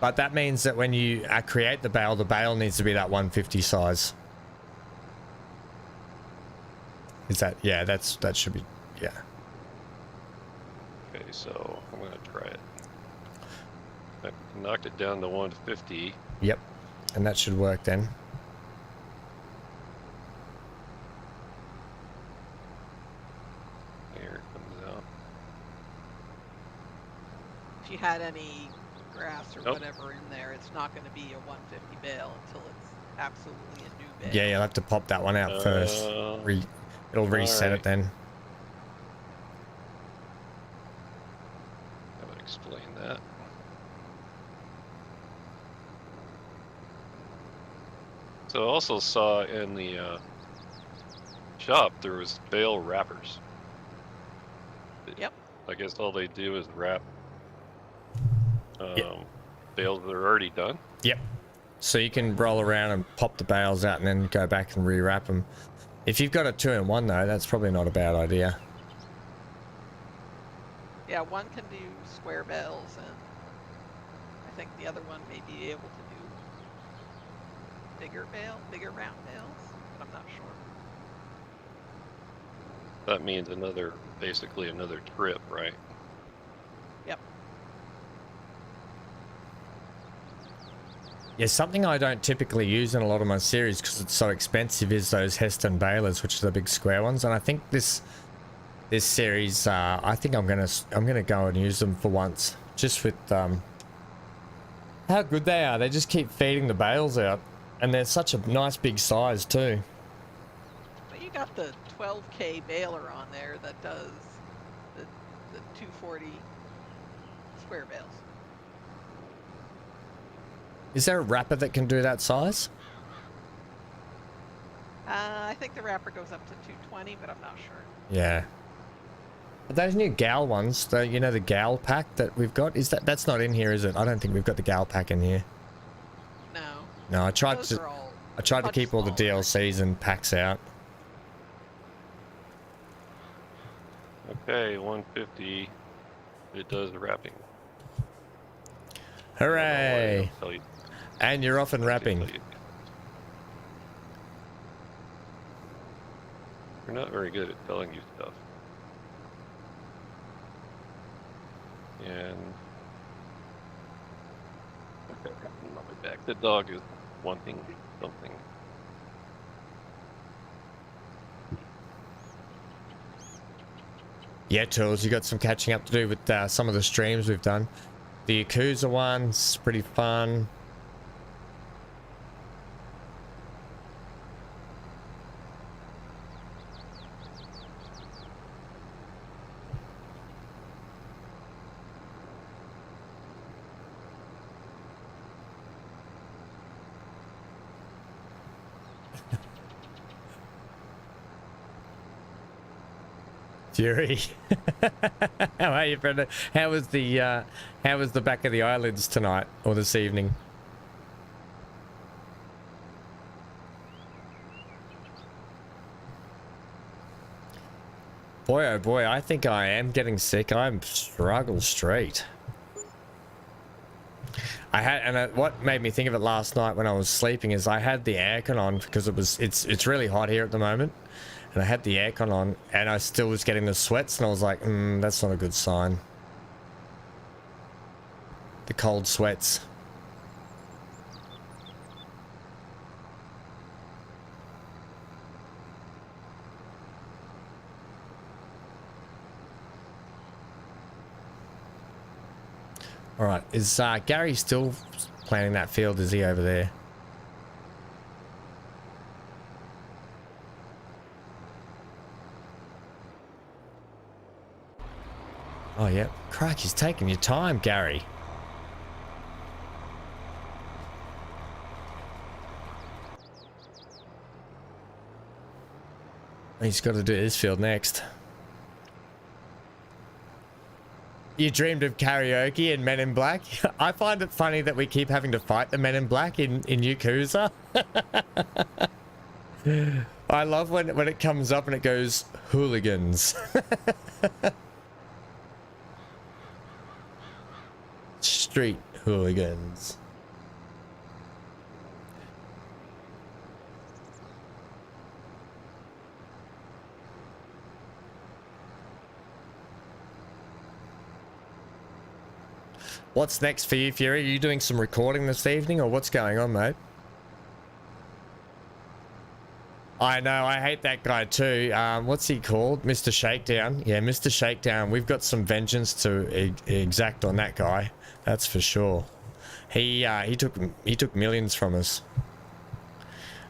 But that means that when you create the bale needs to be that 150 size. Is that, yeah, that should be, yeah. Okay, so I'm gonna try it. I knocked it down to 150. Yep, and that should work then. Here it comes out. If you had any grass or Nope. whatever in there, it's not going to be a 150 bale until it's absolutely a new bale. Yeah, you'll have to pop that one out first. It'll reset it then. That would explain that. So I also saw in the shop, there was bale wrappers. Yep. I guess all they do is wrap Yep. bales that are already done. Yep. So you can roll around and pop the bales out and then go back and rewrap them. If you've got a 2-in-1 though, that's probably not a bad idea. Yeah, one can do square bales, and I think the other one may be able to do bigger round bales, but I'm not sure. That means basically another trip, right? Yep. Yeah, something I don't typically use in a lot of my series because it's so expensive is those Heston balers, which are the big square ones. And I think this series, I think I'm gonna go and use them for once, just with how good they are. They just keep feeding the bales out, and they're such a nice big size too. But you got the 12K baler on there that does the 240 square bales. Is there a wrapper that can do that size? I think the wrapper goes up to 220, but I'm not sure. Yeah. But those new gal ones, you know, the gal pack that we've got, that's not in here, is it? I don't think we've got the gal pack in here. No. No, I tried Those to are all keep much all the smaller. DLCs and packs out. Okay, 150. It does the wrapping. Hooray! I'll tell you- And you're off and I'll wrapping. tell you. You're not very good at telling you stuff. And okay, I'll be back. The dog is wanting something. Yeah, Tools, you got some catching up to do with some of the streams we've done. The Yakuza one's pretty fun. Fury. How are you, Brenda? How was the back of the eyelids tonight or this evening? Boy, oh boy, I think I am getting sick. I'm struggle straight. What made me think of it last night when I was sleeping is I had the aircon on because it's really hot here at the moment. And I had the aircon on and I still was getting the sweats and I was like, that's not a good sign. The cold sweats. All right, is Gary still planning that field? Is he over there? Oh, yeah. Crikey, he's taking your time, Gary. He's got to do his field next. You dreamed of karaoke and Men in Black? I find it funny that we keep having to fight the Men in Black in Yakuza. I love when it comes up and it goes, hooligans. Street hooligans. What's next for you, Fury? Are you doing some recording this evening or what's going on, mate? I know, I hate that guy too. What's he called? Mr. Shakedown. Yeah, Mr. Shakedown. We've got some vengeance to exact on that guy. That's for sure. He took millions from us.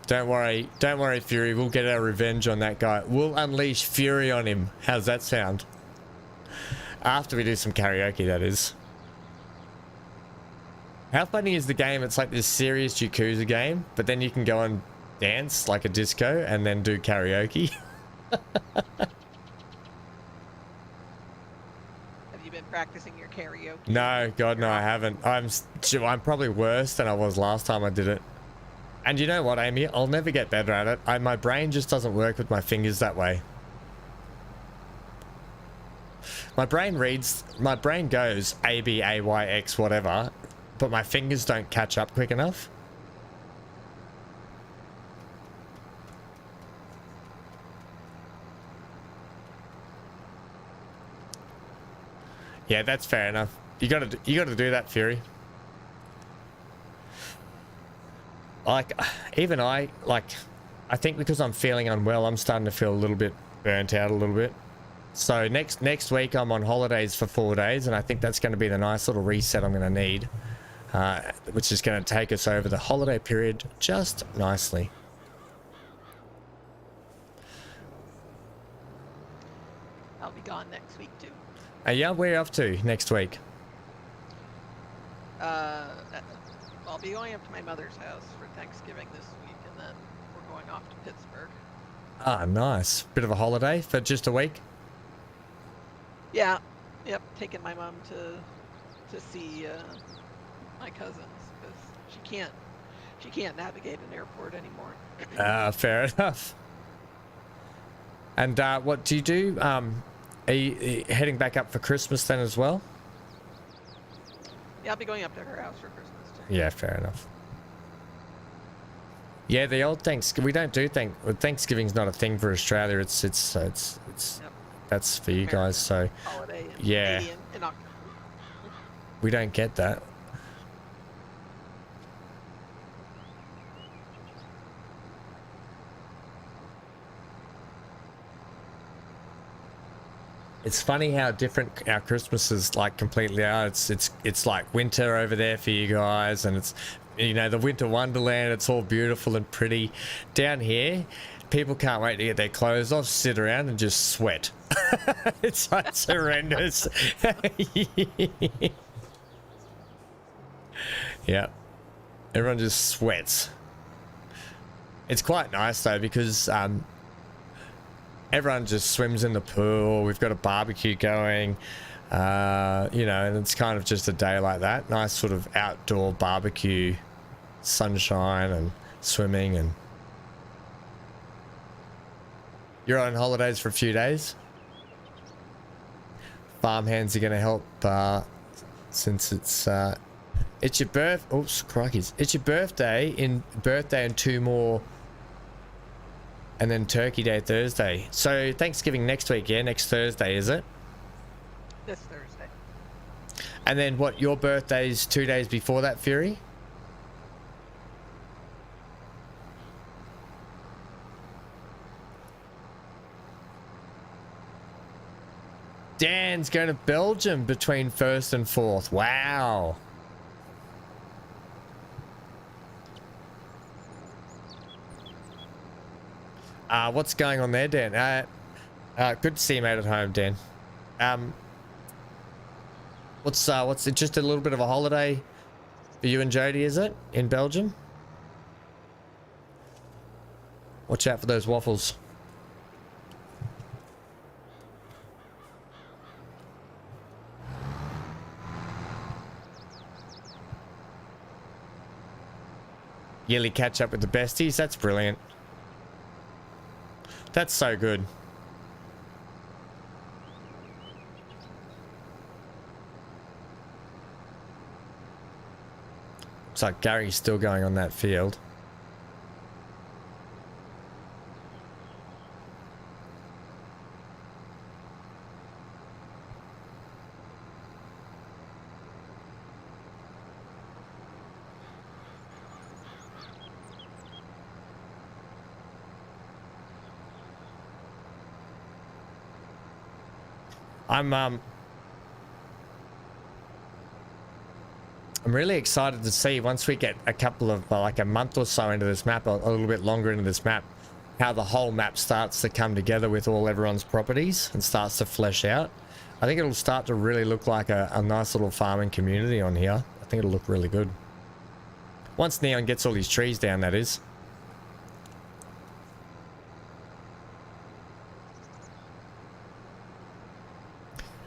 Don't worry, Fury. We'll get our revenge on that guy. We'll unleash fury on him. How's that sound? After we do some karaoke, that is. How funny is the game? It's like this serious Yakuza game, but then you can go and dance like a disco and then do karaoke. Have you been practicing your karaoke? No, God, no, I haven't. I'm probably worse than I was last time I did it. And you know what, Amy? I'll never get better at it. My brain just doesn't work with my fingers that way. My brain goes A, B, A, Y, X, whatever, but my fingers don't catch up quick enough. Yeah, that's fair enough. You gotta do that, Fury. Like, even I think because I'm feeling unwell, I'm starting to feel a little bit burnt out a little bit. So next week I'm on holidays for 4 days, and I think that's going to be the nice little reset I'm going to need, which is going to take us over the holiday period just nicely. I'll be gone next week too. Yeah, where are you off to next week? I'll be going up to my mother's house for Thanksgiving this week, and then we're going off to Pittsburgh. Ah, nice. Bit of a holiday for just a week. Yeah, yep. Taking my mom to see my cousins because she can't navigate an airport anymore. Fair enough. And what do you do? Are you heading back up for Christmas then as well? Yeah, I'll be going up to her house for Christmas too. Yeah, fair enough. Yeah, the old Thanksgiving. We don't do Thanksgiving's not a thing for Australia. It's Yep. that's for you guys. So Holiday in yeah, in October. we don't get that. It's funny how different our Christmases like completely are. It's like winter over there for you guys, and it's, you know, the winter wonderland. It's all beautiful and pretty. Down here, people can't wait to get their clothes off, sit around and just sweat. It's like horrendous. Yeah, everyone just sweats. It's quite nice though, because everyone just swims in the pool. We've got a barbecue going, you know, and it's kind of just a day like that. Nice sort of outdoor barbecue, sunshine and swimming. And you're on holidays for a few days. Farmhands are going to help since it's your birth. Oops, crikeys! It's your birthday and 2 more. And then Turkey Day Thursday. So Thanksgiving next week, yeah? Next Thursday, is it? This Thursday. And then what, your birthday's 2 days before that, Fury? Dan's going to Belgium between 1st and 4th. Wow. What's going on there, Dan? Good to see you, mate, at home, Dan. What's it? Just a little bit of a holiday for you and Jody, is it, in Belgium? Watch out for those waffles. Yearly catch up with the besties. That's brilliant. That's so good. Looks like Gary's still going on that field. I'm really excited to see, once we get a couple of like a month or so into this map, a little bit longer into this map, how the whole map starts to come together with everyone's properties and starts to flesh out. I think it'll start to really look like a nice little farming community on here. I think it'll look really good. Once Neon gets all his trees down, that is.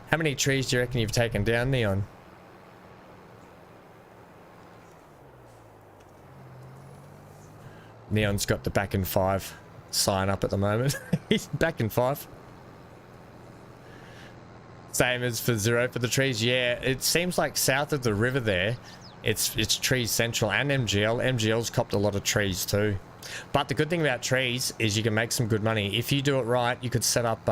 How many trees do you reckon you've taken down, Neon? Neon's got the back in 5 sign up at the moment. He's back in 5. Same as for 0 for the trees. Yeah, it seems like south of the river there, it's trees central, and MGL. MGL's copped a lot of trees too. But the good thing about trees is you can make some good money if you do it right. You could set up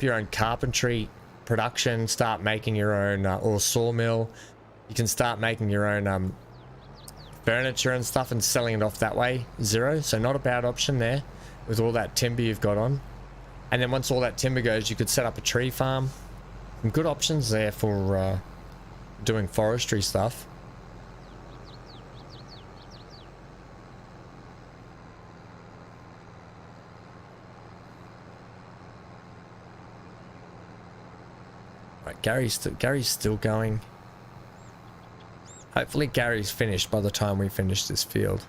your own carpentry production, start making your own or sawmill. You can start making your own furniture and stuff and selling it off that way. 0, so not a bad option there with all that timber you've got on. And then once all that timber goes, you could set up a tree farm. Some good options there for doing forestry stuff. Right, Gary's still going. Hopefully Gary's finished by the time we finish this field.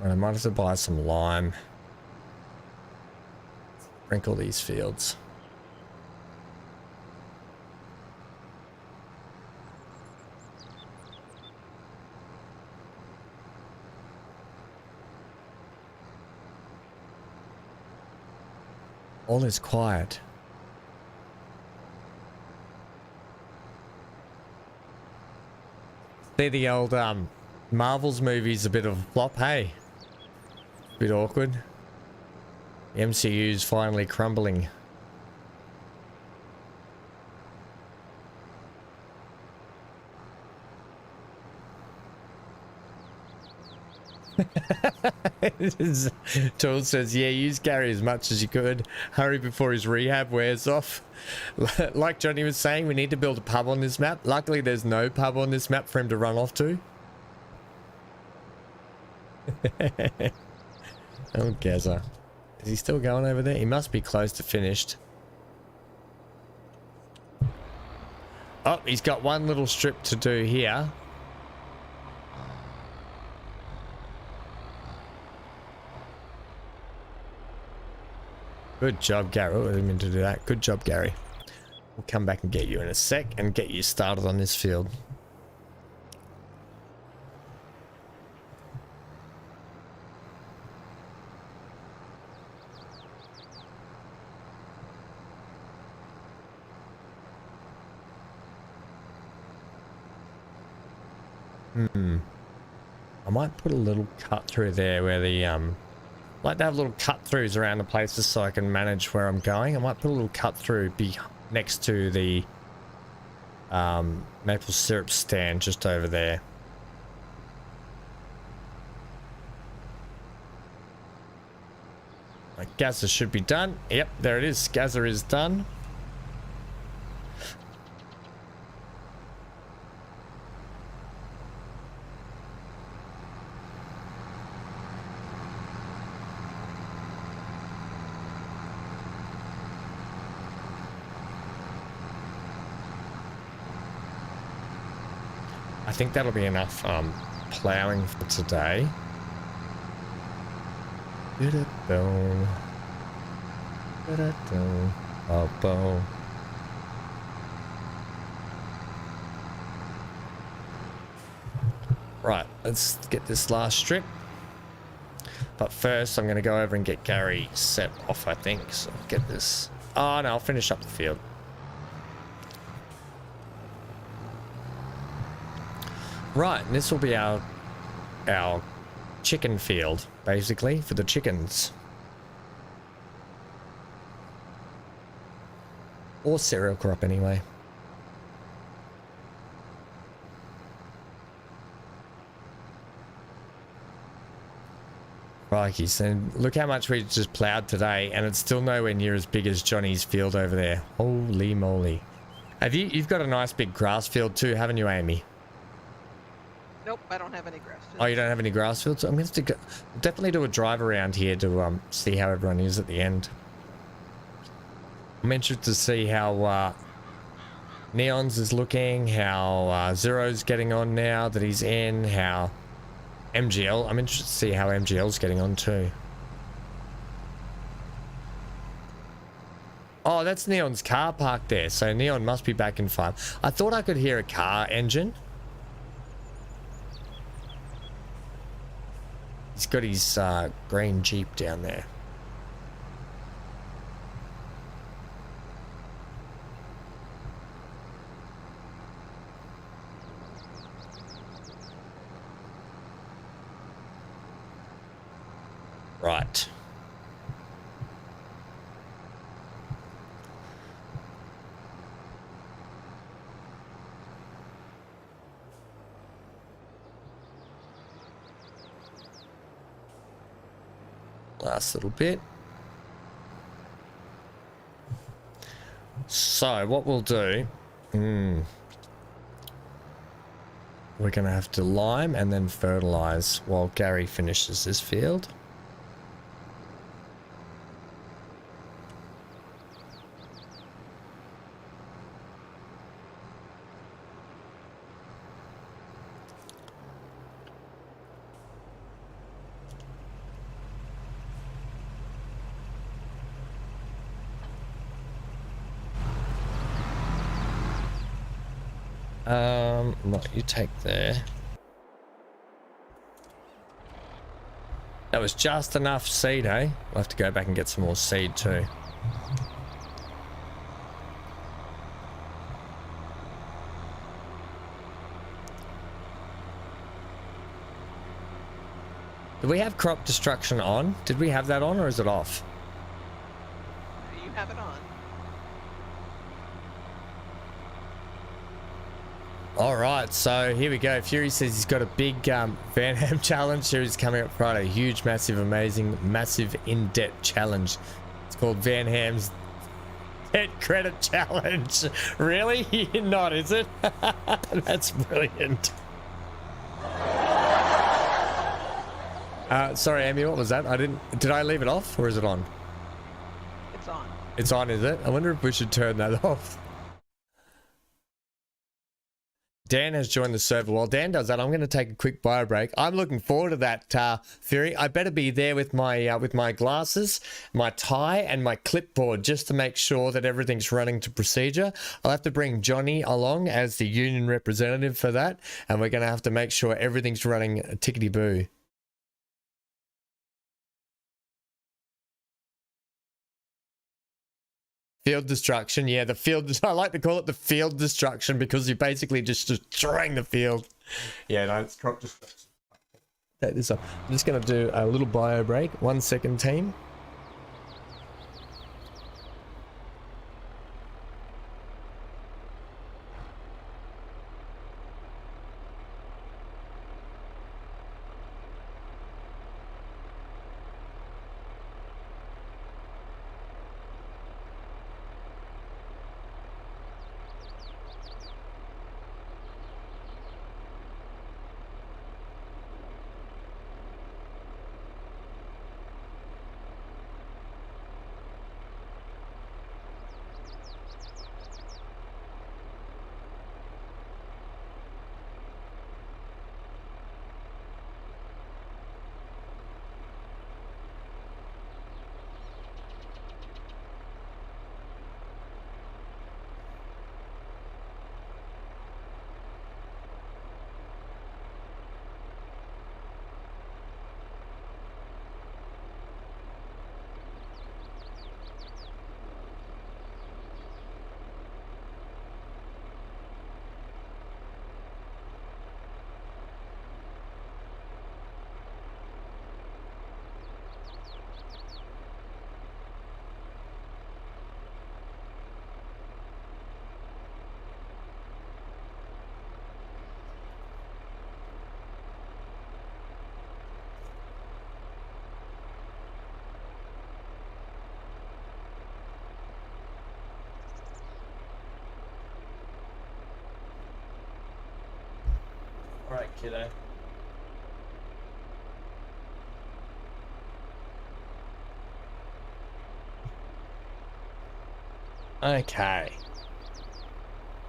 I might have to buy some lime. Sprinkle these fields. All is quiet. See, the old Marvel's movie's a bit of a flop, hey? Bit awkward. The MCU's finally crumbling. Tool says, yeah, use Gary as much as you could. Hurry before his rehab wears off. Like Johnny was saying, we need to build a pub on this map. Luckily, there's no pub on this map for him to run off to. Oh, Gaza. Is he still going over there? He must be close to finished. Oh, he's got one little strip to do here. Good job, Gary. Oh, I didn't mean to do that. Good job, Gary. We'll come back and get you in a sec and get you started on this field. I might put a little cut through there where the like to have little cut throughs around the places so I can manage where I'm going. I might put a little cut through next to the maple syrup stand just over there. My Gaza should be done. Yep, there it is. Gaza is done. I think that'll be enough ploughing for today. Right, let's get this last strip. But first, I'm going to go over and get Gary set off, I think. So I'll get this. Oh, no, I'll finish up the field. Right, and this will be our chicken field, basically, for the chickens. Or cereal crop, anyway. Crikey, so look how much we just ploughed today, and it's still nowhere near as big as Johnny's field over there. Holy moly. You've got a nice big grass field too, haven't you, Amy? Nope, I don't have any grass. Oh, you don't have any grass fields? I'm going to go, definitely do a drive around here to see how everyone is at the end. I'm interested to see how Neon's is looking, how Zero's getting on now that he's in, how MGL, I'm interested to see how MGL's getting on too. Oh, that's Neon's car parked there, so Neon must be back in 5. I thought I could hear a car engine. He's got his green Jeep down there. Right. Last little bit. So what we'll do, we're gonna have to lime and then fertilize while Gary finishes this field. What you take there. That was just enough seed, eh? We'll have to go back and get some more seed too. Do we have crop destruction on? Did we have that on or is it off? You have it on. All right, so here we go. Fury says he's got a big Van Ham challenge series coming up Friday. Huge, massive, amazing, massive in-debt challenge. It's called Van Ham's Debt Credit Challenge. Really? You're not, is it? That's brilliant. Sorry, Amy, what was that? Did I leave it off or is it on? It's on. It's on, is it? I wonder if we should turn that off. Dan has joined the server. While Dan does that, I'm going to take a quick bio break. I'm looking forward to that, Fury. I better be there with my glasses, my tie, and my clipboard just to make sure that everything's running to procedure. I'll have to bring Johnny along as the union representative for that, and we're going to have to make sure everything's running tickety-boo. Field destruction, yeah, the field, I like to call it the field destruction because you're basically just destroying the field. Yeah, no, it's crop destruction. Take this up. I'm just going to do a little bio break. 1 second, team. Alright, kiddo. Okay.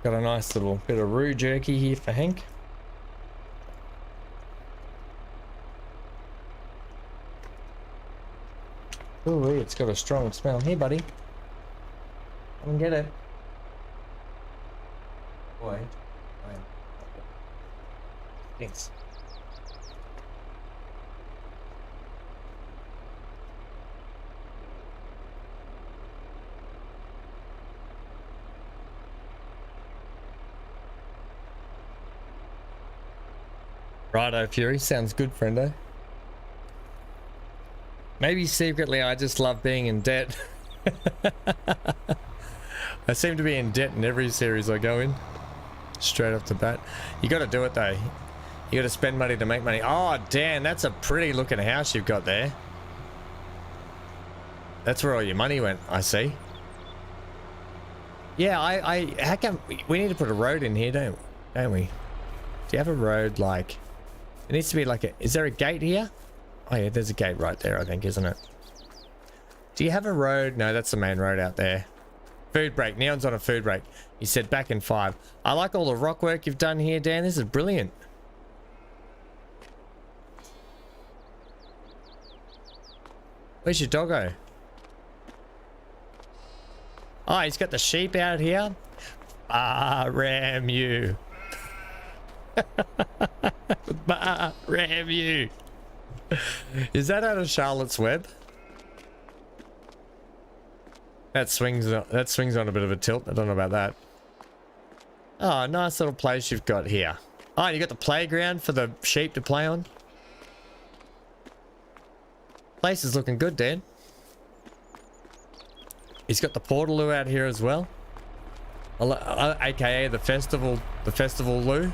Got a nice little bit of roux jerky here for Hank. Ooh, it's got a strong smell. Hey, buddy. Come and get it. Boy. Thanks. Righto, Fury. Sounds good, friendo. Maybe secretly I just love being in debt. I seem to be in debt in every series I go in. Straight off the bat. You got to do it though. You got to spend money to make money. Oh, Dan, that's a pretty looking house you've got there. That's where all your money went, I see. Yeah, how come we need to put a road in here, don't we? Do you have a road like... It needs to be like a... Is there a gate here? Oh yeah, there's a gate right there, I think, isn't it? Do you have a road? No, that's the main road out there. Food break. Neon's on a food break. He said back in 5. I like all the rock work you've done here, Dan. This is brilliant. Where's your doggo? Oh, he's got the sheep out here. Ram you. Ram you. Is that out of Charlotte's Web? That swings on a bit of a tilt. I don't know about that. Oh, nice little place you've got here. Oh, and you got the playground for the sheep to play on. Place is looking good, Dan. He's got the portaloo out here as well. AKA the festival loo.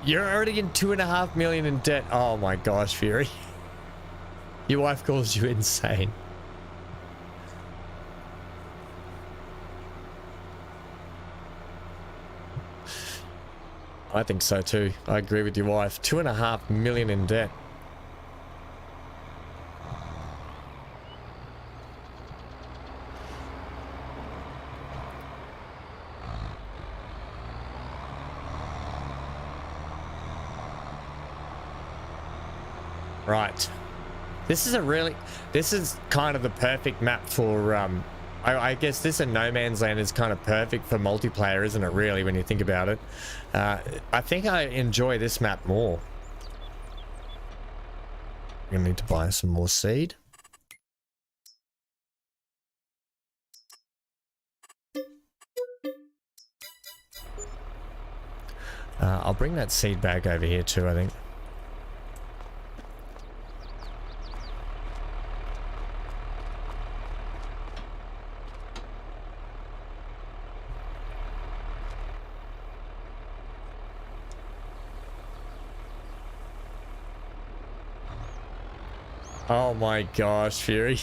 You're already in 2.5 million in debt. Oh my gosh, Fury. Your wife calls you insane. I think so too. I agree with your wife. 2.5 million in debt. Right. This is kind of the perfect map for, I guess this and No Man's Land is kind of perfect for multiplayer, isn't it, really, when you think about it? I think I enjoy this map more. I'm gonna need to buy some more seed. I'll bring that seed bag over here too, I think. Oh my gosh, Fury.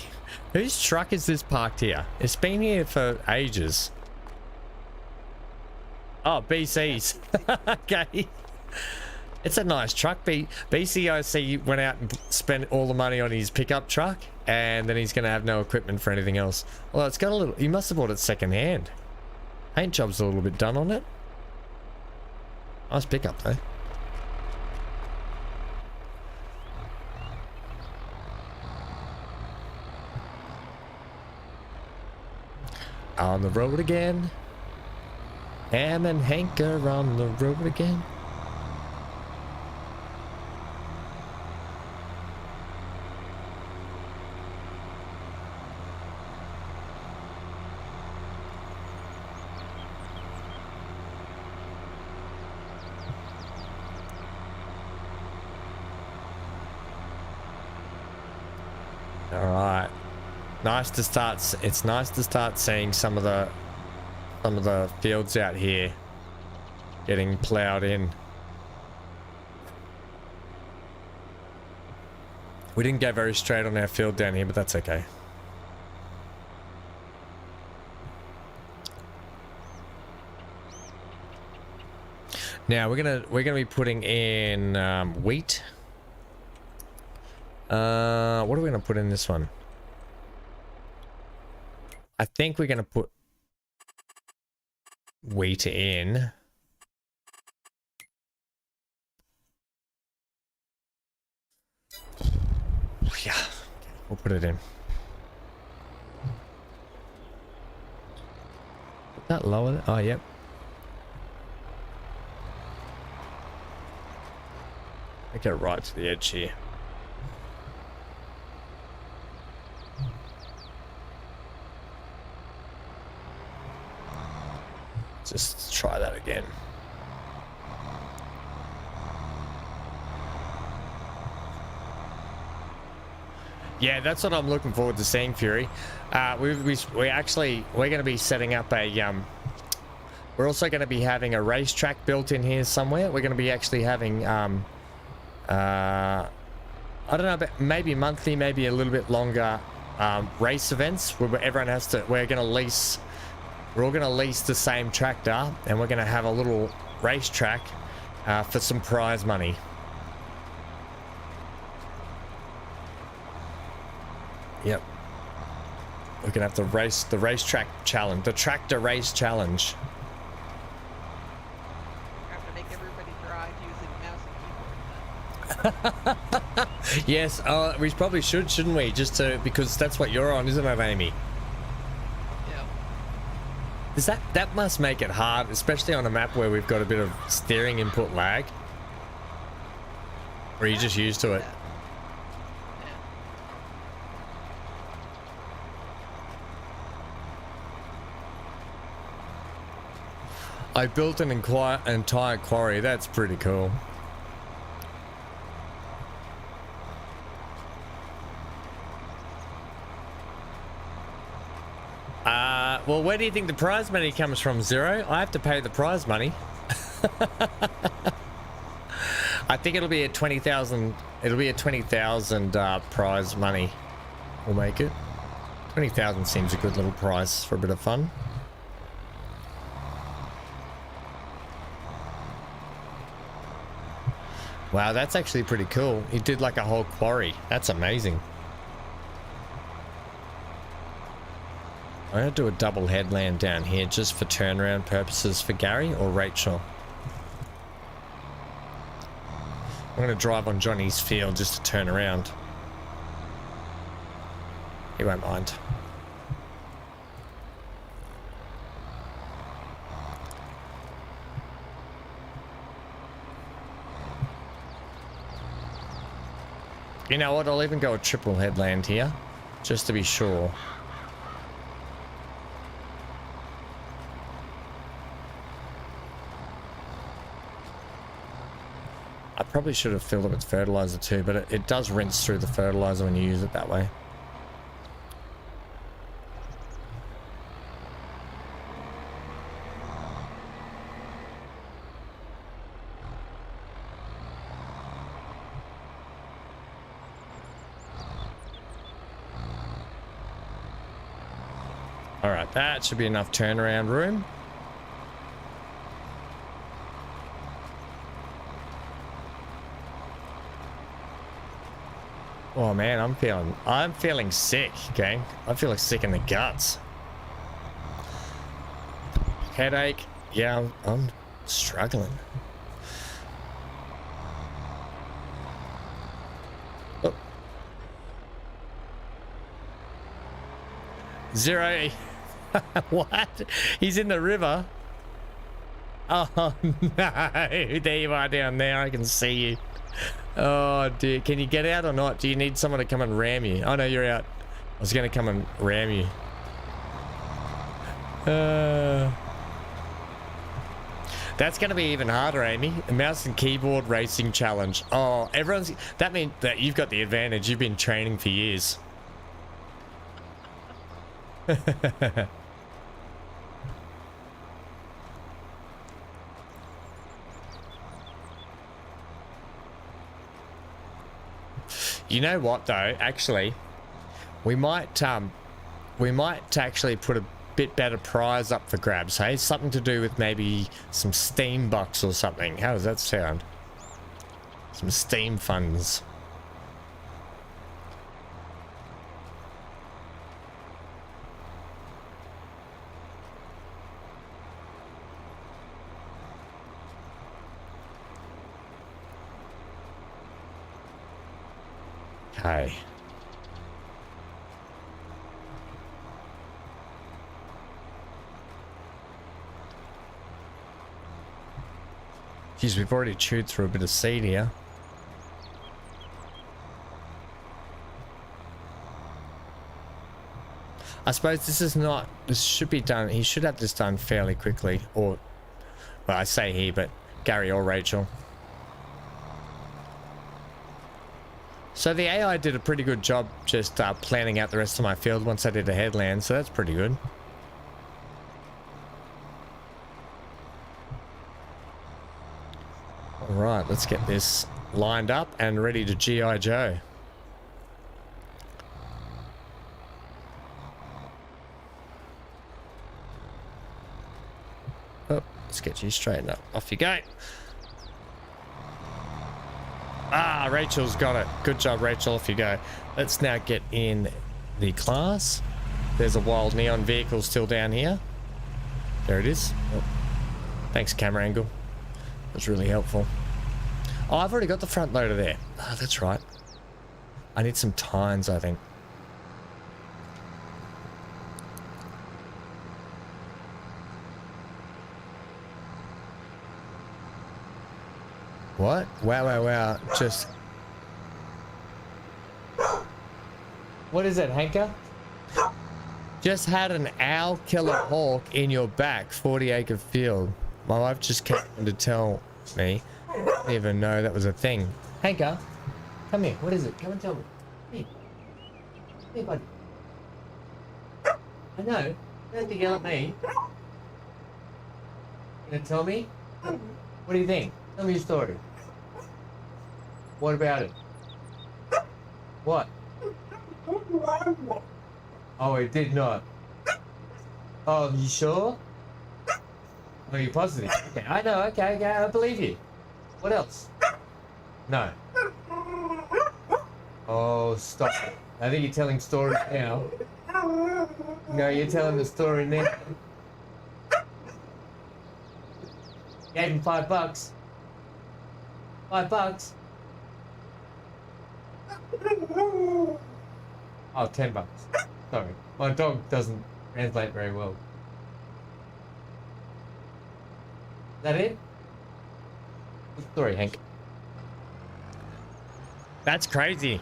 Whose truck is this parked here? It's been here for ages. Oh, BC's. Okay. It's a nice truck. BCOC went out and spent all the money on his pickup truck, and then he's going to have no equipment for anything else. Well, it's got a little... He must have bought it second hand. Paint job's a little bit done on it. Nice pickup, though. On the road again. Ham and Hank are on the road again. All right. It's nice to start seeing some of the fields out here getting plowed in. We didn't go very straight on our field down here, but that's okay. Now we're gonna be putting in wheat. What are we gonna put in this one? I think we're gonna put wheat in. Yeah, we'll put it in. Put that lower. Oh, yep. Make it right to the edge here. Just try that again. Yeah, that's what I'm looking forward to seeing, Fury. We're going to be setting up a we're also going to be having a racetrack built in here somewhere. We're going to be actually having I don't know, but maybe monthly, maybe a little bit longer race events where everyone has to. We're all going to lease the same tractor, and we're going to have a little racetrack for some prize money. Yep. We're gonna have the racetrack challenge, the tractor race challenge. We have to make everybody drive using mouse and keyboard then. Yes, we probably should, shouldn't we? Just to, because that's what you're on, isn't it, Amy? Yeah. That must make it hard, especially on a map where we've got a bit of steering input lag. Or are you just used to it? I built an entire quarry. That's pretty cool. Well, where do you think the prize money comes from, Zero? I have to pay the prize money. I think it'll be a 20,000. It'll be a 20,000 prize money. We'll make it. 20,000 seems a good little prize for a bit of fun. Wow, that's actually pretty cool. He did like a whole quarry. That's amazing. I'm going to do a double headland down here just for turnaround purposes for Gary or Rachel. I'm going to drive on Johnny's field just to turn around. He won't mind. You know what? I'll even go a triple headland here, just to be sure. I probably should have filled it with fertilizer too, but it does rinse through the fertilizer when you use it that way. Alright, that should be enough turnaround room. Oh man, I'm feeling sick, gang. I'm feeling sick in the guts. Headache. Yeah, I'm struggling. Oh. Zero. What? He's in the river. Oh no, there you are down there. I can see you. Oh dear, can you get out or not? Do you need someone to come and ram you? Oh no, you're out. I was gonna come and ram you. That's gonna be even harder, Amy. A mouse and keyboard racing challenge. Oh, that means that you've got the advantage. You've been training for years. You know what though? Actually, we might actually put bit better prize up for grabs, hey? Something to do with maybe some Steam bucks or something. How does that sound? Some Steam funds. Okay. Geez, we've already chewed through a bit of seed here. I suppose this should be done, he should have this done fairly quickly, or, well, I say he, but Gary or Rachel. So the AI did a pretty good job just planning out the rest of my field once I did a headland, so that's pretty good. Alright, let's get this lined up and ready to G.I. Joe. Oh, let's get you straightened up. Off you go. Ah, Rachel's got it. Good job, Rachel. Off you go. Let's now get in the class. There's a wild neon vehicle still down here. There it is. Oh. Thanks, camera angle. That's really helpful. Oh, I've already got the front loader there. Oh, that's right. I need some tines, I think. What? Wow, wow, wow. Just... What is it, Hanker? Just had an owl kill a hawk in your back, 40-acre field. My wife just came to tell me. I didn't even know that was a thing. Hanker, come here. What is it? Come and tell me. Hey. Hey, buddy. I know. You don't have to yell at me. You gonna tell me? What do you think? Tell me your story. What about it? What? Oh, it did not. Oh, you sure? Oh, you're positive? Okay, I know, okay, I believe you. What else? No. Oh, stop it. I think you're telling stories now. No, you're telling the story now. Gave him $5. $5. Oh, $10. Sorry. My dog doesn't translate very well. Is that it? Good story, Hank. That's crazy,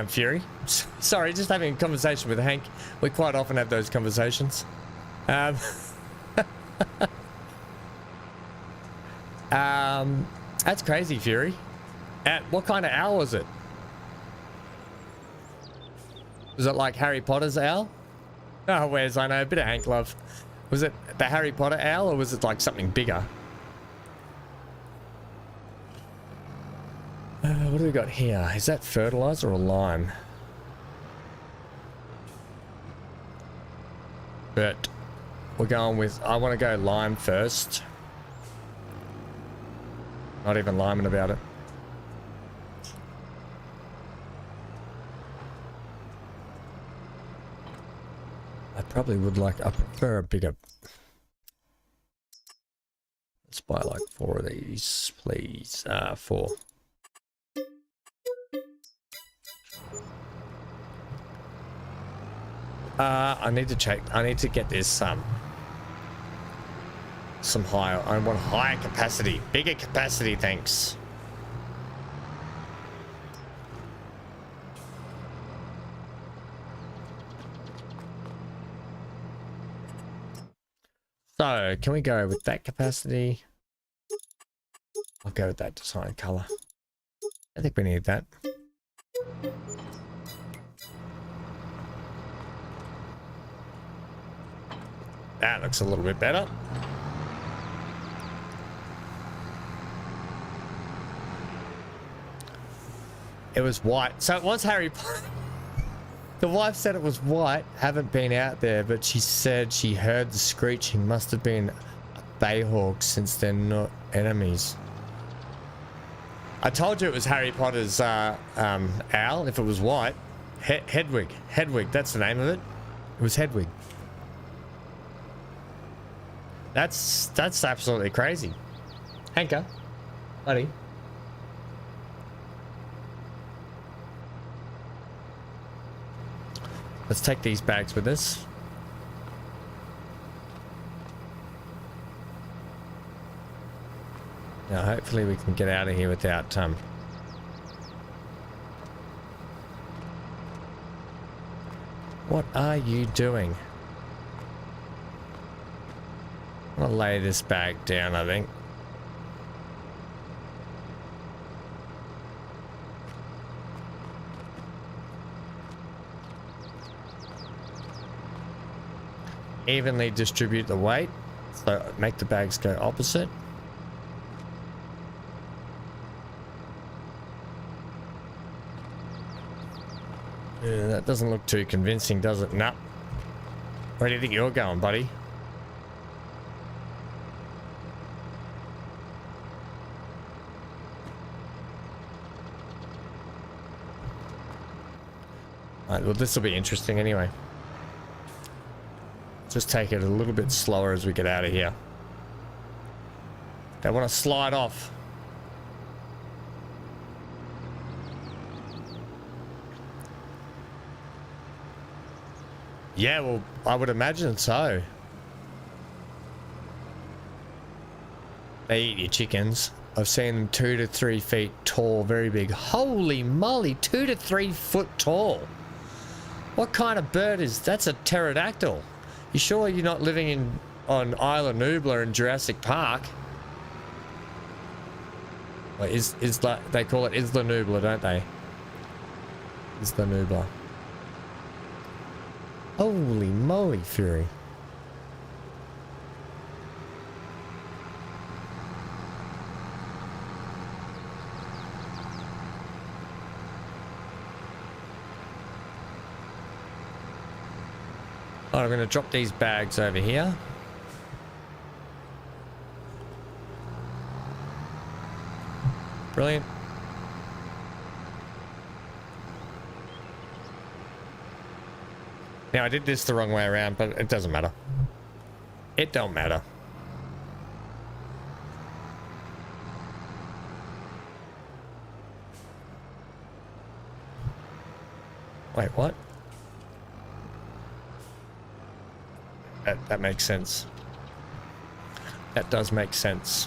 Fury. Sorry, just having a conversation with Hank. We quite often have those conversations. That's crazy, Fury. What kind of owl was it? Was it like Harry Potter's owl? Oh, where's I know a bit of Hank love. Was it the Harry Potter owl, or was it like something bigger? What do we got here? Is that fertilizer or lime? But we're going with, I want to go lime first. Not even liming about it. I probably would like, I prefer a bigger. Let's buy like 4 of these, please. 4. I need to check. I need to get this some higher. I want higher capacity, bigger capacity. Thanks. So, can we go with that capacity? I'll go with that design color. I think we need that. That looks a little bit better. It was white. So it was Harry Potter. The wife said it was white. Haven't been out there, but she said she heard the screeching. Must have been a bayhawk since they're not enemies. I told you it was Harry Potter's owl if it was white. Hedwig. Hedwig, that's the name of it. It was Hedwig. That's absolutely crazy. Hanker, buddy. Let's take these bags with us. Now, hopefully we can get out of here without What are you doing? I'm gonna lay this bag down, I think. Evenly distribute the weight, so make the bags go opposite. Yeah, that doesn't look too convincing, does it? Nah. Where do you think you're going, buddy? Alright, well, this will be interesting anyway. Just take it a little bit slower as we get out of here. They want to slide off. Yeah, well, I would imagine so. They eat your chickens. I've seen them 2 to 3 feet tall, very big. Holy moly, 2 to 3 foot tall. What kind of bird is that's a pterodactyl? You sure you're not living on Isla Nublar in Jurassic Park? Well, they call it Isla Nublar, don't they? Isla Nublar. Holy moly, Fury. Alright, I'm going to drop these bags over here. Brilliant. Now, I did this the wrong way around, but it doesn't matter. It don't matter. Wait, what? That makes sense. That does make sense.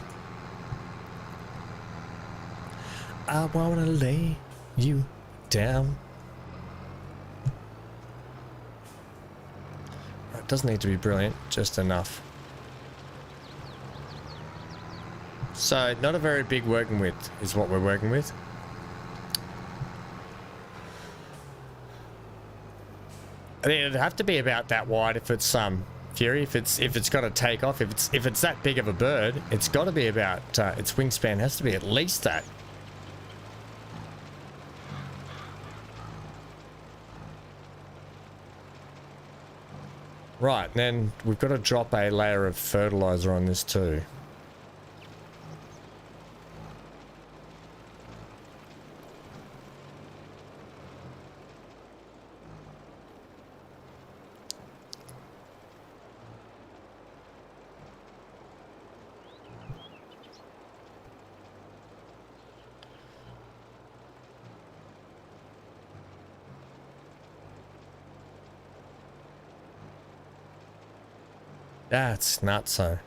I wanna lay you down. It doesn't need to be brilliant, just enough. So, not a very big working width is what we're working with. I mean, it'd have to be about that wide if it's Fury, if it's got to take off, if it's that big of a bird, it's got to be about its wingspan has to be at least that. Right, and then we've got to drop a layer of fertilizer on this too. That's not so.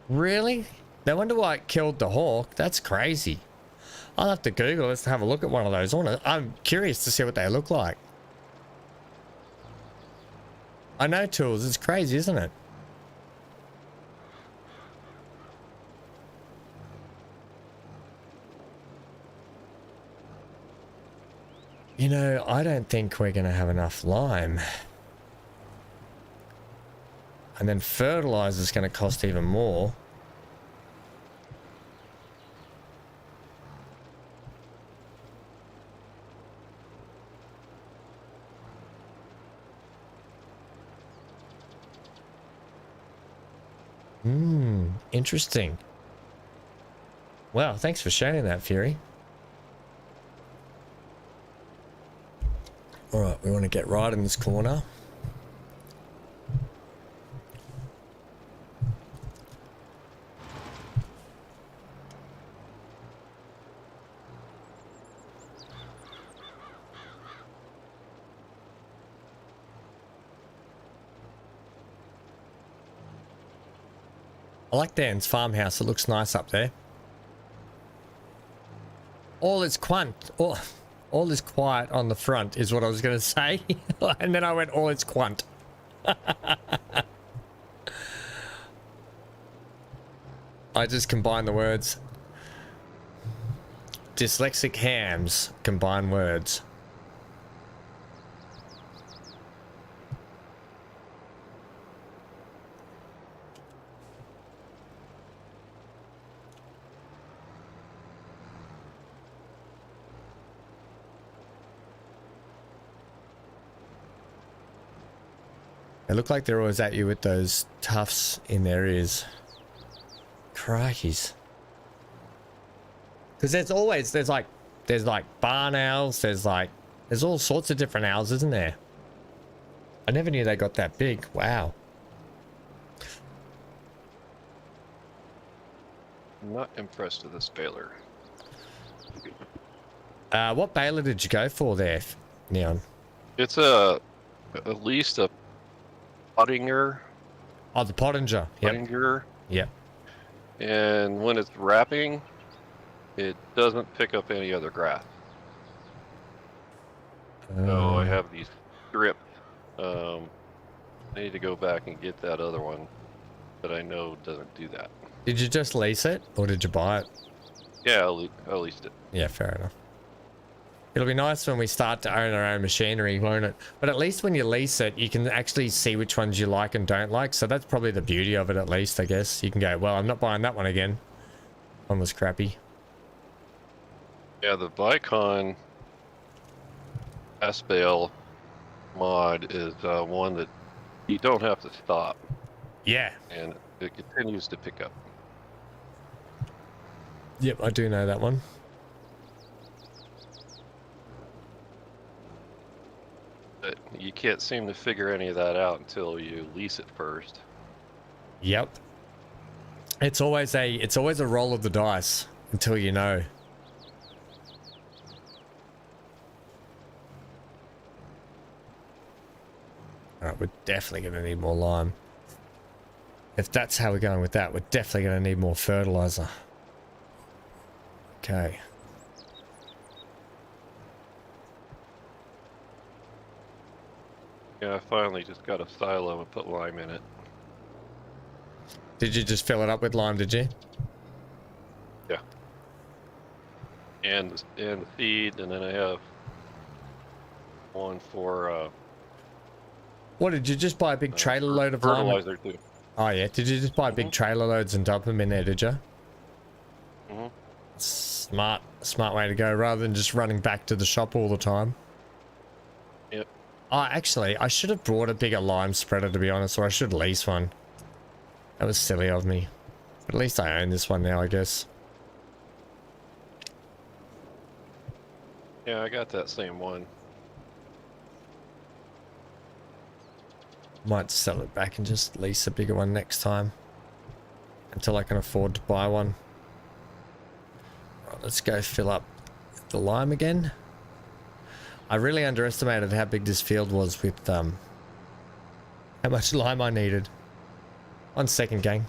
Really? No wonder why it killed the hawk. That's crazy. I'll have to Google this to have a look at one of those. I'm curious to see what they look like. I know, Tools. It's crazy, isn't it? You know, I don't think we're going to have enough lime. And then fertilizer is going to cost even more. Interesting. Well, thanks for sharing that, Fury. All right, we want to get right in this corner. I like Dan's farmhouse. It looks nice up there. All is all is quiet on the front is what I was going to say. And then I went, all is quant. I just combined the words. Dyslexic hams combine words. They look like they're always at you with those tufts in their ears. Crikeys. Because there's like barn owls, there's all sorts of different owls, isn't there? I never knew they got that big. Wow. I'm not impressed with this baler. What baler did you go for there, Neon? It's at least a Pottinger. Oh, the Pottinger. Yep. Pottinger. Yep. And when it's wrapping, it doesn't pick up any other grass. So I have these stripped. I need to go back and get that other one that I know doesn't do that. Did you just lease it or did you buy it? Yeah, I leased it. Yeah, fair enough. It'll be nice when we start to own our own machinery, won't it? But at least when you lease it, you can actually see which ones you like and don't like. So that's probably the beauty of it, at least, I guess. You can go, well, I'm not buying that one again. One was crappy. Yeah, the Vicon S-Bale mod is one that you don't have to stop. Yeah. And it continues to pick up. Yep, I do know that one. But you can't seem to figure any of that out until you lease it first. Yep. It's always a roll of the dice until you know. Alright, we're definitely going to need more lime. If that's how we're going with that, we're definitely going to need more fertilizer. Okay. Yeah, I finally just got a silo and put lime in it. Did you just fill it up with lime, did you? Yeah. And the feed, and then I have one for What, did you just buy a big trailer load of lime? fertilizer too. Oh yeah, did you just buy big trailer loads and dump them in there, did you? Mm-hmm. Smart way to go, rather than just running back to the shop all the time. Yep. Oh, actually, I should have brought a bigger lime spreader, to be honest, or I should lease one. That was silly of me. But at least I own this one now, I guess. Yeah, I got that same one. Might sell it back and just lease a bigger one next time. Until I can afford to buy one. Right, let's go fill up the lime again. I really underestimated how big this field was with how much lime I needed. 1 second, gang.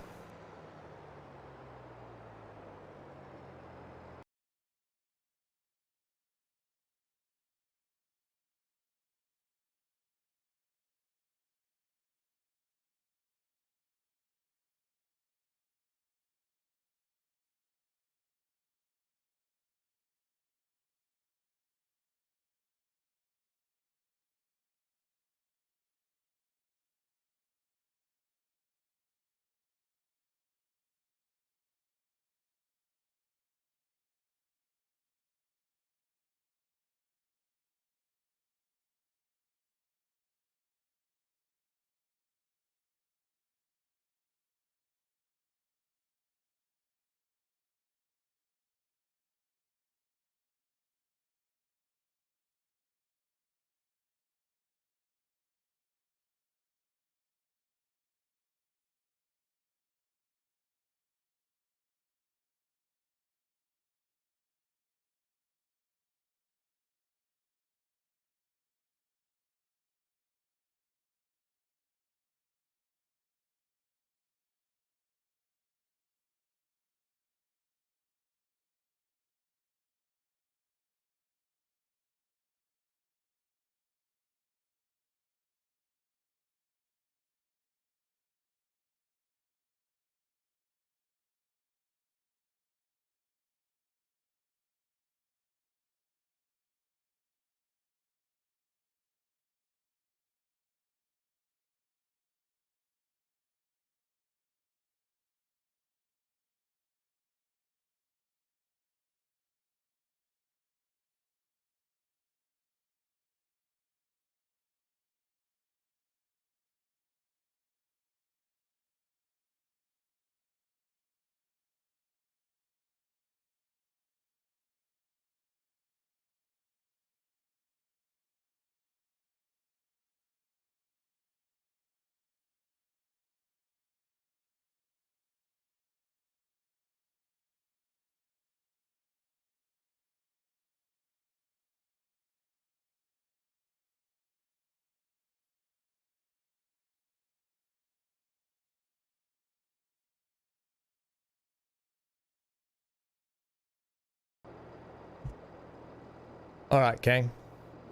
All right, gang.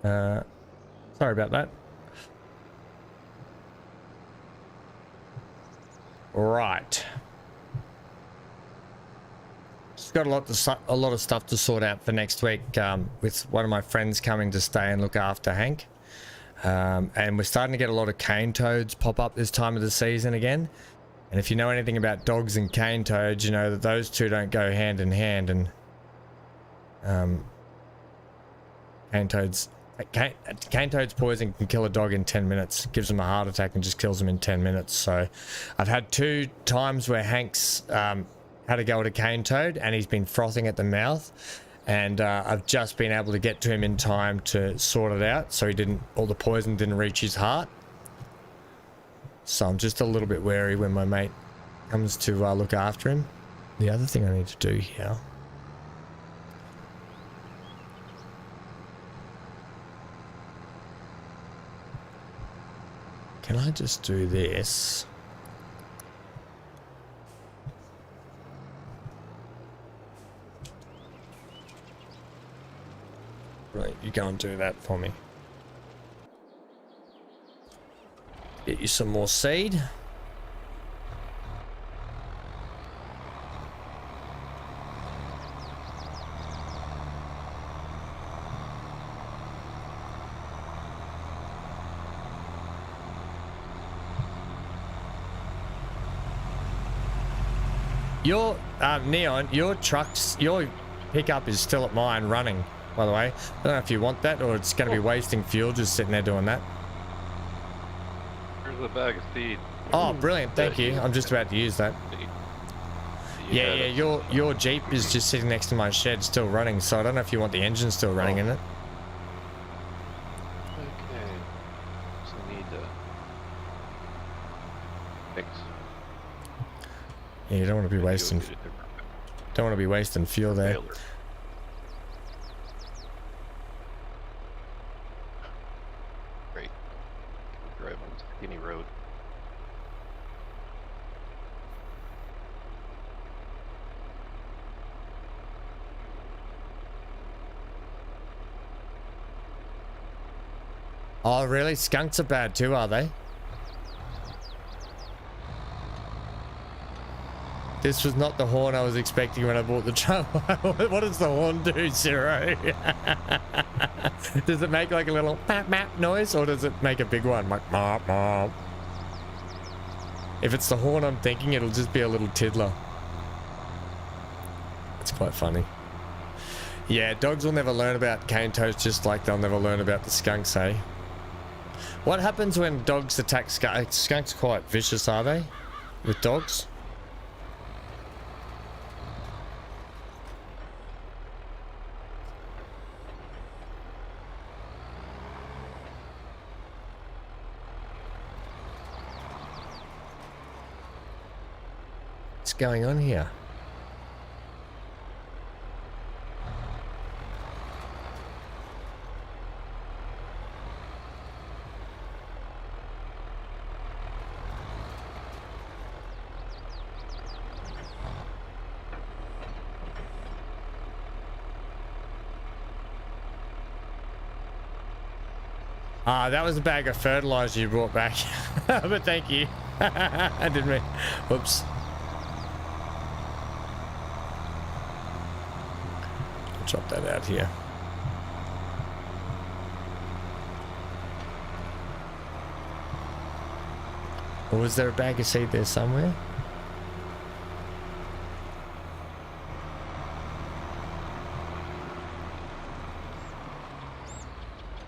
Sorry about that. Right. Just got a lot of stuff to sort out for next week. With one of my friends coming to stay and look after Hank. And we're starting to get a lot of cane toads pop up this time of the season again. And if you know anything about dogs and cane toads, you know that those two don't go hand in hand. And cane toads poison can kill a dog in 10 minutes. Gives them a heart attack and just kills them in 10 minutes. So I've had 2 times where Hank's had to go at a cane toad and he's been frothing at the mouth. And I've just been able to get to him in time to sort it out, so all the poison didn't reach his heart. So I'm just a little bit wary when my mate comes to look after him. The other thing I need to do here. Can I just do this? Right, you go and do that for me. Get you some more seed. Your Neon, your pickup is still at mine running, by the way. I don't know if you want that or it's going to be wasting fuel just sitting there doing that. Here's a bag of seed. Oh, brilliant. Thank you. I'm just about to use that. Yeah, your Jeep is just sitting next to my shed still running, so I don't know if you want the engine still running in it. Okay. So I need fix. Yeah, you don't want to be wasting fuel there. Baylor. Great. Drive on skinny road. Oh, really? Skunks are bad too, are they? This was not the horn I was expecting when I bought the truck. What does the horn do, Zero? Does it make like a little map map noise, or does it make a big one? Like mop mop. If it's the horn I'm thinking, it'll just be a little tiddler. It's quite funny. Yeah, dogs will never learn about cane toads just like they'll never learn about the skunks, eh? What happens when dogs attack skunks? Skunks quite vicious, are they? With dogs? What's going on here? That was a bag of fertilizer you brought back. But thank you. I didn't mean... Whoops. I'll drop that out here. Or was there a bag of seed there somewhere?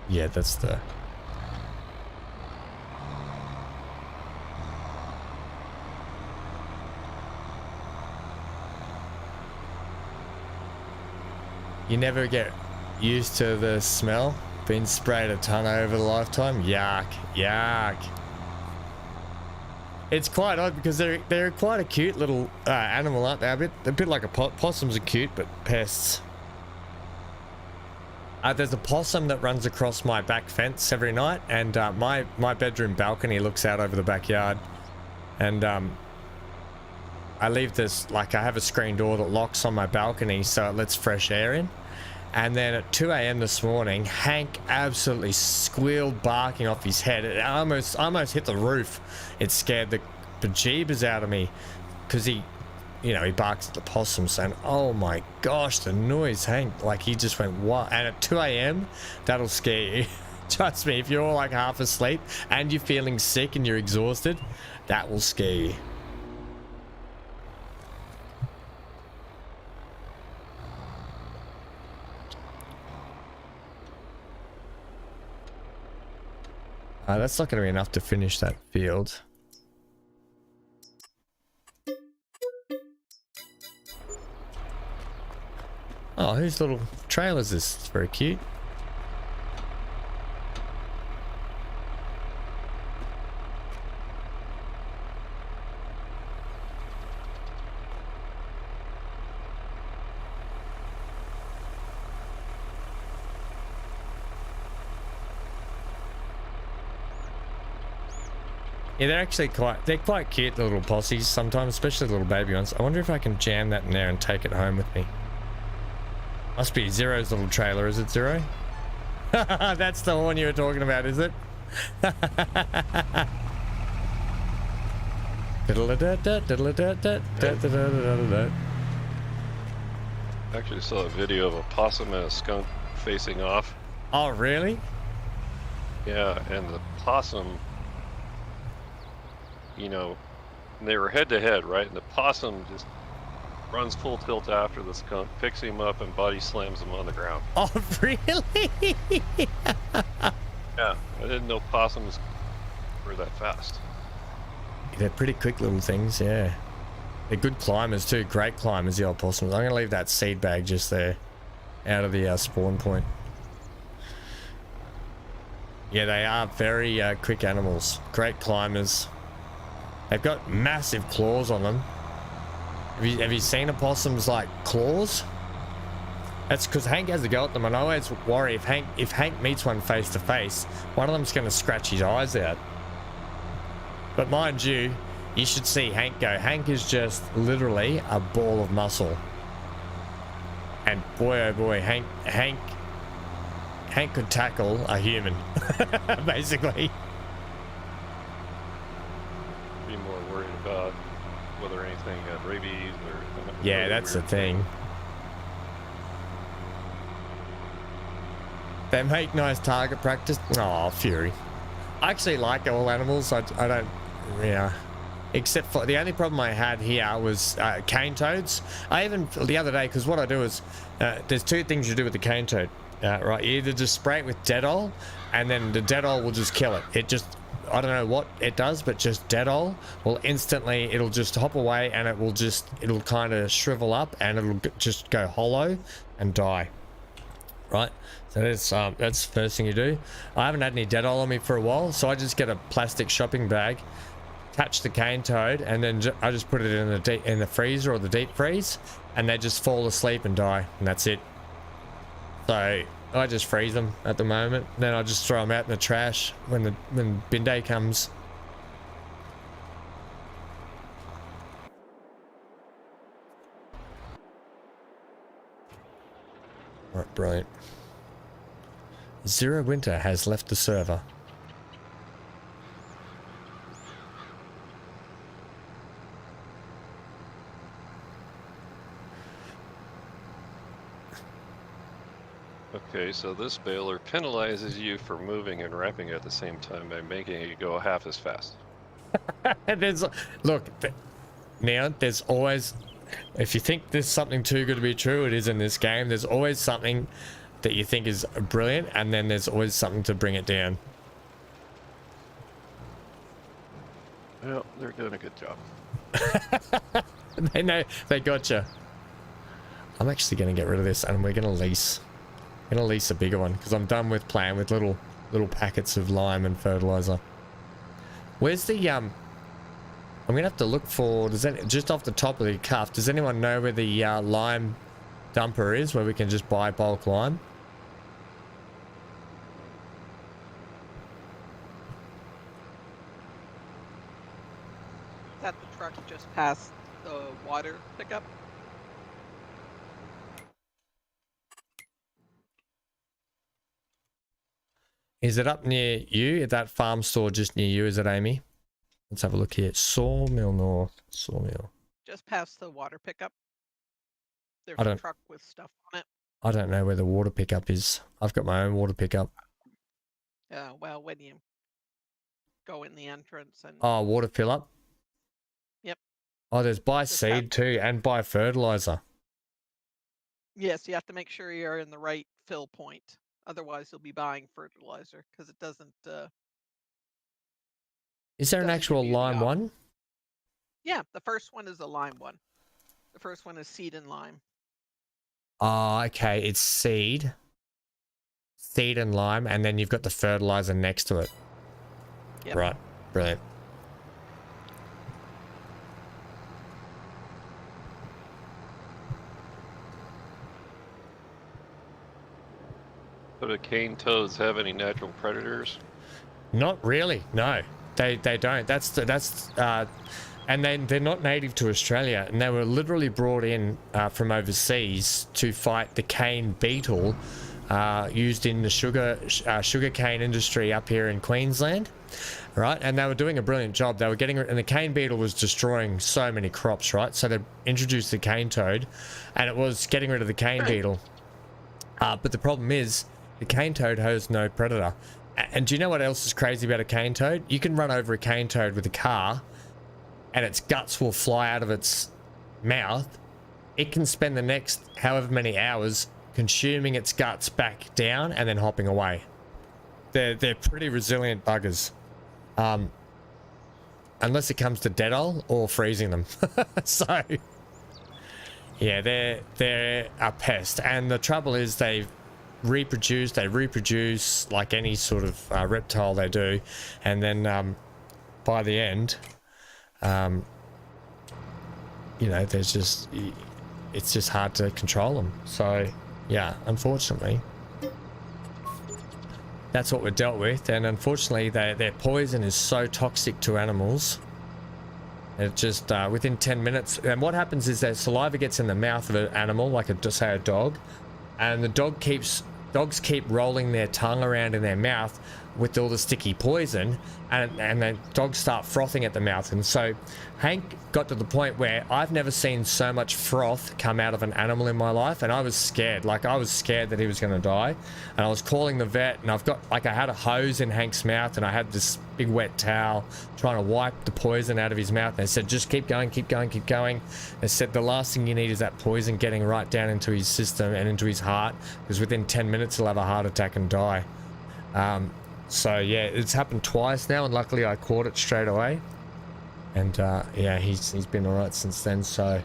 Yeah, that's the... You never get used to the smell. Been sprayed a ton over the lifetime. Yuck, yuck. It's quite odd because they're quite a cute little animal, aren't they? A bit like a possums are cute, but pests. There's a possum that runs across my back fence every night, and my bedroom balcony looks out over the backyard. And I leave this, like I have a screen door that locks on my balcony so it lets fresh air in. And then at 2 a.m. this morning, Hank absolutely squealed, barking off his head. It almost hit the roof. It scared the bejeebers out of me because he barks at the possums, and oh my gosh, the noise, Hank, like he just went what? And at 2 a.m., that'll scare you. Trust me, if you're like half asleep and you're feeling sick and you're exhausted, that will scare you. That's not going to be enough to finish that field. Oh, whose little trail is this? It's very cute. Yeah, they're actually quite cute, the little possies sometimes, especially the little baby ones. I wonder if I can jam that in there and take it home with me. Must be Zero's little trailer, is it, Zero? That's the one you were talking about, is it? Actually saw a video of a possum and a skunk facing off. Oh, really? Yeah, and the possum, they were head to head, right? And the possum just runs full tilt after the skunk, picks him up, and body slams him on the ground. Oh, really? Yeah, I didn't know possums were that fast. They're pretty quick little things, yeah. They're good climbers too, great climbers, the old possums. I'm going to leave that seed bag just there, out of the spawn point. Yeah, they are very quick animals, great climbers. They've got massive claws on them. Have you seen a possum's like claws? That's because Hank has a go at them, and I always worry if Hank meets one face to face, one of them's going to scratch his eyes out. But mind you, you should see Hank go. Hank is just literally a ball of muscle. And boy, oh boy, Hank could tackle a human, basically. Be more worried about whether anything had rabies or... Yeah, that's the thing. They make nice target practice. Oh, Fury. I actually like all animals. I don't... Yeah. Except for... The only problem I had here was cane toads. I even... The other day, because what I do is... there's two things you do with the cane toad. Right? You either just spray it with Dettol, and then the Dettol will just kill it. It just... I don't know what it does, but just Dettol will instantly, it'll just hop away, and it'll kind of shrivel up, and it'll just go hollow and die. Right? So that's the first thing you do. I haven't had any Dettol on me for a while, so I just get a plastic shopping bag, catch the cane toad, and then I just put it in the freezer or the deep freeze, and they just fall asleep and die, and that's it. So I just freeze them at the moment. Then I just throw them out in the trash when bin day comes. Right, brilliant. Zero Winter has left the server. Okay, so this baler penalizes you for moving and wrapping at the same time by making it go half as fast. Look, now there's always, if you think there's something too good to be true, it is in this game. There's always something that you think is brilliant, and then there's always something to bring it down. Well, they're doing a good job. They know, they gotcha. I'm actually going to get rid of this, and we're going to lease. I'm going to lease a bigger one, because I'm done with playing with little packets of lime and fertilizer. Where's the, I'm going to have to look for, just off the top of the cuff, does anyone know where the lime dumper is, where we can just buy bulk lime? Is that the truck just past the water pickup? Is it up near you? Is that farm store just near you? Is it, Amy? Let's have a look here. Sawmill North. Sawmill. Just past the water pickup. There's I a don't- truck with stuff on it. I don't know where the water pickup is. I've got my own water pickup. Well, when you go in the entrance and Oh, water fill up? Yep. Oh, there's buy Just seed too and buy fertilizer. yes, you have to make sure you're in the right fill point. Otherwise, you'll be buying fertilizer because it doesn't. Is there an Doesn't actual give you the lime one? Yeah, the first one is a lime one. The first one is seed and lime. Oh, okay. It's seed and lime, and then you've got the fertilizer next to it. Yep. Right. Brilliant. So do cane toads have any natural predators? Not really. No, they don't. And they're not native to Australia, and they were literally brought in from overseas to fight the cane beetle used in the sugar cane industry up here in Queensland, right? And they were doing a brilliant job. They were and the cane beetle was destroying so many crops, right? So they introduced the cane toad, and it was getting rid of the cane beetle. But the problem is, the cane toad has no predator. And do you know what else is crazy about a cane toad? You can run over a cane toad with a car, and its guts will fly out of its mouth. It can spend the next however many hours consuming its guts back down and then hopping away. They're pretty resilient buggers, unless it comes to dead-ol or freezing them. So yeah, they're a pest, and the trouble is they reproduce like any sort of reptile they do, and then by the end, you know, it's just hard to control them. So yeah, unfortunately, that's what we're dealt with. And unfortunately, their poison is so toxic to animals. It just within 10 minutes, and what happens is that saliva gets in the mouth of an animal, like say a dog, and the dogs keep rolling their tongue around in their mouth with all the sticky poison, and then dogs start frothing at the mouth. And so Hank got to the point where I've never seen so much froth come out of an animal in my life, and I was scared. Like, I was scared that he was going to die, and I was calling the vet, and I had a hose in Hank's mouth, and I had this big wet towel trying to wipe the poison out of his mouth. And they said, just keep going. They said the last thing you need is that poison getting right down into his system and into his heart, because within 10 minutes he'll have a heart attack and die. So yeah, it's happened twice now, and luckily I caught it straight away. And yeah, he's been all right since then. So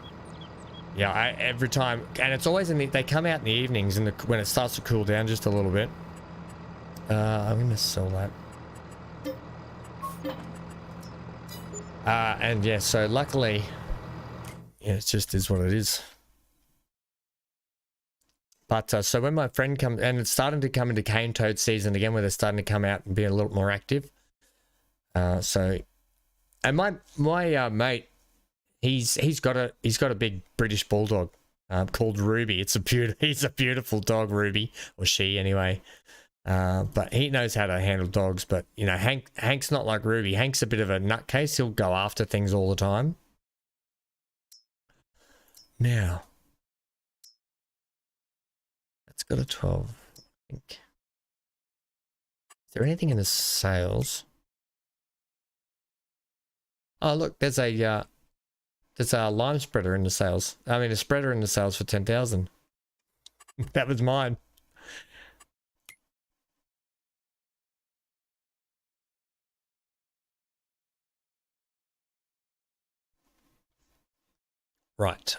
yeah, every time, and it's always they come out in the evenings when it starts to cool down just a little bit. I'm gonna sell that. And yeah, so luckily, yeah, it just is what it is. But so when my friend comes, and it's starting to come into cane toad season again, where they're starting to come out and be a little more active. So, and my mate, he's got a big British bulldog called Ruby. He's a beautiful dog, Ruby, or she anyway. But he knows how to handle dogs. But you know, Hank's not like Ruby. Hank's a bit of a nutcase. He'll go after things all the time. Now, it's got a 12, I think. Is there anything in the sales? Oh, look, there's a lime spreader in the sales. I mean, a spreader in the sales for 10,000. That was mine. Right.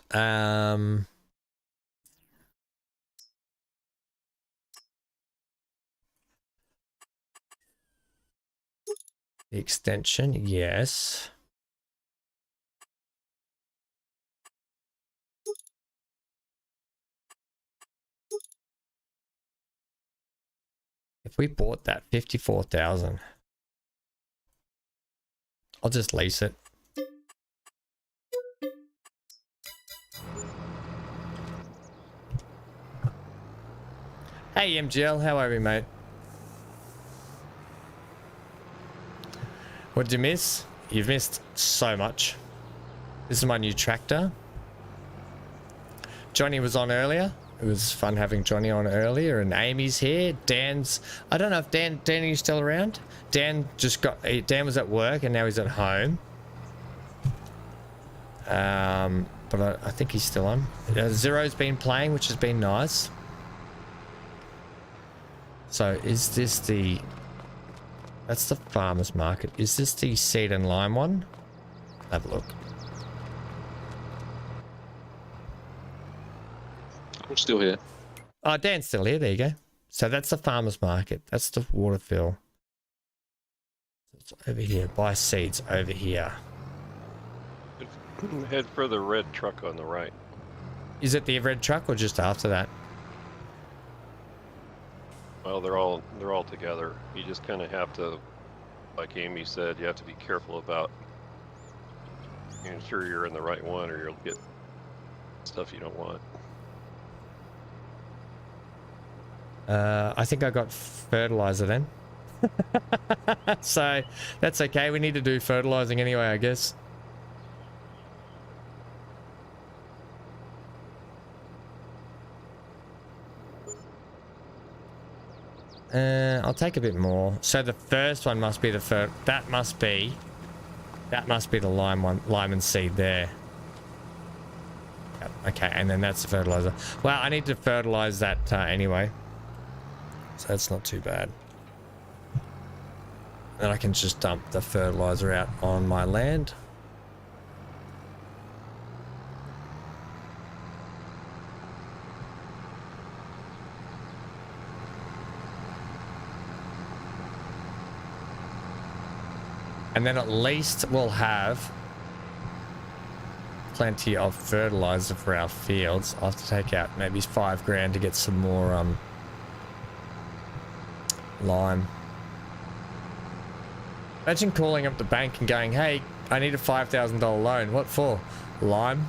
The extension, yes. If we bought that 54,000, I'll just lease it. Hey MGL, how are we, mate? What did you miss? You've missed so much. This is my new tractor. Johnny was on earlier. It was fun having Johnny on earlier, and Amy's here. Dan's, I don't know if Dan, are you still around? Dan was at work and now he's at home. But I think he's still on. Zero's been playing, which has been nice. So is this that's the farmer's market. Is this the seed and lime one? Have a look. I'm still here. Oh, Dan's still here. There you go. So that's the farmer's market. That's the waterfill. It's over here. Buy seeds over here. Head for the red truck on the right. Is it the red truck or just after that? Well, they're all together. You just kind of have to, like Amy said, you have to be careful about making sure you're in the right one, or you'll get stuff you don't want. I think I got fertilizer then. So that's okay. We need to do fertilizing anyway, I guess. I'll take a bit more. So the first one must be that must be the lime and seed there. Yep, okay, and then that's the fertilizer. Well, I need to fertilize that anyway, so that's not too bad. Then I can just dump the fertilizer out on my land. And then at least we'll have plenty of fertilizer for our fields. I'll have to take out maybe $5,000 to get some more lime. Imagine calling up the bank and going, hey, I need a $5,000 loan. What for? Lime?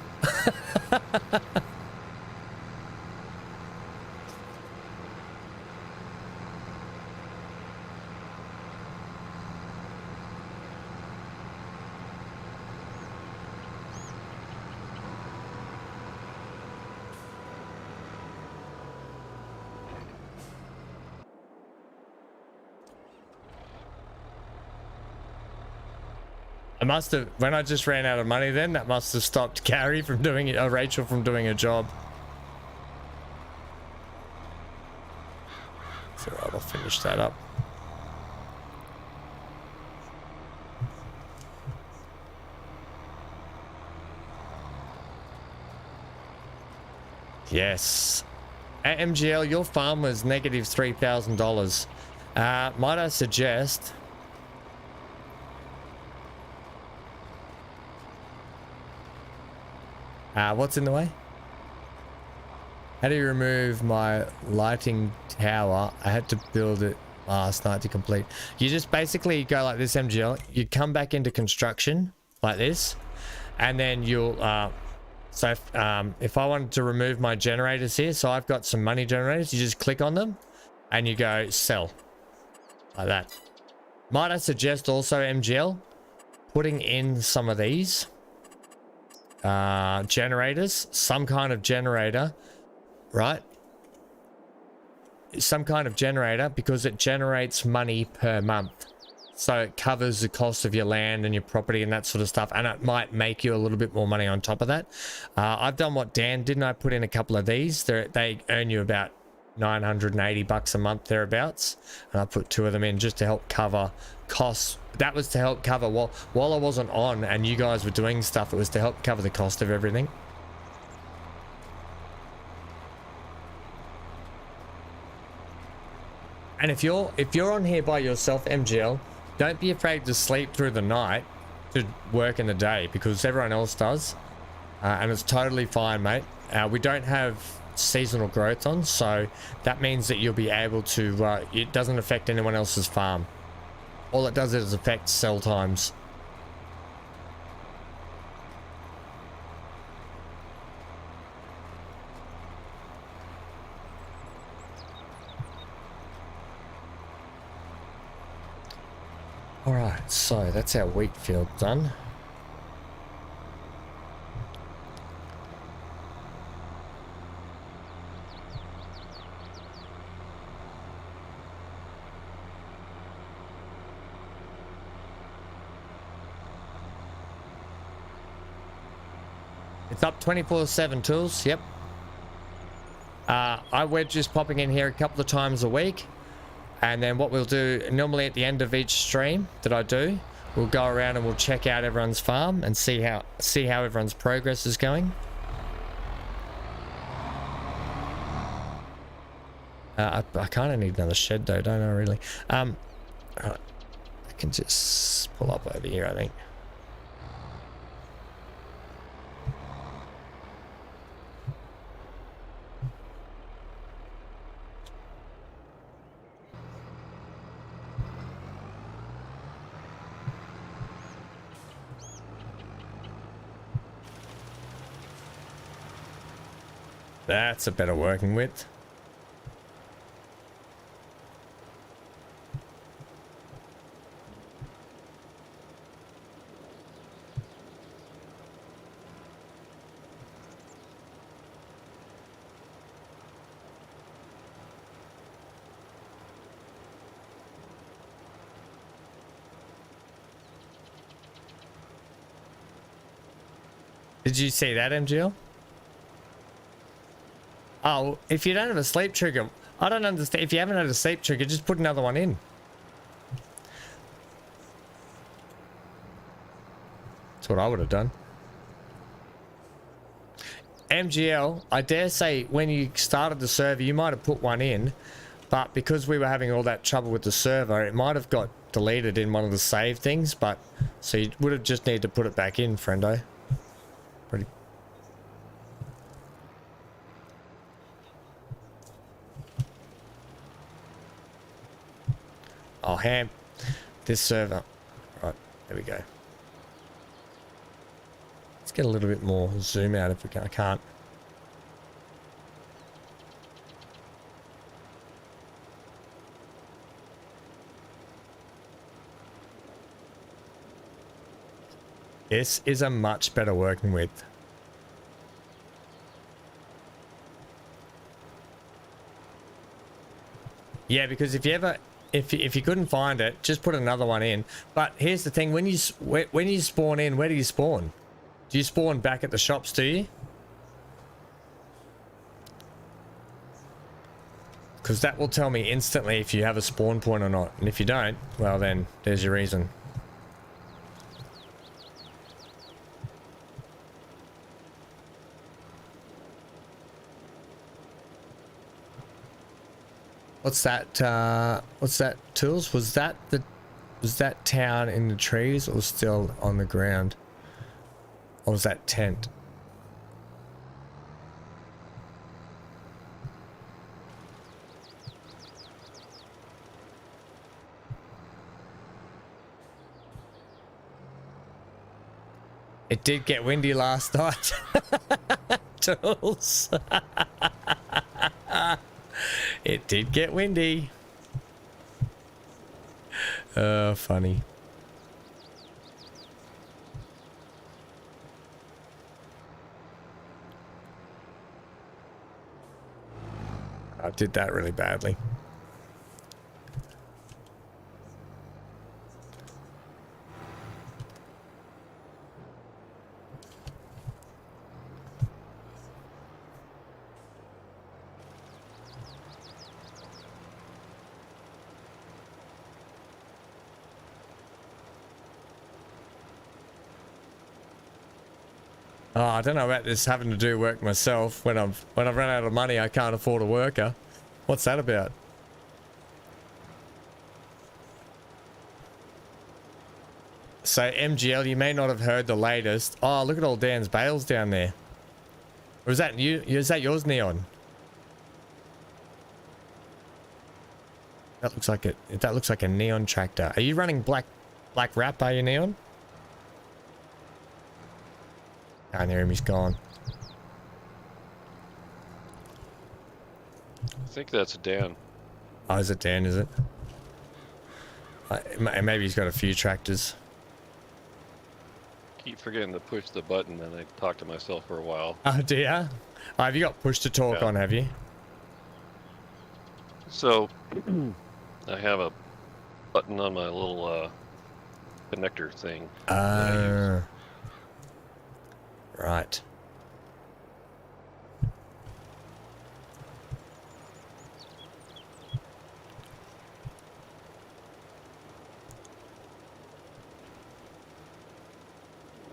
I must have, when I just ran out of money then, that must have stopped Carrie from doing it, Rachel from doing her job. So I'll finish that up. Yes. At MGL, your farm was negative $3,000. Might I suggest... what's in the way? How do you remove my lighting tower? I had to build it last night to complete. You just basically go like this, MGL. You come back into construction like this, and then you'll if I wanted to remove my generators here, so I've got some money generators, you just click on them and you go sell like that. Might I suggest also, MGL, putting in some of these generators, some kind of generator, right? Some kind of generator, because it generates money per month, so it covers the cost of your land and your property and that sort of stuff, and it might make you a little bit more money on top of that. I've done what Dan did, and I put in a couple of these. They earn you about $980 a month thereabouts, and I put 2 of them in just to help cover costs. That was to help cover while I wasn't on and you guys were doing stuff. It was to help cover the cost of everything. And if you're on here by yourself, MGL, don't be afraid to sleep through the night to work in the day, because everyone else does, and it's totally fine, mate. We don't have seasonal growth on, so that means that you'll be able to it doesn't affect anyone else's farm. All it does is affect sell times. All Alright, so that's our wheat field done. It's up 24/7 tools, yep. We're just popping in here a couple of times a week. And then what we'll do, normally at the end of each stream that I do, we'll go around and we'll check out everyone's farm and see how everyone's progress is going. I kind of need another shed though, don't I really? Right, I can just pull up over here, I think. That's a better working width. Did you see that, MGL? Oh, if you don't have a sleep trigger, I don't understand. If you haven't had a sleep trigger, just put another one in. That's what I would have done. MGL, I dare say when you started the server, you might have put one in, but because we were having all that trouble with the server, it might have got deleted in one of the save things, but so you would have just need to put it back in, friendo. Pretty. Oh, ham. This server. Right, there we go. Let's get a little bit more zoom out if we can. I can't. This is a much better working width. Yeah, because if you ever, if you couldn't find it, just put another one in. But here's the thing: when you spawn in, where do you spawn? Do you spawn back at the shops? Do you? Because that will tell me instantly if you have a spawn point or not. And if you don't, well then there's your reason. What's that, Tools? Was that town in the trees or still on the ground? Or was that tent? It did get windy last night. Tools. It did get windy. Funny. I did that really badly. Oh, I don't know about this having to do work myself. When I've run out of money, I can't afford a worker. What's that about? So MGL, you may not have heard the latest. Oh, look at all Dan's bales down there. Or is that you? Is that yours, Neon? That looks like it. That looks like a Neon tractor. Are you running black wrap? Are you, Neon? Can't hear him, he's gone. I think that's Dan. Oh, is it Dan, is it? Maybe he's got a few tractors. Keep forgetting to push the button, and I talk to myself for a while. Oh dear. Oh, have you got push to talk Yeah. on, have you? So, I have a button on my little connector thing. Right.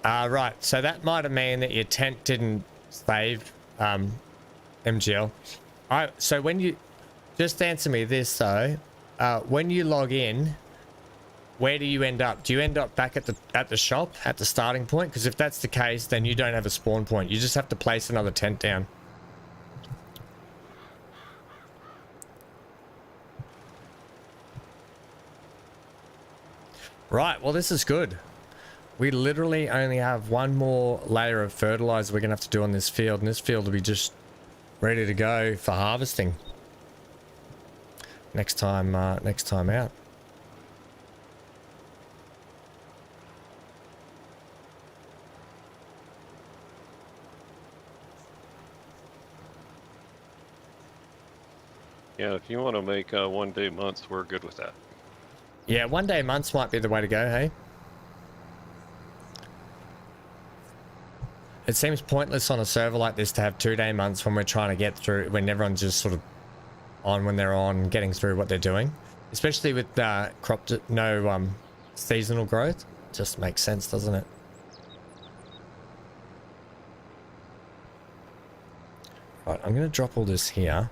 Right, so that might have meant that your tent didn't save MGL. So when you, just answer me this though, when you log in, where do you end up? Do you end up back at the shop at the starting point? Because if that's the case, then you don't have a spawn point. You just have to place another tent down. Right, well this is good. We literally only have one more layer of fertilizer we're gonna have to do on this field, and this field will be just ready to go for harvesting next time out. Yeah, if you want to make 1 day months, we're good with that. Yeah, 1 day months might be the way to go, hey? It seems pointless on a server like this to have 2 day months when we're trying to get through, when everyone's just sort of on when they're on, getting through what they're doing. Especially with no seasonal growth. Just makes sense, doesn't it? Right, I'm going to drop all this here.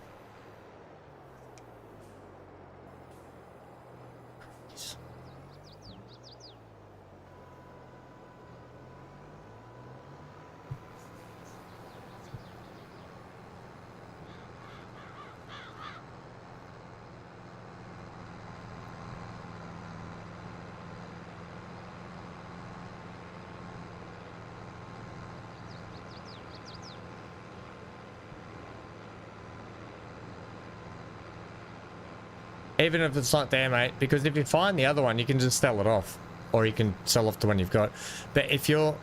Even if it's not there, mate, because if you find the other one, you can just sell it off. Or you can sell off the one you've got. But if you're...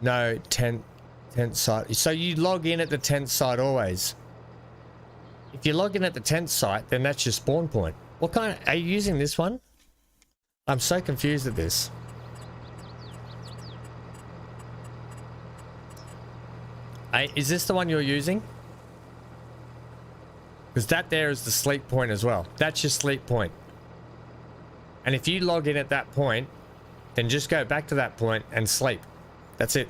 No, tent site. So you log in at the tent site always. If you log in at the tent site, then that's your spawn point. What kind of... Are you using this one? I'm so confused at this. Is this the one you're using? Because that there is the sleep point as well. That's your sleep point. And if you log in at that point, then just go back to that point and sleep. That's it.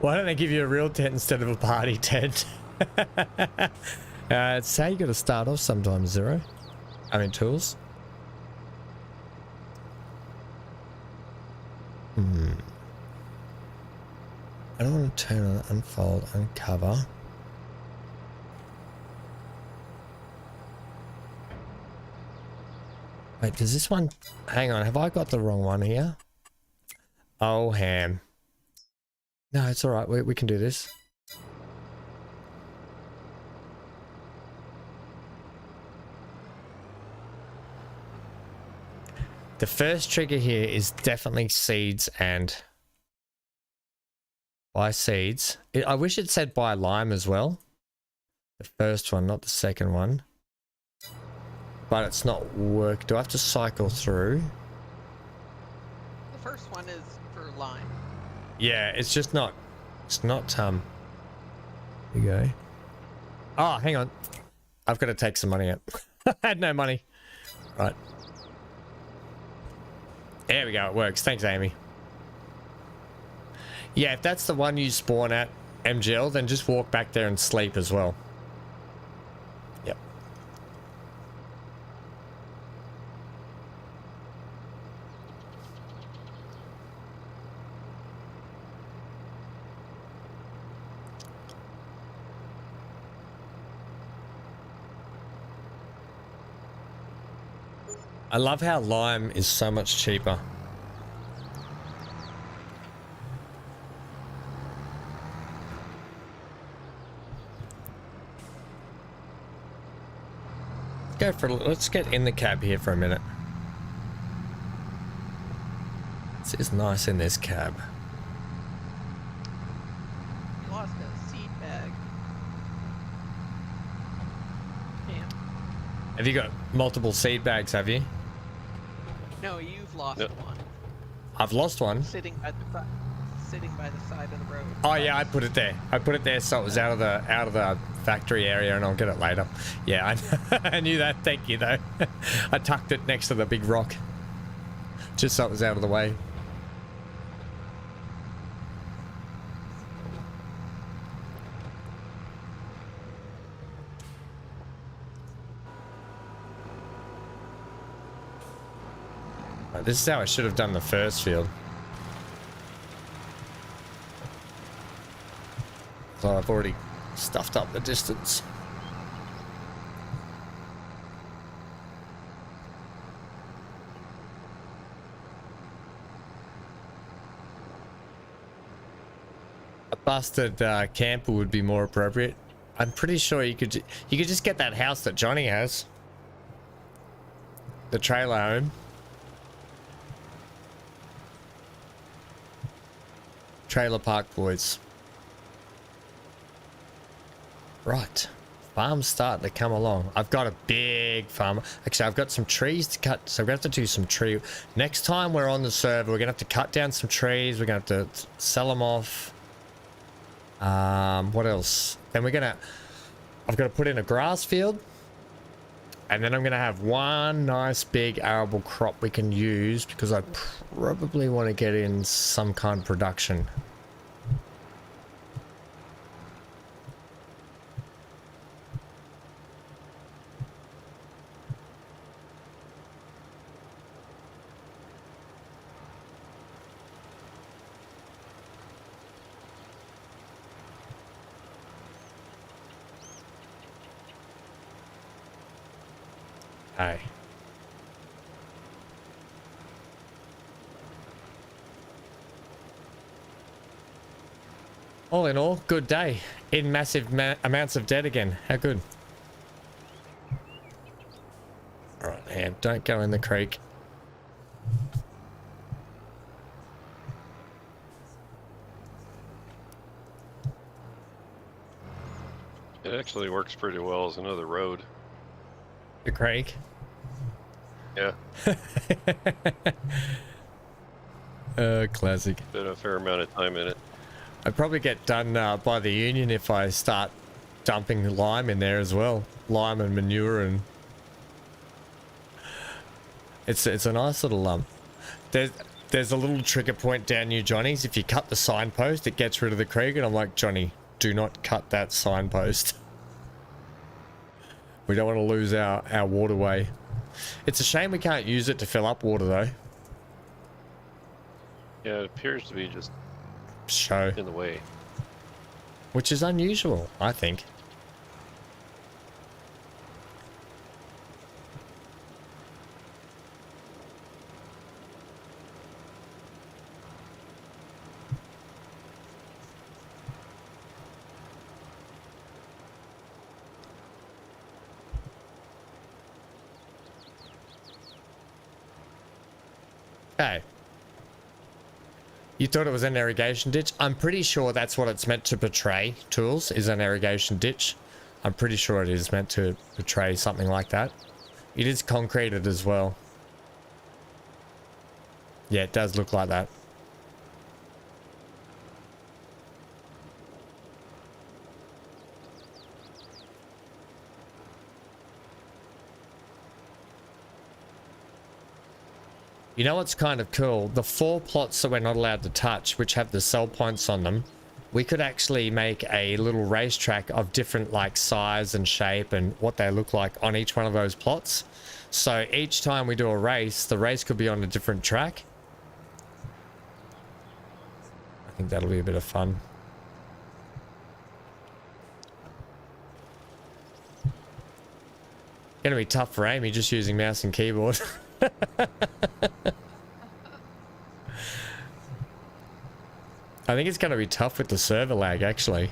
Why don't they give you a real tent instead of a party tent? It's how you got to start off sometimes, Zero. I mean, tools. I don't want to turn on, unfold, uncover. Wait, does this one... Hang on, have I got the wrong one here? Oh, ham. No, it's all right. We can do this. The first trigger here is definitely seeds and buy seeds. I wish it said buy lime as well. The first one, not the second one. But it's not work. Do I have to cycle through? The first one is for lime. Yeah, it's just not, here you go. Oh, hang on. I've got to take some money out. I had no money. Right. There we go, it works. Thanks, Amy. Yeah, if that's the one you spawn at, MGL, then just walk back there and sleep as well. I love how lime is so much cheaper. Let's get in the cab here for a minute. It's nice in this cab. You lost a seed bag. Damn. Have you got multiple seed bags, have you? No, you've lost Yep. one. I've lost one. Sitting by the side of the road. Oh yeah, I put it there. I put it there so it was out of the factory area, and I'll get it later. Yeah, I knew that. Thank you though. I tucked it next to the big rock, just so it was out of the way. Right, this is how I should have done the first field. So I've already stuffed up the distance. A busted camper would be more appropriate. I'm pretty sure you could just get that house that Johnny has. The trailer home. Trailer Park Boys. Right. Farm's starting to come along. I've got a big farm. Actually, I've got some trees to cut, so we're going to have to do some tree. Next time we're on the server, we're going to have to cut down some trees. We're going to have to sell them off. What else? Then I've got to put in a grass field. And then I'm going to have one nice big arable crop we can use, because I probably want to get in some kind of production. Hey. All in all, good day. In massive amounts of debt again. How good. Alright, Ham, don't go in the creek. It actually works pretty well as another road. The creek? Yeah. Classic. Spent a fair amount of time in it. I'd probably get done by the union if I start dumping lime in there as well. Lime and manure, and it's a nice little lump. There's a little trigger point down New Johnny's. If you cut the signpost, it gets rid of the creek, and I'm like, Johnny, do not cut that signpost. We don't want to lose our waterway. It's a shame we can't use it to fill up water though. Yeah, it appears to be just Show. in the way. Which is unusual, I think. Okay. You thought it was an irrigation ditch? I'm pretty sure that's what it's meant to portray, Tools, is an irrigation ditch. I'm pretty sure it is meant to portray something like that. It is concreted as well. Yeah, it does look like that. You know what's kind of cool? The 4 plots that we're not allowed to touch, which have the sell points on them, we could actually make a little racetrack of different like size and shape and what they look like on each one of those plots. So each time we do a race, the race could be on a different track. I think that'll be a bit of fun. Gonna be tough for Amy just using mouse and keyboard. I think it's going to be tough with the server lag, actually.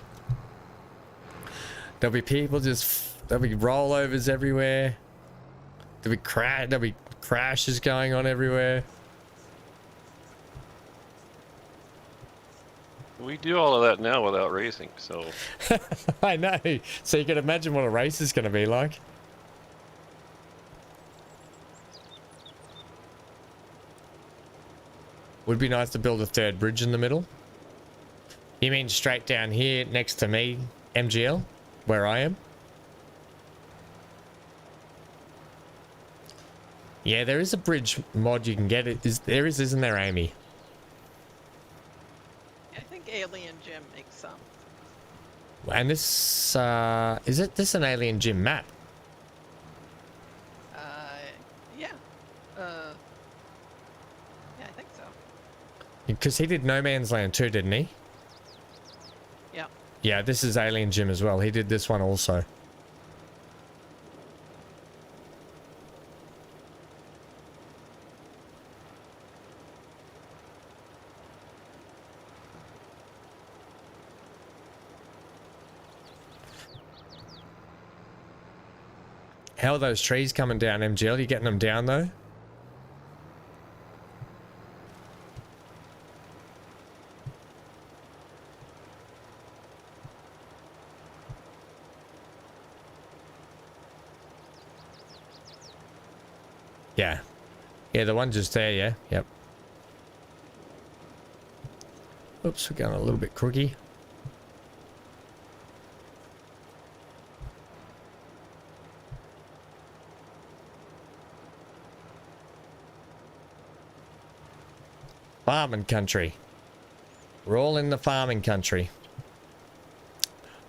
There'll be people there'll be rollovers everywhere. There'll be crashes going on everywhere. We do all of that now without racing, so I know. So you can imagine what a race is going to be like. Would be nice to build a third bridge in the middle. You mean straight down here next to me, MGL, where I am? Yeah, there is a bridge mod you can get. Isn't there, Amy? I think Alien Gym makes some. And this, is this an Alien Gym map? Yeah. Yeah, I think so. Because he did No Man's Land too, didn't he? Yeah. Yeah, this is Alien Gym as well. He did this one also. How are those trees coming down, MGL? You getting them down though? Yeah. Yeah, the one just there, yeah. Yep. Oops, we're going a little bit crookedy. Farming country. We're all in the farming country.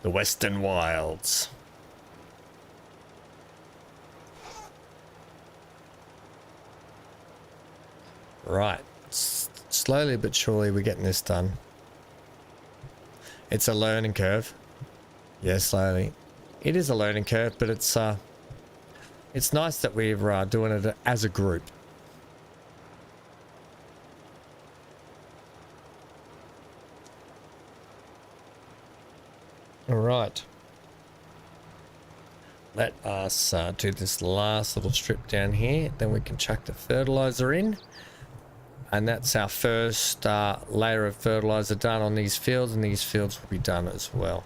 The Western Wilds. Right. Slowly but surely we're getting this done. It's a learning curve. Yeah, slowly. It is a learning curve, but it's nice that we're doing it as a group. All right. Let us do this last little strip down here. Then we can chuck the fertilizer in. And that's our first layer of fertilizer done on these fields. And these fields will be done as well.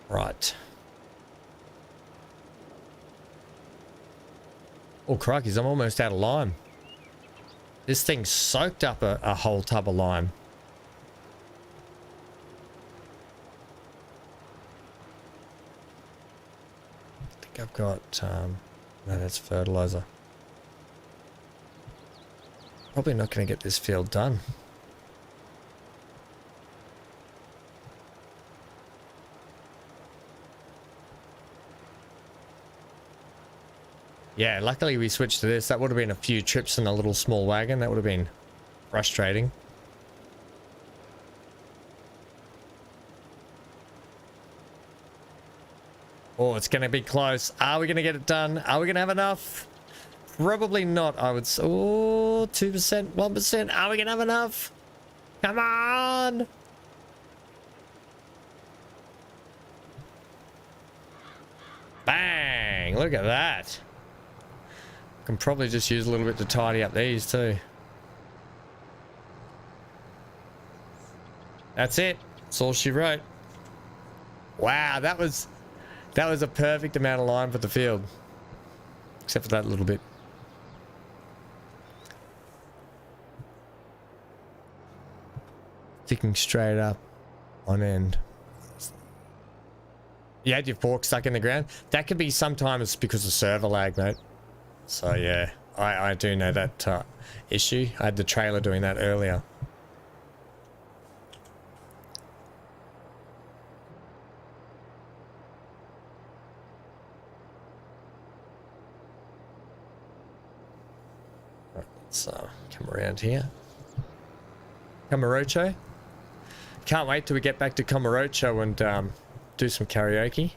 Right. Oh, crikeys, I'm almost out of lime. This thing soaked up a whole tub of lime. I think I've got, no, that's fertilizer. Probably not going to get this field done. Yeah, luckily we switched to this. That would have been a few trips in a little small wagon. That would have been frustrating. Oh, it's going to be close. Are we going to get it done? Are we going to have enough? Probably not, I would say. Oh, 2%, 1%. Are we going to have enough? Come on! Bang! Look at that. Can probably just use a little bit to tidy up these too. That's it. That's all she wrote. Wow, that was a perfect amount of lime for the field. Except for that little bit. Sticking straight up on end. You had your fork stuck in the ground. That could be sometimes because of server lag, mate. So yeah, I do know that issue. I had the trailer doing that earlier. Right, let's come around here. Kamurocho. Can't wait till we get back to Kamurocho and do some karaoke.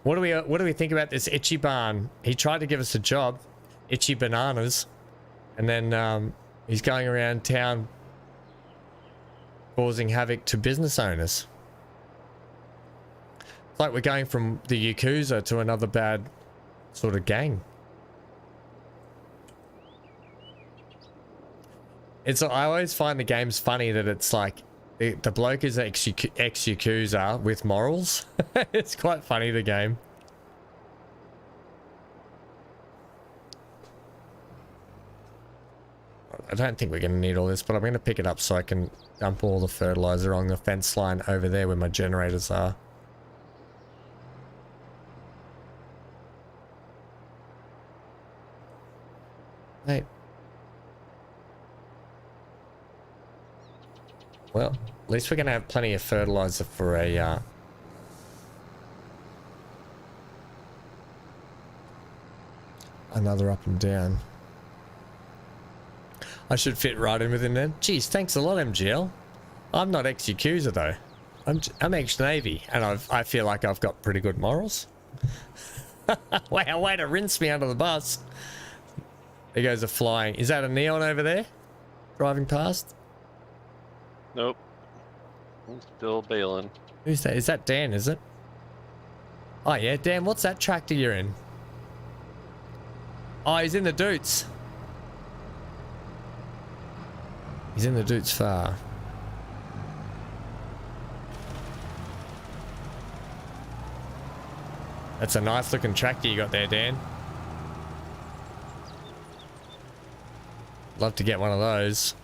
What do we think about this Itchy Barn? He tried to give us a job, Itchy Bananas, and then he's going around town causing havoc to business owners. It's like we're going from the Yakuza to another bad sort of gang. I always find the game's funny that it's like the bloke is ex-Yakuza with morals. It's quite funny, the game. I don't think we're going to need all this, but I'm going to pick it up so I can dump all the fertilizer on the fence line over there where my generators are. Hey. Well, at least we're going to have plenty of fertilizer for a another up and down. I should fit right in within there. Geez, thanks a lot, MGL. I'm not ex-Yakuza though. I'm ex-Navy, and I feel like I've got pretty good morals. Wow, way to rinse me under the bus. There goes a flying. Is that a neon over there? Driving past? Nope. I'm still bailing. Who's that? Is that Dan, is it? Oh yeah, Dan, what's that tractor you're in? Oh, he's in the Doots. He's in the Doots far. That's a nice looking tractor you got there, Dan. Love to get one of those.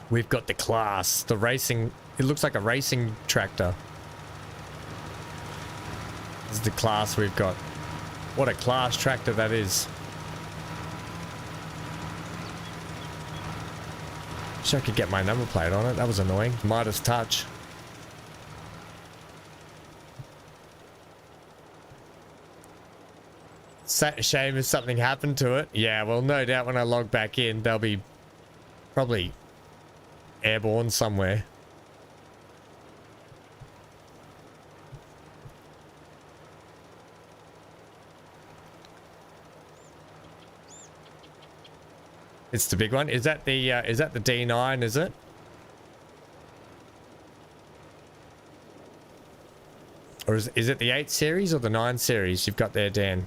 We've got the class, the racing. It looks like a racing tractor. This is the class we've got. What a class tractor that is. Wish I could get my number plate on it. That was annoying. Midas touch. Shame if something happened to it. Yeah, well, no doubt when I log back in, they'll be probably airborne somewhere. It's the big one. Is that the D9, is it? Or is it the 8 series or the 9 series you've got there, Dan?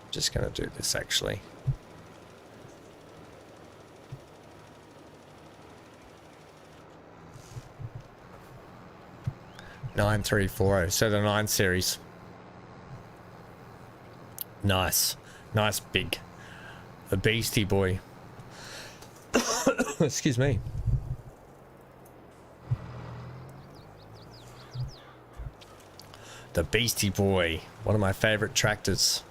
Just gonna do this actually. Nine 340. So the 9 series. Nice, nice big. The Beastie Boy. Excuse me. The Beastie Boy, one of my favorite tractors.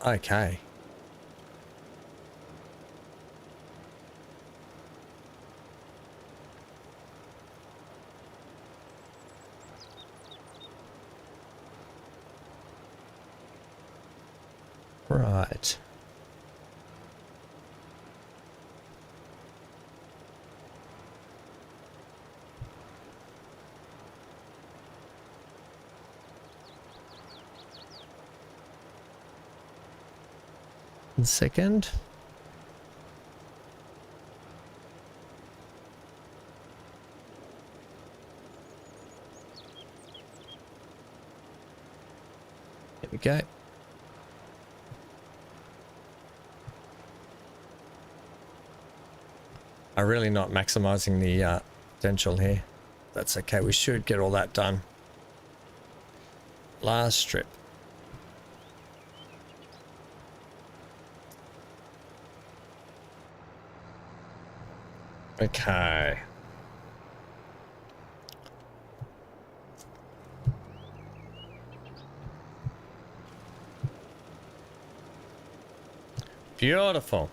Okay. Right. Second. There we go. I'm really not maximizing the potential here. That's okay. We should get all that done. Last strip. Okay. Beautiful.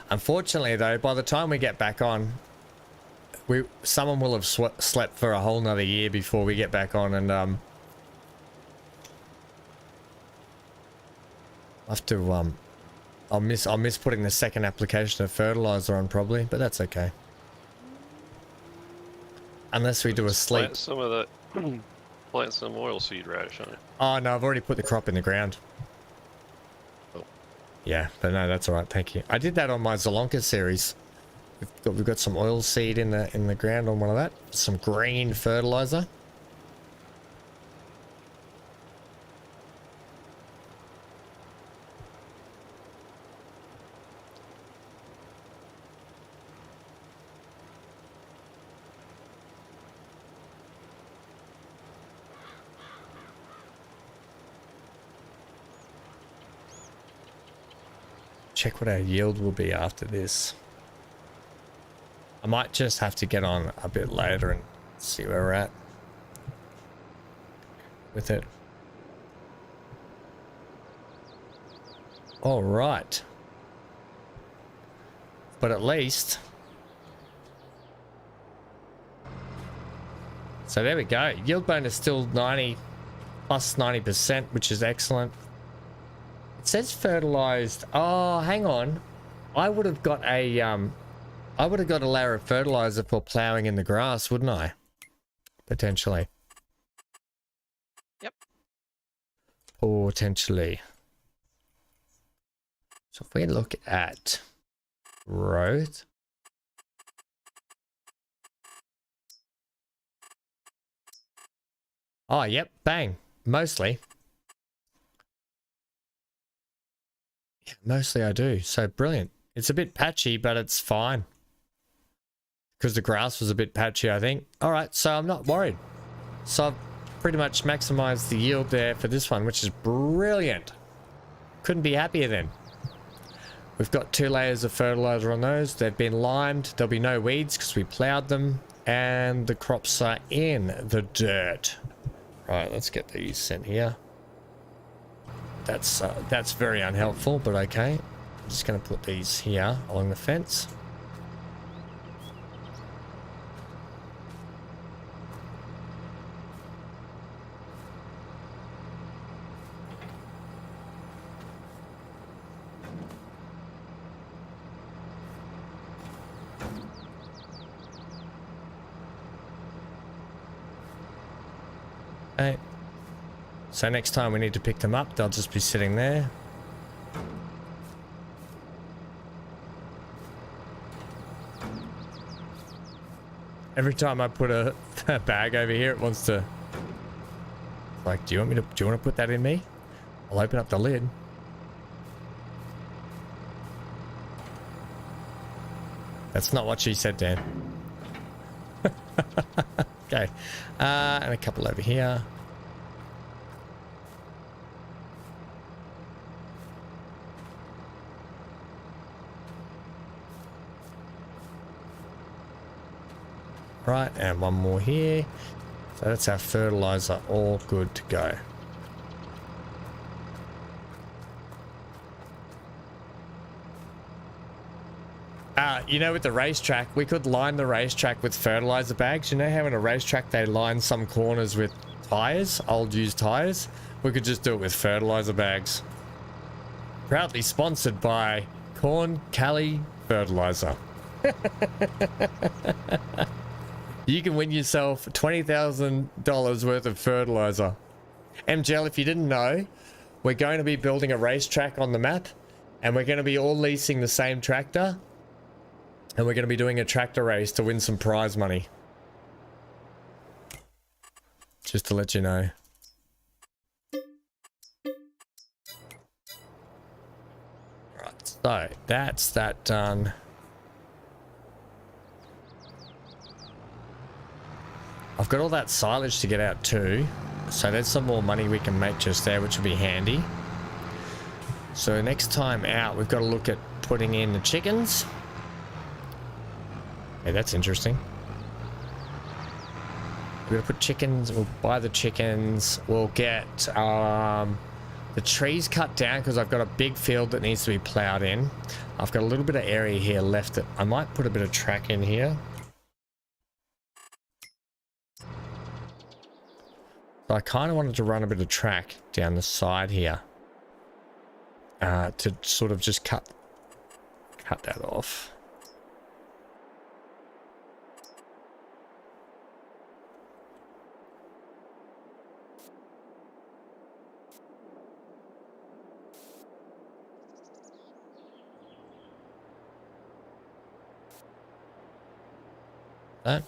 Unfortunately, though, by the time we get back on, someone will have slept for a whole nother year before we get back on, and I'll have to I'll miss putting the second application of fertilizer on probably, but that's okay. Unless we do a sleep. Plant some of that. Plant some oilseed radish on it. Oh no, I've already put the crop in the ground. Oh. Yeah, but no, that's all right. Thank you. I did that on my Zelonka series. We've got some oil seed in the ground on one of that. Some green fertilizer. Check what our yield will be after this. I might just have to get on a bit later and see where we're at with it. All right. But at least. So there we go. Yield bonus still 90 plus 90%, which is excellent. It says fertilized. Oh, hang on. I would have got a layer of fertilizer for plowing in the grass, wouldn't I? Potentially. Yep. Potentially. So if we look at growth. Oh, yep, bang. Mostly. Yeah, mostly I do. So brilliant. It's a bit patchy, but it's fine. Because the grass was a bit patchy, I think. All right, so I'm not worried. So I've pretty much maximized the yield there for this one, which is brilliant. Couldn't be happier then. We've got 2 layers of fertilizer on those. They've been limed. There'll be no weeds because we plowed them. And the crops are in the dirt. Right, let's get these sent here. That's very unhelpful, but okay. I'm just going to put these here along the fence. Okay. So next time we need to pick them up, they'll just be sitting there. Every time I put a bag over here, it wants to like, do you want to put that in me? I'll open up the lid. That's not what she said, Dan. Okay. And a couple over here. Right, and one more here. So that's our fertilizer, all good to go. You know, with the racetrack, we could line the racetrack with fertilizer bags. You know how in a racetrack they line some corners with tires, old used tires? We could just do it with fertilizer bags. Proudly sponsored by Corn Cali Fertilizer. You can win yourself $20,000 worth of fertilizer. MGL, if you didn't know, we're going to be building a racetrack on the map, and we're going to be all leasing the same tractor, and we're going to be doing a tractor race to win some prize money. Just to let you know. Right, so that's that done. I've got all that silage to get out too, so there's some more money we can make just there, which will be handy. So next time out, we've got to look at putting in the chickens. Okay, that's interesting. We're gonna put chickens. We'll buy the chickens. We'll get the trees cut down because I've got a big field that needs to be plowed in. I've got a little bit of area here left that I might put a bit of track in here. So I kind of wanted to run a bit of track down the side here to sort of just cut that off. That.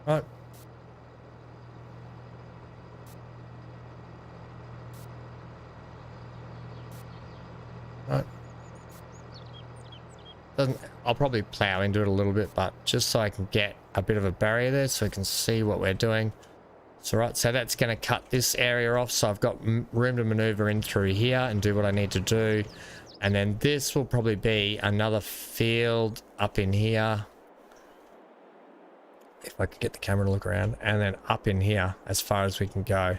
Right. Right. I'll probably plow into it a little bit, but just so I can get a bit of a barrier there so I can see what we're doing. So right, so that's going to cut this area off, so I've got room to maneuver in through here and do what I need to do. And then this will probably be another field up in here. If I could get the camera to look around. And then up in here as far as we can go.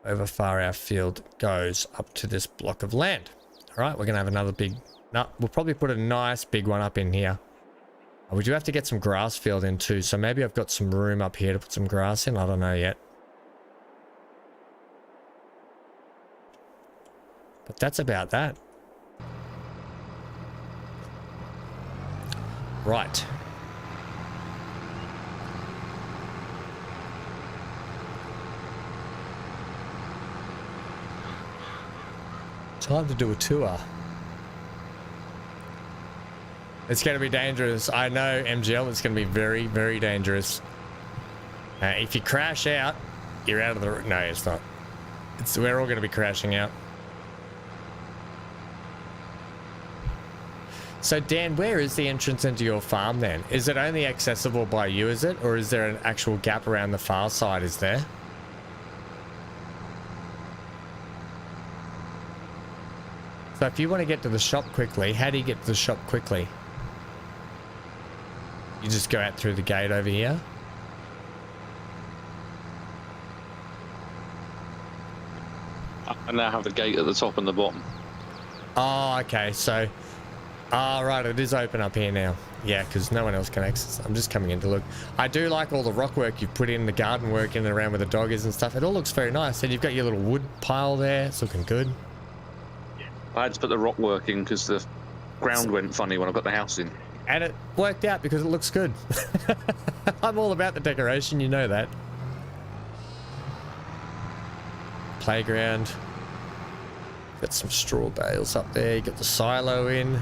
Over far our field goes up to this block of land. All right, we're going to have another big... No, we'll probably put a nice big one up in here. We do have to get some grass field in too, so maybe I've got some room up here to put some grass in. I don't know yet. But that's about that. Right. Time to do a tour. It's going to be dangerous. I know, MGL, it's going to be very, very dangerous. If you crash out, you're out of the... No, it's not. We're all going to be crashing out. So, Dan, where is the entrance into your farm then? Is it only accessible by you, is it? Or is there an actual gap around the far side, is there? So if you want to get to the shop quickly, how do you get to the shop quickly? You just go out through the gate over here. I now have the gate at the top and the bottom. Oh, okay. So, right, it is open up here now. Yeah, because no one else can access. I'm just coming in to look. I do like all the rock work you've put in, the garden work in and around where the dog is and stuff. It all looks very nice. And you've got your little wood pile there. It's looking good. I had to put the rock work in because the ground went funny when I got the house in. And it worked out because it looks good. I'm all about the decoration, you know that. Playground. Got some straw bales up there. You got the silo in.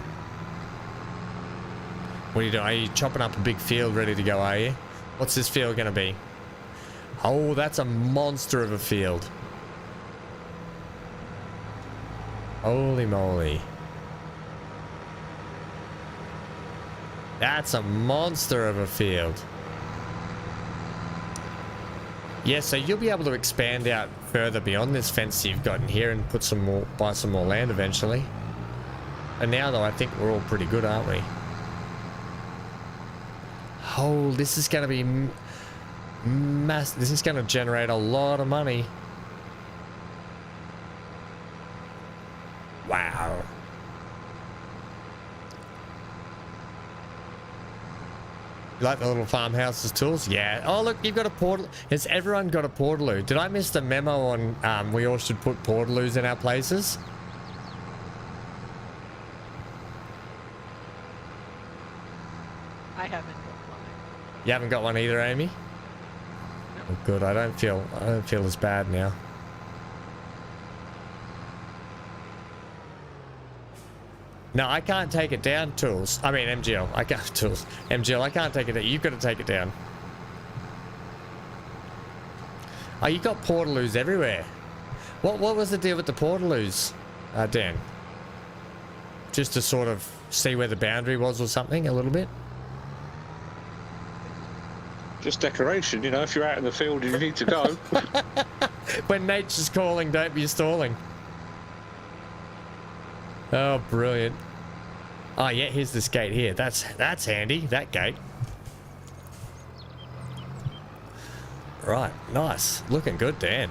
What are you doing? Are you chopping up a big field ready to go, are you? What's this field going to be? Oh, that's a monster of a field. Holy moly. That's a monster of a field. Yeah, so you'll be able to expand out further beyond this fence you've got in here and put some more, buy some more land eventually. And now though, I think we're all pretty good, aren't we? Oh, this is going to be this is going to generate a lot of money. Wow. You like the little farmhouse's tools? Yeah. Oh, look, you've got a portal. Has everyone got a portaloo? Did I miss the memo on we all should put portaloos in our places? I haven't got one. You haven't got one either, Amy? No. Oh, good. I don't feel as bad now. No, I can't take it down, Tools. I mean, MGL. I can't, Tools. MGL, I can't take it down. You've got to take it down. Oh, you got portaloos everywhere. What was the deal with the portaloos, Dan? Just to sort of see where the boundary was or something, a little bit? Just decoration, you know, if you're out in the field and you need to go. When nature's calling, don't be stalling. Oh, brilliant. Oh yeah, here's this gate here. That's handy, that gate. Right, nice. Looking good, Dan.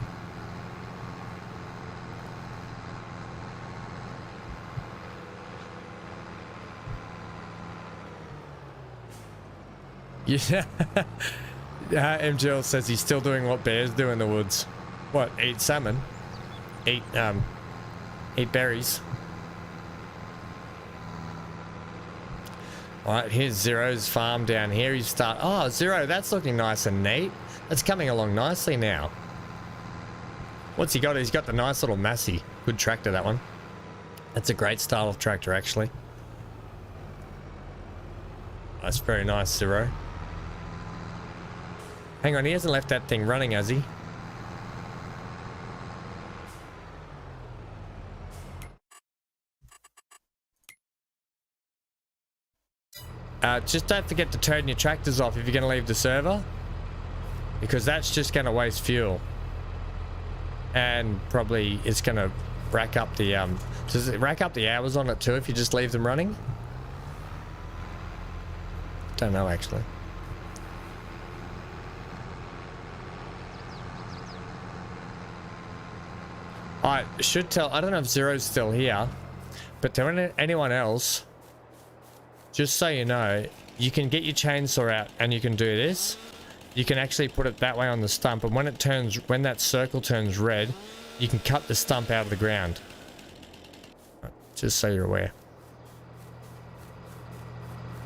Yeah. MGL says he's still doing what bears do in the woods. What? Eat salmon? Eat berries. Alright, here's Zero's farm down here. Oh, Zero, that's looking nice and neat. That's coming along nicely now. What's he got? He's got the nice little Massey. Good tractor, that one. That's a great style of tractor, actually. That's very nice, Zero. Hang on, he hasn't left that thing running, has he? Just don't forget to turn your tractors off if you're going to leave the server, because that's just going to waste fuel, and probably it's going to rack up the does it rack up the hours on it too if you just leave them running? Don't know, actually. I should tell, I don't know if Zero's still here, but to anyone else, just so you know, you can get your chainsaw out and you can do this. You can actually put it that way on the stump, and when it turns, when that circle turns red, you can cut the stump out of the ground. Just so you're aware.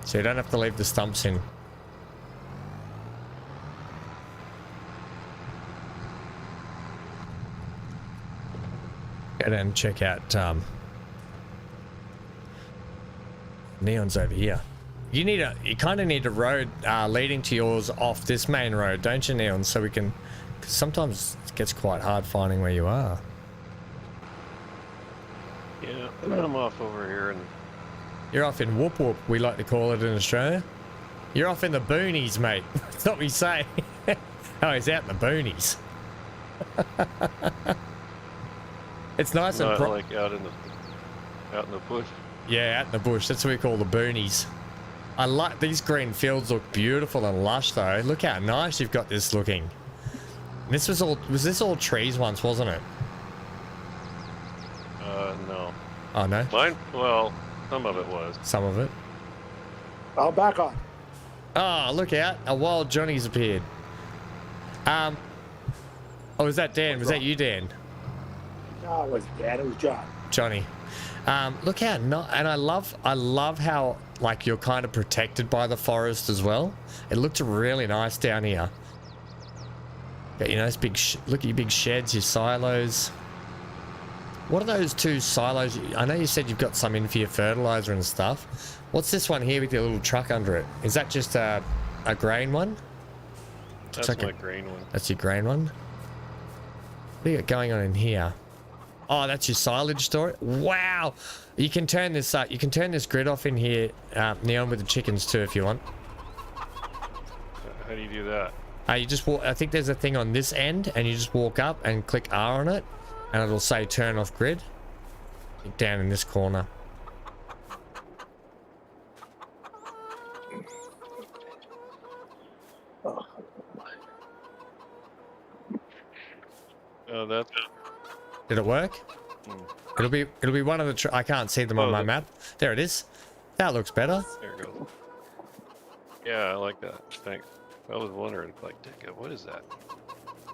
So you don't have to leave the stumps in. Go down and check out Neon's over here. You kind of need a road leading to yours off this main road, don't you, Neon? So we can, because sometimes it gets quite hard finding where you are. Yeah, I'm off over here, and You're off in Whoop Whoop, we like to call it in Australia. You're off in the boonies, mate. That's what we say. Oh, he's out in the boonies. It's nice and not like out in the bush. Yeah, out in the bush. That's what we call the boonies. I like these green fields. Look beautiful and lush, though. Look how nice you've got this looking. This was this all trees once, wasn't it? No. Oh no. Mine? Well, some of it was. Some of it. I'm back on. Oh, look out! A wild Johnny's appeared. Oh, was that Dan? Was that you, Dan? No, it wasn't Dad. It was John. Johnny. Look how and I love how like you're kind of protected by the forest as well. It looked really nice down here. Got, you know, those big look at your big sheds, your silos. What are those two silos? I know you said you've got some in for your fertilizer and stuff. What's this one here with your little truck under it? Is that just a grain one? That's like my grain one. That's your grain one. What do you got going on in here? Oh, that's your silage store. Wow, you can turn this up. You can turn this grid off in here, Neon, with the chickens too, if you want. How do you do that? You just walk. I think there's a thing on this end, and you just walk up and click R on it, and it'll say turn off grid. Down in this corner. Oh, that's. Did it work? It'll be one of the. I can't see them on my map. There it is. That looks better. There it goes. Yeah, I like that. Thanks. I was wondering, like, what is that?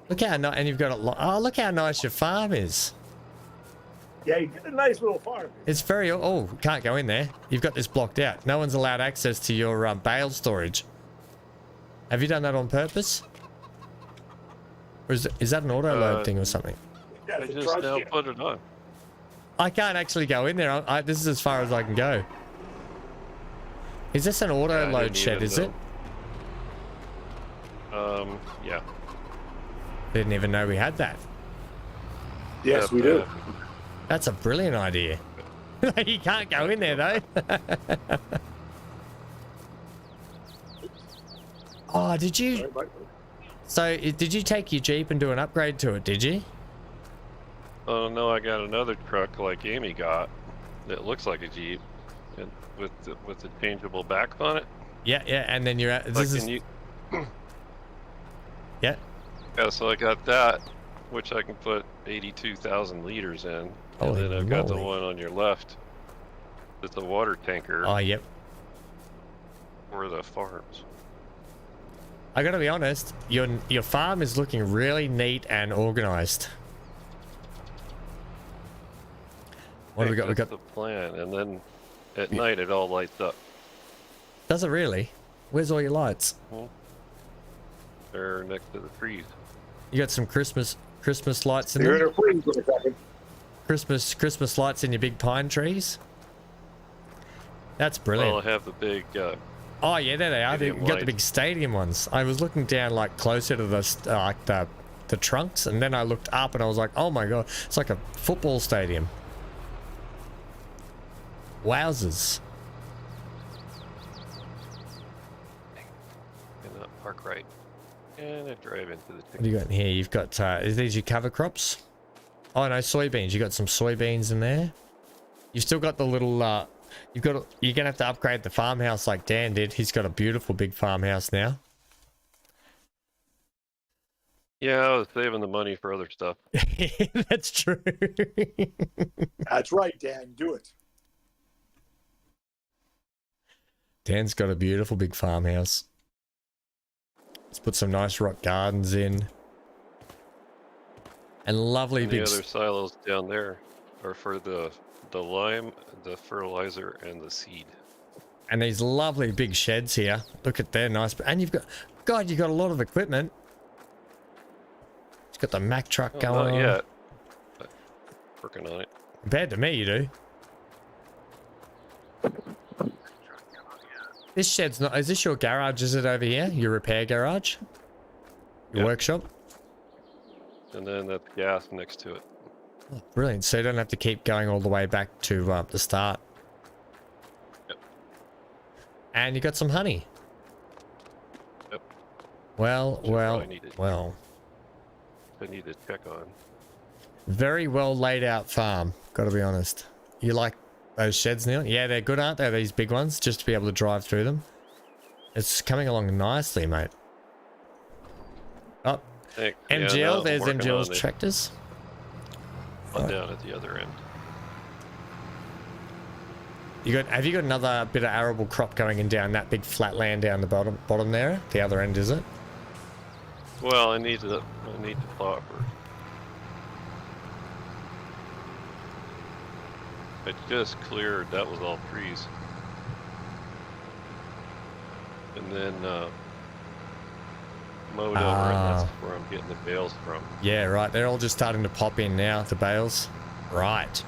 Look how nice, and you've got it. Oh, look how nice your farm is. Yeah, you did a nice little farm. It's very. Oh, can't go in there. You've got this blocked out. No one's allowed access to your bale storage. Have you done that on purpose? Or is that an auto load thing or something? I just now put it on. I can't actually go in there. This is as far as I can go. Is this an auto load shed? Is it? Yeah. Didn't even know we had that. Yes, we do. That's a brilliant idea. You can't go in there though. Oh, did you? So, did you take your Jeep and do an upgrade to it? Did you? Oh no, I got another truck like Amy got. It looks like a Jeep, and with the changeable back on it. Yeah, and then you're at Like, this is can you? yeah. Yeah, so I got that, which I can put 82,000 liters in, Holy and then I've got the moly. one on your left. It's a water tanker Oh, yep. for the farms. I gotta be honest, your farm is looking really neat and organized. What do we got? We That's got. the plan, and then at night it all lights up. Does it really? Where's all your lights? They're next to the trees. You got some Christmas lights in You're there? in a freeze for a second. Christmas lights in your big pine trees? That's brilliant. Well, I have the big. Oh yeah, there they are. You Stadium got the lights. big stadium ones. I was looking down like closer to the the trunks, and then I looked up and I was like, oh my god, it's like a football stadium. Wowzers. And park right, and I drive into the. What do you got in here? You've got is these your cover crops? Oh no, soybeans. You got some soybeans in there. You've still got the little you're gonna have to upgrade the farmhouse like Dan did. He's got a beautiful big farmhouse now. Yeah, I was saving the money for other stuff. That's true. That's right, Dan. Do it. Dan's got a beautiful big farmhouse. Let's put some nice rock gardens in. And lovely And big... the other silos down there are for the lime, the fertilizer, and the seed. And these lovely big sheds here. Look at their nice... And you've got... God, you've got a lot of equipment. It's got the Mack truck Well, going not on. yet. But working on it. Compared to me, you do. This shed's not... Is this your garage? Is it over here? Your repair garage? Your Yep. workshop? And then that's gas next to it. Oh, brilliant. So you don't have to keep going all the way back to the start. Yep. And you got some honey. Yep. Well, Which I probably needed. I need to check on. Very well laid out farm. Gotta be honest. You like those sheds, Neil? Yeah, they're good, aren't they? These big ones, just to be able to drive through them. It's coming along nicely, mate. Oh, Heck, MGL, yeah, no, there's I'm working MGL's on it. tractors. One down at the other end. Have you got another bit of arable crop going in down that big flat land down the bottom there? The other end, is it? Well, I need to plow first. I just cleared, that was all trees. And then mowed over, and that's where I'm getting the bales from. Yeah, right. They're all just starting to pop in now, the bales. Right.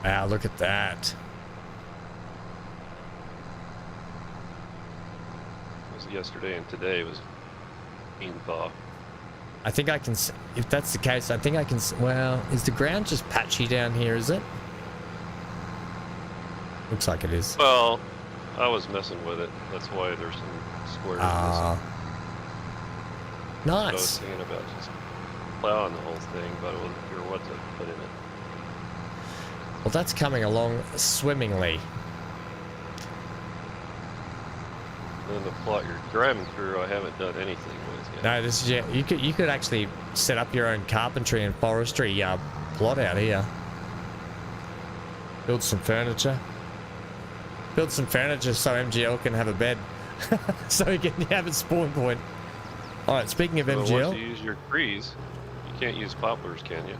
Wow, look at that. It was yesterday, and today was bean thaw. I think I can, if that's the case, I think I can, well, is the ground just patchy down here, is it? Looks like it is. Well, I was messing with it. That's why there's some squares missing. I was Nice. thinking about just plowing the whole thing, but I wasn't sure what to put in it. Well, that's coming along swimmingly. And then the plot you're driving through, I haven't done anything with yet. No, this is, yeah, you could actually set up your own carpentry and forestry plot out here. Build some furniture. Build some furniture so MGL can have a bed. So he can have a spawn point. Alright, speaking of Well, MGL, once you use your trees, you can't use poplars, can you?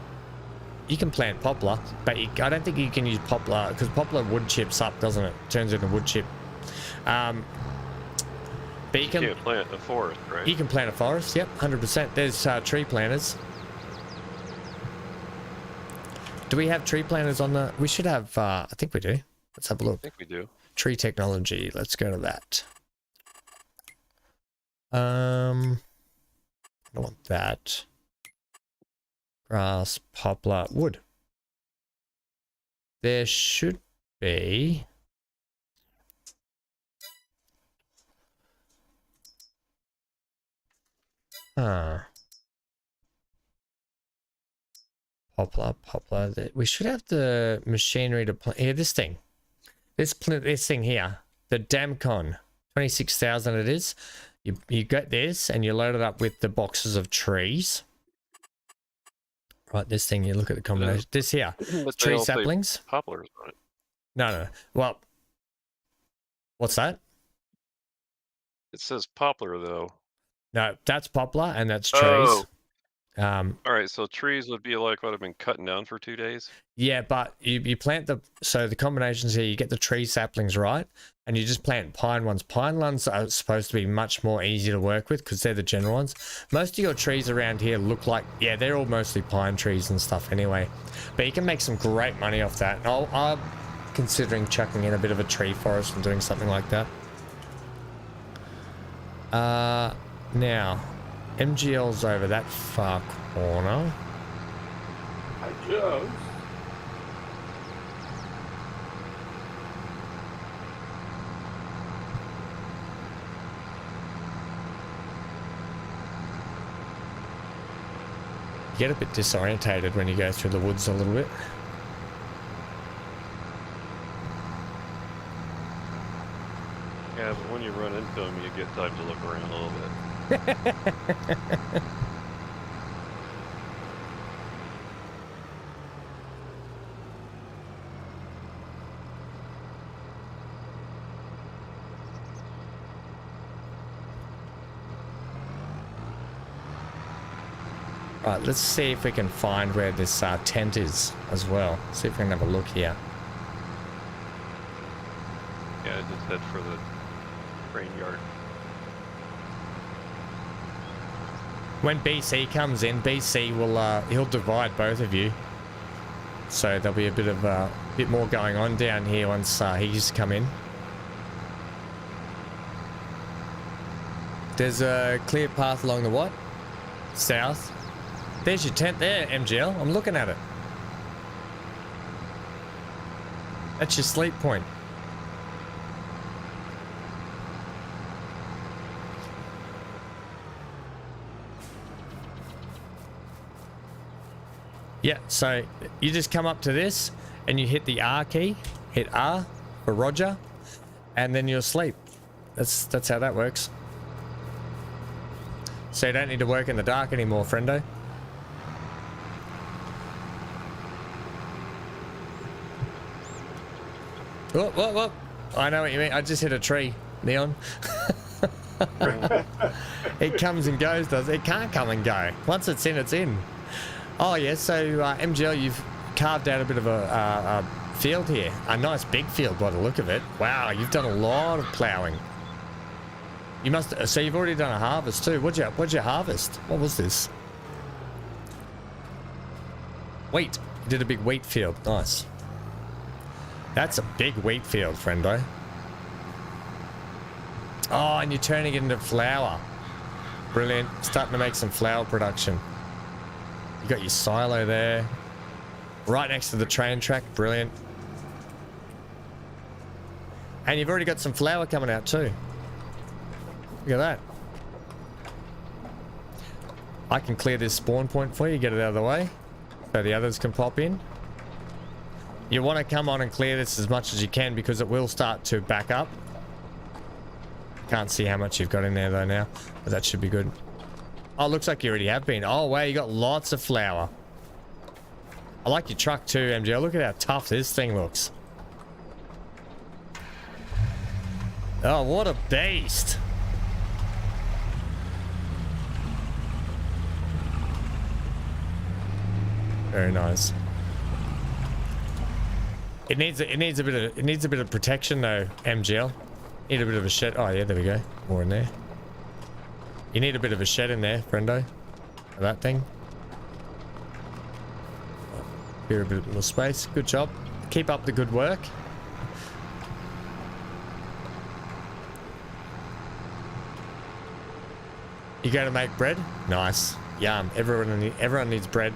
you can plant poplar, but I don't think you can use poplar, because poplar wood chips up, doesn't it? Turns into wood chip. But You can't plant a forest, right? you can plant a forest, yep, 100%. There's tree planters. Do we have tree planters on the... We should have... I think we do. Let's have a I look. think we do. Tree technology. Let's go to that. I don't want that. Grass, poplar, wood. There should be... Poplar. We should have the machinery to plant. Here, this thing. This thing here. The Damcon. 26,000 it is. You get this and you load it up with the boxes of trees. Right, this thing, you look at the combination. This here. Tree saplings. Poplars on it. No. Well, what's that? It says poplar though. No, that's poplar and that's trees. Oh. All right, so trees would be like what I've been cutting down for 2 days. Yeah, but you plant the combinations here. You get the tree saplings right, and you just plant pine ones. Pine ones are supposed to be much more easy to work with because they're the general ones. Most of your trees around here look like, yeah, they're all mostly pine trees and stuff anyway. But you can make some great money off that. I'm considering chucking in a bit of a tree forest and doing something like that. Now, MGL's over that far corner. I just. You get a bit disorientated when you go through the woods a little bit. Yeah, but when you run into them, you get time to look around a little bit. Right, let's see if we can find where this tent is as well. See if we can have a look here. Yeah, just head for the train yard. When BC comes in, BC will he'll divide both of you. So there'll be a bit more going on down here once he's come in. There's a clear path along the what? South. There's your tent there, MGL. I'm looking at it. That's your sleep point. Yeah, so you just come up to this and you hit the R key, hit R for Roger, and then you're asleep. That's how that works. So you don't need to work in the dark anymore, friendo. Whoop. I know what you mean. I just hit a tree, Neon. It comes and goes, does it? It can't come and go. Once it's in, it's in. Oh, yeah, so MGL, you've carved out a bit of a field here. A nice big field by the look of it. Wow, you've done a lot of ploughing. You must, so you've already done a harvest too. What'd you harvest? What was this? Wheat. You did a big wheat field. Nice. That's a big wheat field, friendo. Oh, and you're turning it into flour. Brilliant. Starting to make some flour production. You got your silo there. Right next to the train track. Brilliant. And you've already got some flour coming out too. Look at that. I can clear this spawn point for you, get it out of the way, so the others can pop in. You want to come on and clear this as much as you can because it will start to back up. Can't see how much you've got in there though now, but that should be good. Oh, looks like you already have been. Oh, wow, you got lots of flour. I like your truck too, MJ. Look at how tough this thing looks. Oh, what a beast. Very nice. It needs a bit of protection though, MGL. Need a bit of a shed. Oh yeah, there we go. More in there. You need a bit of a shed in there, friendo. That thing. Here a bit more space. Good job. Keep up the good work. You go to make bread? Nice. Yum. Everyone needs bread.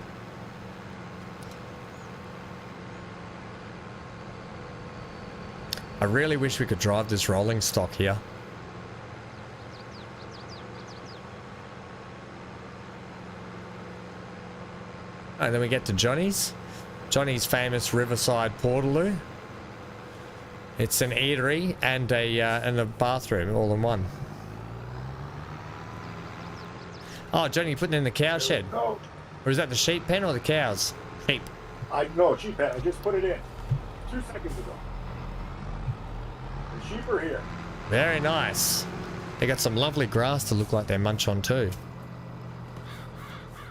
I really wish we could drive this rolling stock here. And then we get to Johnny's. Johnny's famous Riverside Portaloo. It's an eatery and a bathroom all in one. Oh, Johnny, you putting in the cow shed? No, Or is that the sheep pen or the cows? Sheep. no, sheep pen. I just put it in 2 seconds ago. The sheep are here. Very nice. They got some lovely grass to look like they munch on too.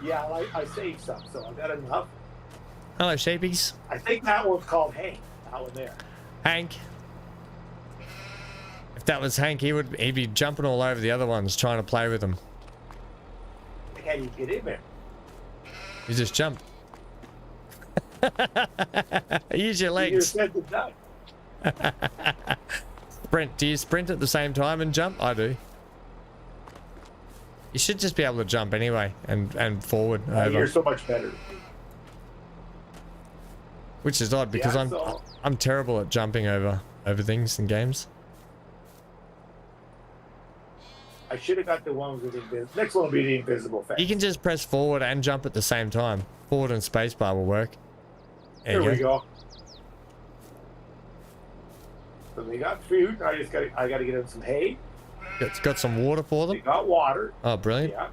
Yeah, I saved some, so I got enough. Hello, sheepies. I think that one's called Hank. That one there. Hank. If that was Hank, he'd be jumping all over the other ones trying to play with them. I can't even get in there. You just jump. Use your You legs. said the duck. Sprint. Do you sprint at the same time and jump? I do. You should just be able to jump anyway and forward over. You're so much better. Which is odd because Yeah, I'm terrible at jumping over things in games. I should have got the one with the invisible. Next one will be the invisible fence. You can just press forward and jump at the same time. Forward and spacebar will work. There we go. So they got food. I gotta get them some hay. It's got some water for They them. got water. Oh, brilliant. Yeah.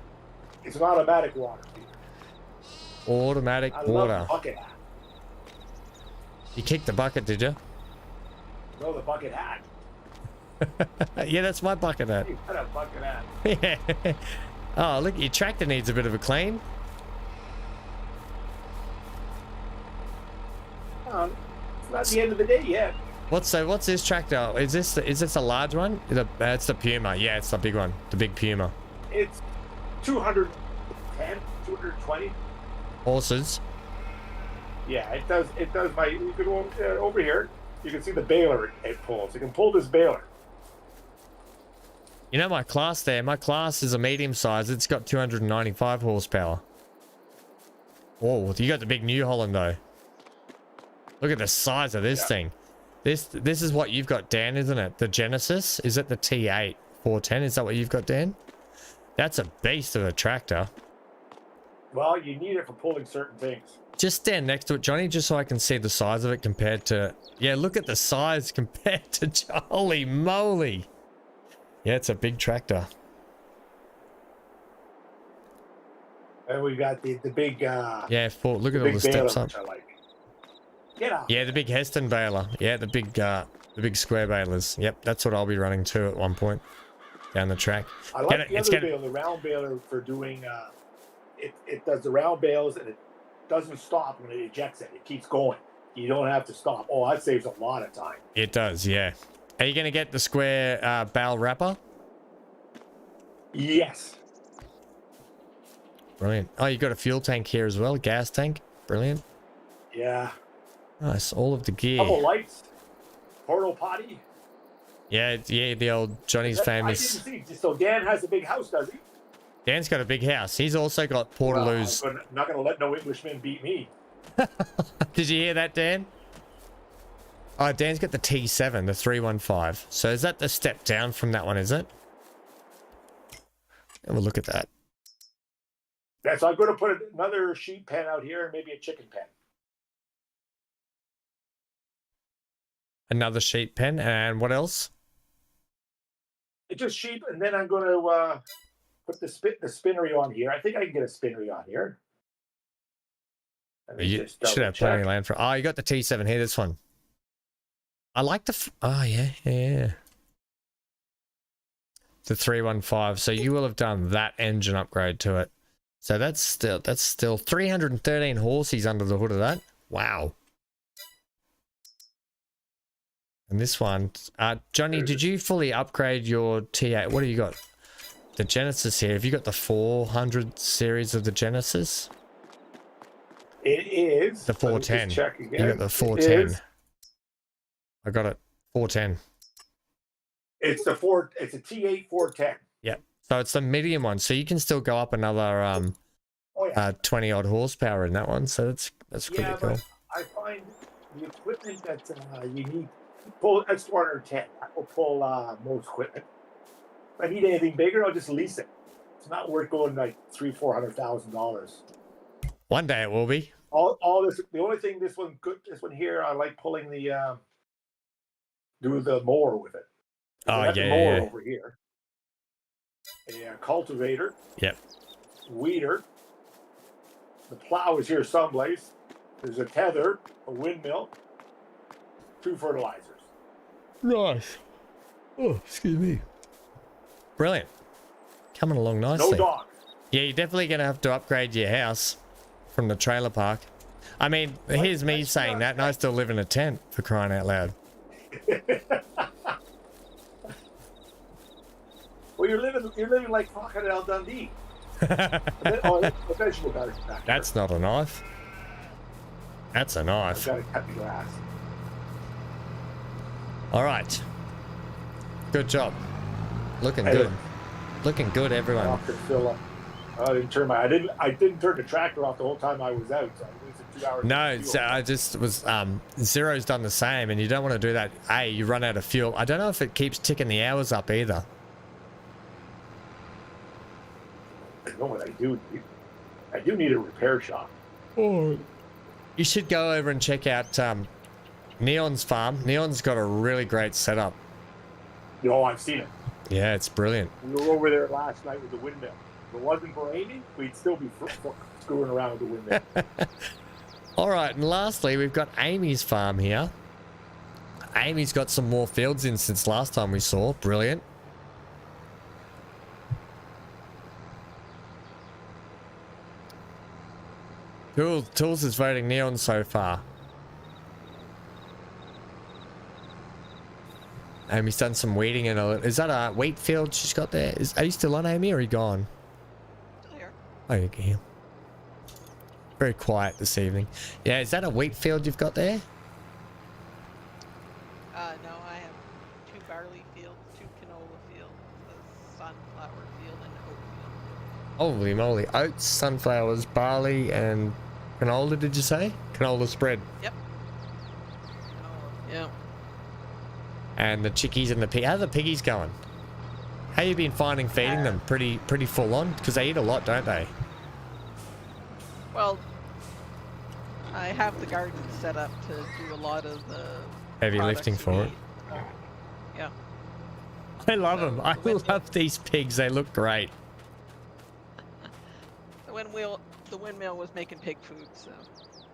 It's an automatic water feeder. Automatic I water. love the bucket hat. You kicked the bucket, did you? No, the bucket hat. Yeah, that's my bucket hat. You got a bucket hat. Yeah. Oh, look, your tractor needs a bit of a clean. It's not the end of the day yet. What's this tractor? Is this a large one? It's the Puma. Yeah, it's the big one. The big Puma. It's 210, 220. Horses. Yeah, it does. It does. You can go over here. You can see the baler it pulls. You can pull this baler. You know my class there? My class is a medium size. It's got 295 horsepower. Whoa, you got the big New Holland though. Look at the size of this thing. This is what you've got, Dan, isn't it? The Genesis? Is it the T8 410? Is that what you've got, Dan? That's a beast of a tractor. Well, you need it for pulling certain things. Just stand next to it, Johnny, just so I can see the size of it compared to... Yeah, look at the size compared to... Holy moly! Yeah, it's a big tractor. And we got the big. Yeah, look at all big the steps baler, up. which I like. Get out. Yeah, the big Heston baler. Yeah, the big square balers. Yep, that's what I'll be running to at one point down the track. I like the other baler, the round baler, for doing. It does the round bales and it doesn't stop when it ejects it. It keeps going. You don't have to stop. Oh, that saves a lot of time. It does, yeah. Are you going to get the square bale wrapper? Yes. Brilliant. Oh, you got a fuel tank here as well, gas tank. Brilliant. Yeah. Nice. All of the gear. Couple lights. Portal potty. Yeah, the old Johnny's famous. I didn't see. So Dan has a big house, does he? Dan's got a big house. He's also got Portaloos. Well, I'm not going to let no Englishman beat me. Did you hear that, Dan? Oh, Dan's got the T7, the 315. So is that the step down from that one, is it? Have a look at that. Yeah, so I'm going to put another sheep pen out here and maybe a chicken pen. Another sheep pen. And what else? It's just sheep, and then I'm going to put the spinnery on here. I think I can get a spinnery on here. You should have plenty of land for... Oh, you got the T7 here, this one. I like the... Oh, yeah. The 315. So you will have done that engine upgrade to it. So that's still 313 horses under the hood of that. Wow. And this one... Johnny, did you fully upgrade your T8? What do you got? The Genesis here. Have you got the 400 series of the Genesis? It is. The 410. Check again. You got the 410. I got it. 410. It's a T8 410. Yep. So it's the medium one. So you can still go up another 20 odd horsepower in that one. So that's pretty cool. But I find the equipment that you need pull that's 410. That will pull most equipment. If I need anything bigger, I'll just lease it. It's not worth going like $300,000-$400,000. One day it will be. All this. The only thing this one here, I like pulling the do the mower with it. Oh, I got yeah, the mower yeah. over here. A cultivator. Yep. Weeder. The plow is here someplace. There's a tether, a windmill, 2 fertilizers. Nice. Oh, excuse me. Brilliant. Coming along nicely. No dogs. Yeah, you're definitely going to have to upgrade your house from the trailer park. I mean, here's me saying that, and I still live in a tent, for crying out loud. Well, you're living like Crocodile Dundee. A vegetable garden back there. That's not a knife. That's a I've knife. got to cut the grass. All right. Good job. Looking Hey, good. Looking good, everyone. Off to fill up. I didn't turn the tractor off the whole time I was out. So I wasted 2 hours. No, so I just was Zero's done the same, and you don't want to do that. You run out of fuel. I don't know if it keeps ticking the hours up either. I know what I do need. I do need a repair shop. Oh. You should go over and check out Neon's farm. Neon's got a really great setup. No, I've seen it. Yeah, it's brilliant. We were over there last night with the windmill. If it wasn't for Amy, we'd still be screwing around with the windmill. All right, and lastly, we've got Amy's farm here. Amy's got some more fields in since last time we saw. Brilliant. Cool. Tools is voting Neon so far. Amy's done some weeding in a... Is that a wheat field she's got there? Are you still on, Amy, or are you gone? Still here. Oh, you're here. Very quiet this evening. Yeah, is that a wheat field you've got there? No, I have 2 barley fields, 2 canola fields, a sunflower field, and an oat field. Holy moly. Oats, sunflowers, barley, and canola, did you say? Canola spread. Yep. Canola, yeah. And the chickies and the pig. How are the piggies going? How you been finding feeding them? Pretty full on? Because they eat a lot, don't they? Well, I have the garden set up to do a lot of the Heavy products lifting you for it. need. Yeah. I love them. I the love these pigs. They look great. The windmill was making pig food, so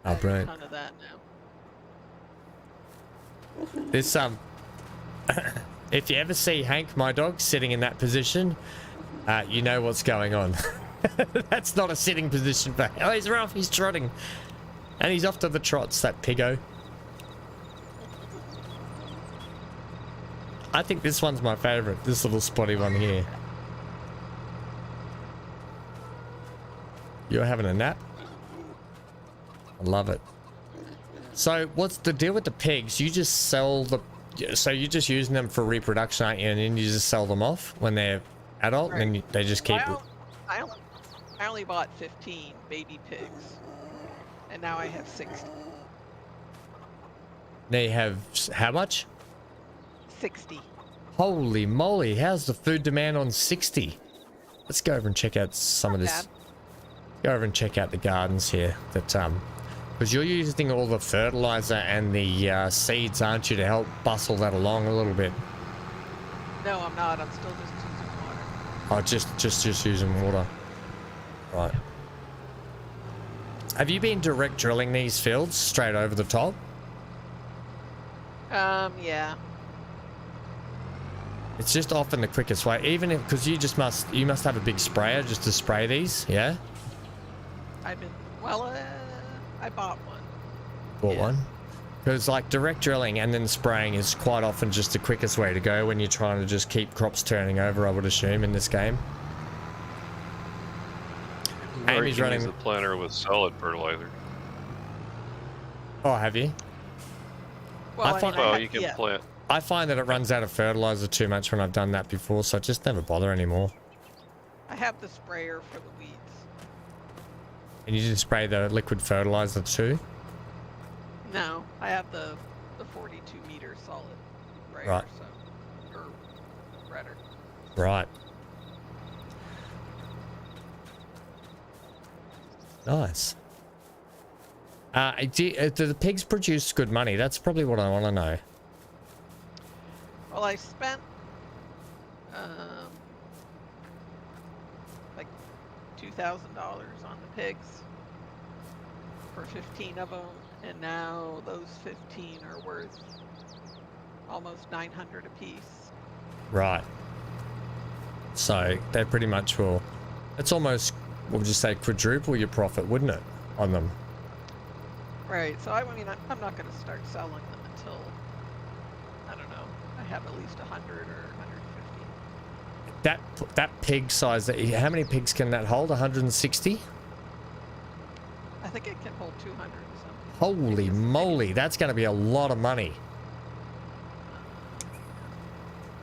Oh, I have brilliant. a ton of that now. This if you ever see Hank, my dog, sitting in that position, you know what's going on. That's not a sitting position for... Oh, he's rough. He's trotting. And he's off to the trots, that piggo. I think this one's my favorite. This little spotty one here. You're having a nap? I love it. So what's the deal with the pigs? You just sell the... So you're just using them for reproduction, aren't you? And then you just sell them off when they're adult, Right. and then they just keep... I only bought 15 baby pigs, and now I have 60. They have how much? 60. Holy moly, how's the food demand on 60? Let's go over and check out some of this. Bad. Go over and check out the gardens here. That because you're using all the fertilizer and the seeds, aren't you, to help bustle that along a little bit? No, I'm not. I'm still just using water. Oh, just using water. Right. Have you been direct drilling these fields straight over the top? Yeah. It's just often the quickest way, even if, because you must have a big sprayer just to spray these, yeah? I bought one. Bought Yeah. one? Because like direct drilling and then spraying is quite often just the quickest way to go when you're trying to just keep crops turning over, I would assume, in this game. Amy's running the planter with solid fertilizer. Oh, have you? Well, Well, you can yeah. plant. I find that it runs out of fertilizer too much when I've done that before, so I just never bother anymore. I have the sprayer for the weeds. And you just spray the liquid fertilizer too? No, I have the 42 meter solid sprayer, Right. so, or spreader. Right. Nice. Do the pigs produce good money? That's probably what I want to know. Well, I spent like $2,000 on the pigs for 15 of them, and now those 15 are worth almost 900 apiece. Right. So they pretty much will. It's almost, we'll just say, quadruple your profit, wouldn't it, on them? Right. So I mean, I'm not going to start selling them until, I don't know, I have at least 100 or 150. That pig size, how many pigs can that hold? 160? I think it can hold 200 or something. Holy moly, that's going to be a lot of money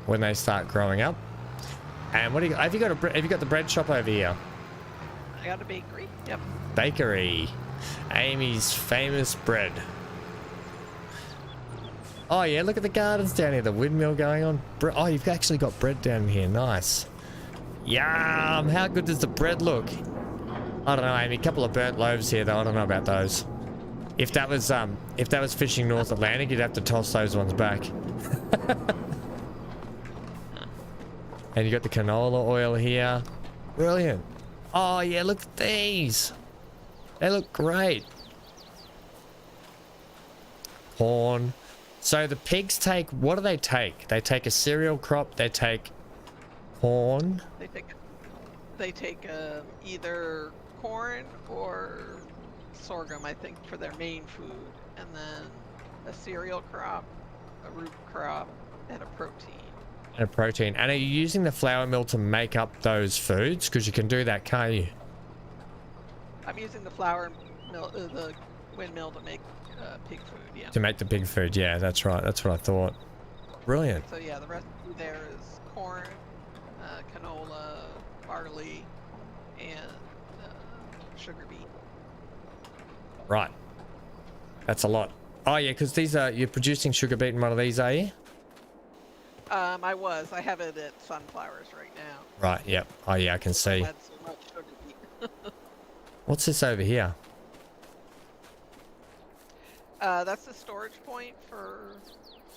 when they start growing up. And what do you have? You got the bread shop over here? I got a bakery. Yep. Bakery, Amy's famous bread. Oh yeah, look at the gardens down here. The windmill going on. Oh, you've actually got bread down here. Nice. Yum! How good does the bread look? I don't know, Amy. A couple of burnt loaves here, though. I don't know about those. If that was fishing North Atlantic, you'd have to toss those ones back. And you got the canola oil here. Brilliant. Oh yeah, look at these. They look great. Corn. So the pigs take, what do they take? They take a cereal crop. They take corn. They take either corn or sorghum, I think, for their main food, and then a cereal crop, a root crop, and a protein. And are you using the flour mill to make up those foods? Because you can do that, can't you? I'm using the flour mill, the windmill to make pig food, yeah. To make the pig food, yeah, that's right. That's what I thought. Brilliant. So yeah, the recipe there is corn, canola, barley, and sugar beet. Right. That's a lot. Oh yeah, because these are, you're producing sugar beet in one of these, are you? I have it at sunflowers right now. Right, yep. Oh yeah, I can see. Had so much sugar beet. What's this over here? That's the storage point for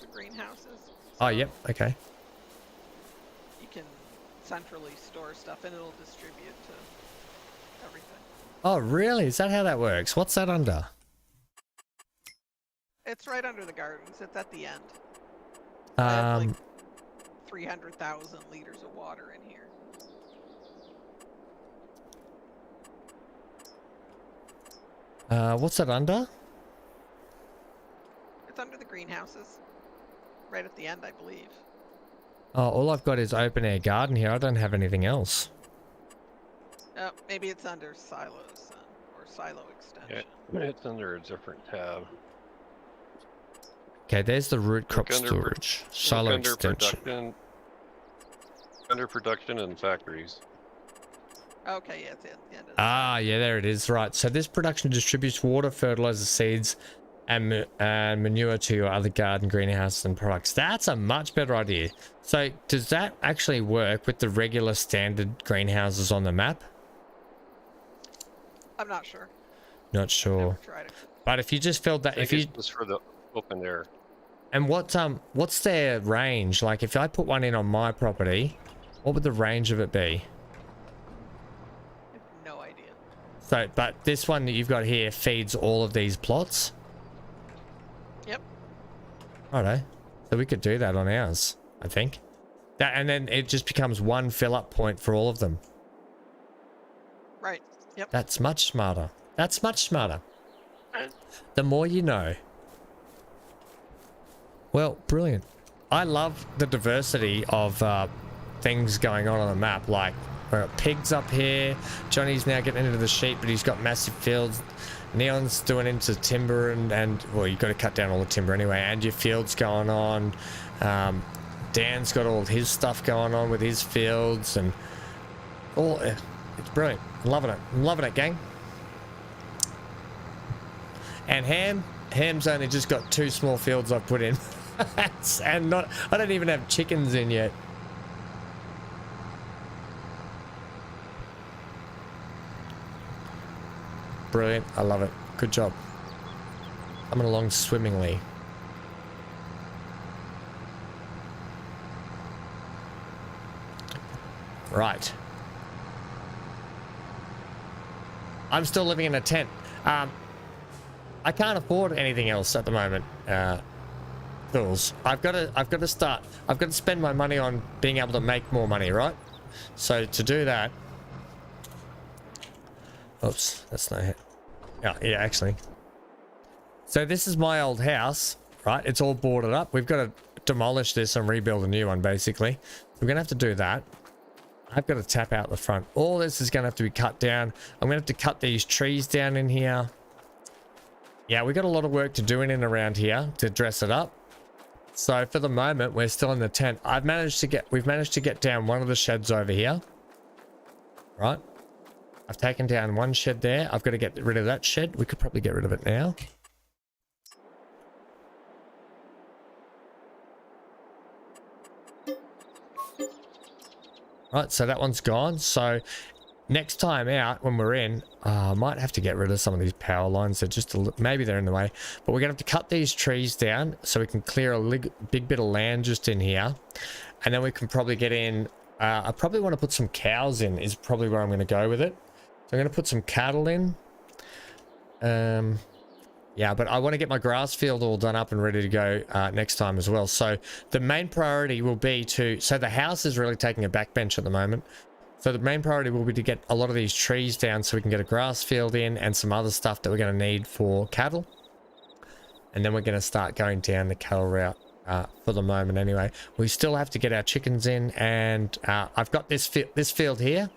the greenhouses. Oh, yep, okay. You can centrally store stuff and it'll distribute to everything. Oh, really? Is that how that works? What's that under? It's right under the gardens. It's at the end. I have like 300,000 liters of water in here. What's that under? It's under the greenhouses. Right at the end, I believe. Oh, all I've got is open air garden here. I don't have anything else. Oh, maybe it's under silos or silo extension. Yeah, it's under a different tab. Okay, there's the root crop storage. Silo extension. Under production and factories. Okay, yeah, it's at the end of Yeah, there it is. Right, so this production distributes water, fertilizer, seeds, and manure to your other garden, greenhouses, and products. That's a much better idea. So does that actually work with the regular standard greenhouses on the map? I'm not sure. Not sure. Never tried it. But if you just filled that, if you just for the open air. And what's their range? Like if I put one in on my property, what would the range of it be? I have no idea. So, but this one that you've got here feeds all of these plots? Yep. Righto. So we could do that on ours, I think. That, and then it just becomes one fill-up point for all of them. Right. Yep. That's much smarter. That's much smarter. The more you know. Well, brilliant. I love the diversity of things going on the map. Like, we've got pigs up here. Johnny's now getting into the sheep, but he's got massive fields. Neon's doing into timber and well, you've got to cut down all the timber anyway. And your fields going on. Dan's got all his stuff going on with his fields and all. It's brilliant. I'm loving it. I'm loving it, gang. And Ham's only just got 2 small fields I've put in. And I don't even have chickens in yet. Brilliant. I love it. Good job. Coming along swimmingly. Right. I'm still living in a tent. I can't afford anything else at the moment. Tools. I've got to spend my money on being able to make more money, right? So to do that, oops, that's no hit. Yeah, actually. So this is my old house, right? It's all boarded up. We've got to demolish this and rebuild a new one, basically. We're gonna have to do that. I've got to tap out the front. All this is gonna have to be cut down. I'm gonna have to cut these trees down in here. Yeah, we got a lot of work to do in and around here to dress it up. So for the moment, we're still in the tent. We've managed to get down one of the sheds over here. Right? I've taken down one shed there. I've got to get rid of that shed. We could probably get rid of it now. Right, so that one's gone. So next time out when we're in, I might have to get rid of some of these power lines. They're just maybe they're in the way, but we're gonna have to cut these trees down so we can clear a big bit of land just in here, and then we can probably get in. I probably want to put some cows in. Is probably where I'm going to go with it. So I'm going to put some cattle in. Yeah, but I want to get my grass field all done up and ready to go next time as well. So the main priority will be so the house is really taking a backbench at the moment. So the main priority will be to get a lot of these trees down so we can get a grass field in and some other stuff that we're going to need for cattle. And then we're going to start going down the cattle route for the moment anyway. We still have to get our chickens in, and I've got this field here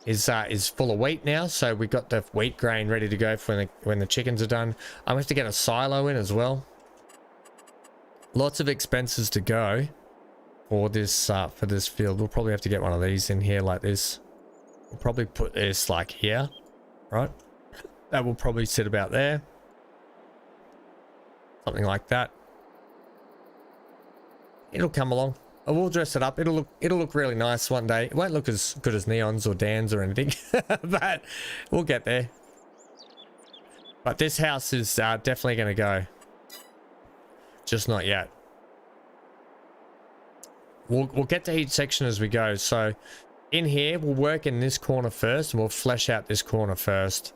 is full of wheat now, so we've got the wheat grain ready to go for when the chickens are done. I'm going to have to get a silo in as well. Lots of expenses to go for this field. We'll probably have to get one of these in here like this. We'll probably put this like here, right? That will probably sit about there. Something like that. It'll come along. We'll dress it up. It'll look really nice one day. It won't look as good as Neon's or Dan's or anything, but we'll get there. But this house is definitely going to go. Just not yet. We'll get to each section as we go. So in here, we'll work in this corner first, and we'll flesh out this corner first.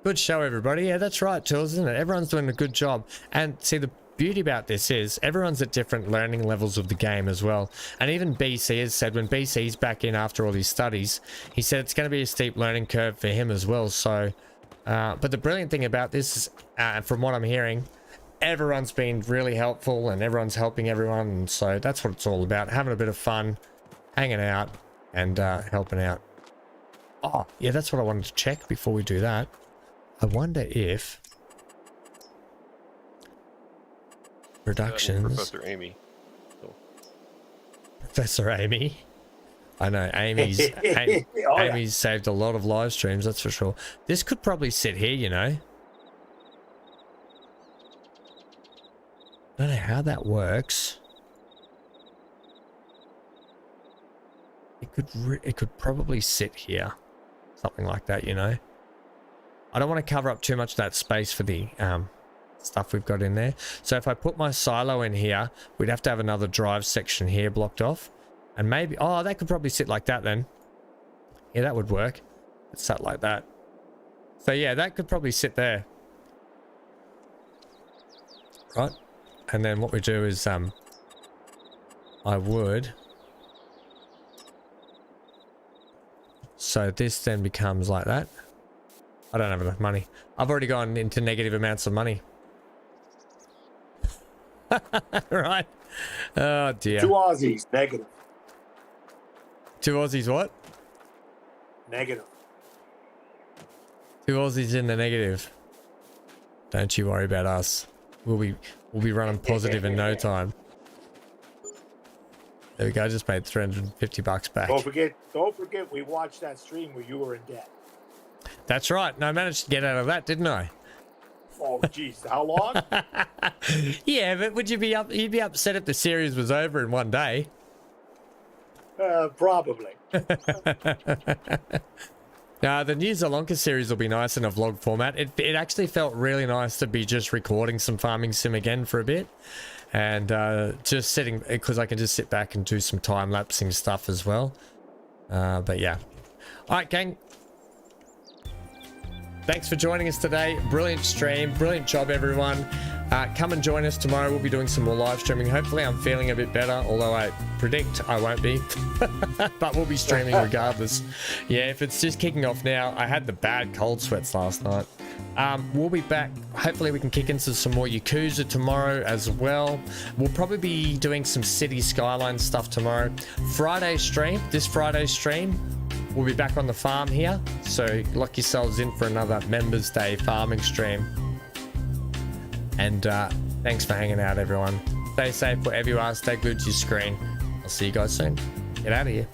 Good show, everybody. Yeah, that's right, Jules, isn't it? Everyone's doing a good job. And see, the beauty about this is everyone's at different learning levels of the game as well. And even BC has said, when BC's back in after all these studies, he said it's going to be a steep learning curve for him as well. So, but the brilliant thing about this is, from what I'm hearing, everyone's been really helpful and everyone's helping everyone. And so that's what it's all about, having a bit of fun, hanging out and helping out. Oh, yeah, that's what I wanted to check before we do that. I wonder if reductions. Professor Amy. Oh. Professor Amy. I know Amy's Amy's saved a lot of live streams, that's for sure. This could probably sit here, you know. I don't know how that works. It could probably sit here, something like that, you know. I don't want to cover up too much of that space for the stuff we've got in there. So if I put my silo in here, we'd have to have another drive section here blocked off. And maybe, oh, that could probably sit like that then. Yeah, that would work. It's sat like that. So yeah, that could probably sit there. Right. And then what we do is, I would. So this then becomes like that. I don't have enough money. I've already gone into negative amounts of money. Right. Oh dear. 2 Aussies, negative. 2 Aussies what? Negative. 2 Aussies in the negative. Don't you worry about us. We'll be running positive in no time. There we go. I just made 350 bucks back. Don't forget we watched that stream where you were in debt. That's right. And I managed to get out of that, didn't I? Oh, jeez. How long? Yeah, but would you be you'd be upset if the series was over in one day. Probably. The New Zealand series will be nice in a vlog format. It actually felt really nice to be just recording some farming sim again for a bit. And just sitting, because I can just sit back and do some time-lapsing stuff as well. But yeah. Alright, gang. Thanks for joining us today. Brilliant stream. Brilliant job, everyone. Come and join us tomorrow. We'll be doing some more live streaming. Hopefully I'm feeling a bit better, although I predict I won't be. But we'll be streaming regardless. Yeah, if it's just kicking off now, I had the bad cold sweats last night. We'll be back. Hopefully we can kick into some more Yakuza tomorrow as well. We'll probably be doing some city skyline stuff tomorrow. This Friday stream, we'll be back on the farm here. So lock yourselves in for another Members Day farming stream. And thanks for hanging out, everyone. Stay safe wherever you are. Stay glued to your screen. I'll see you guys soon. Get out of here.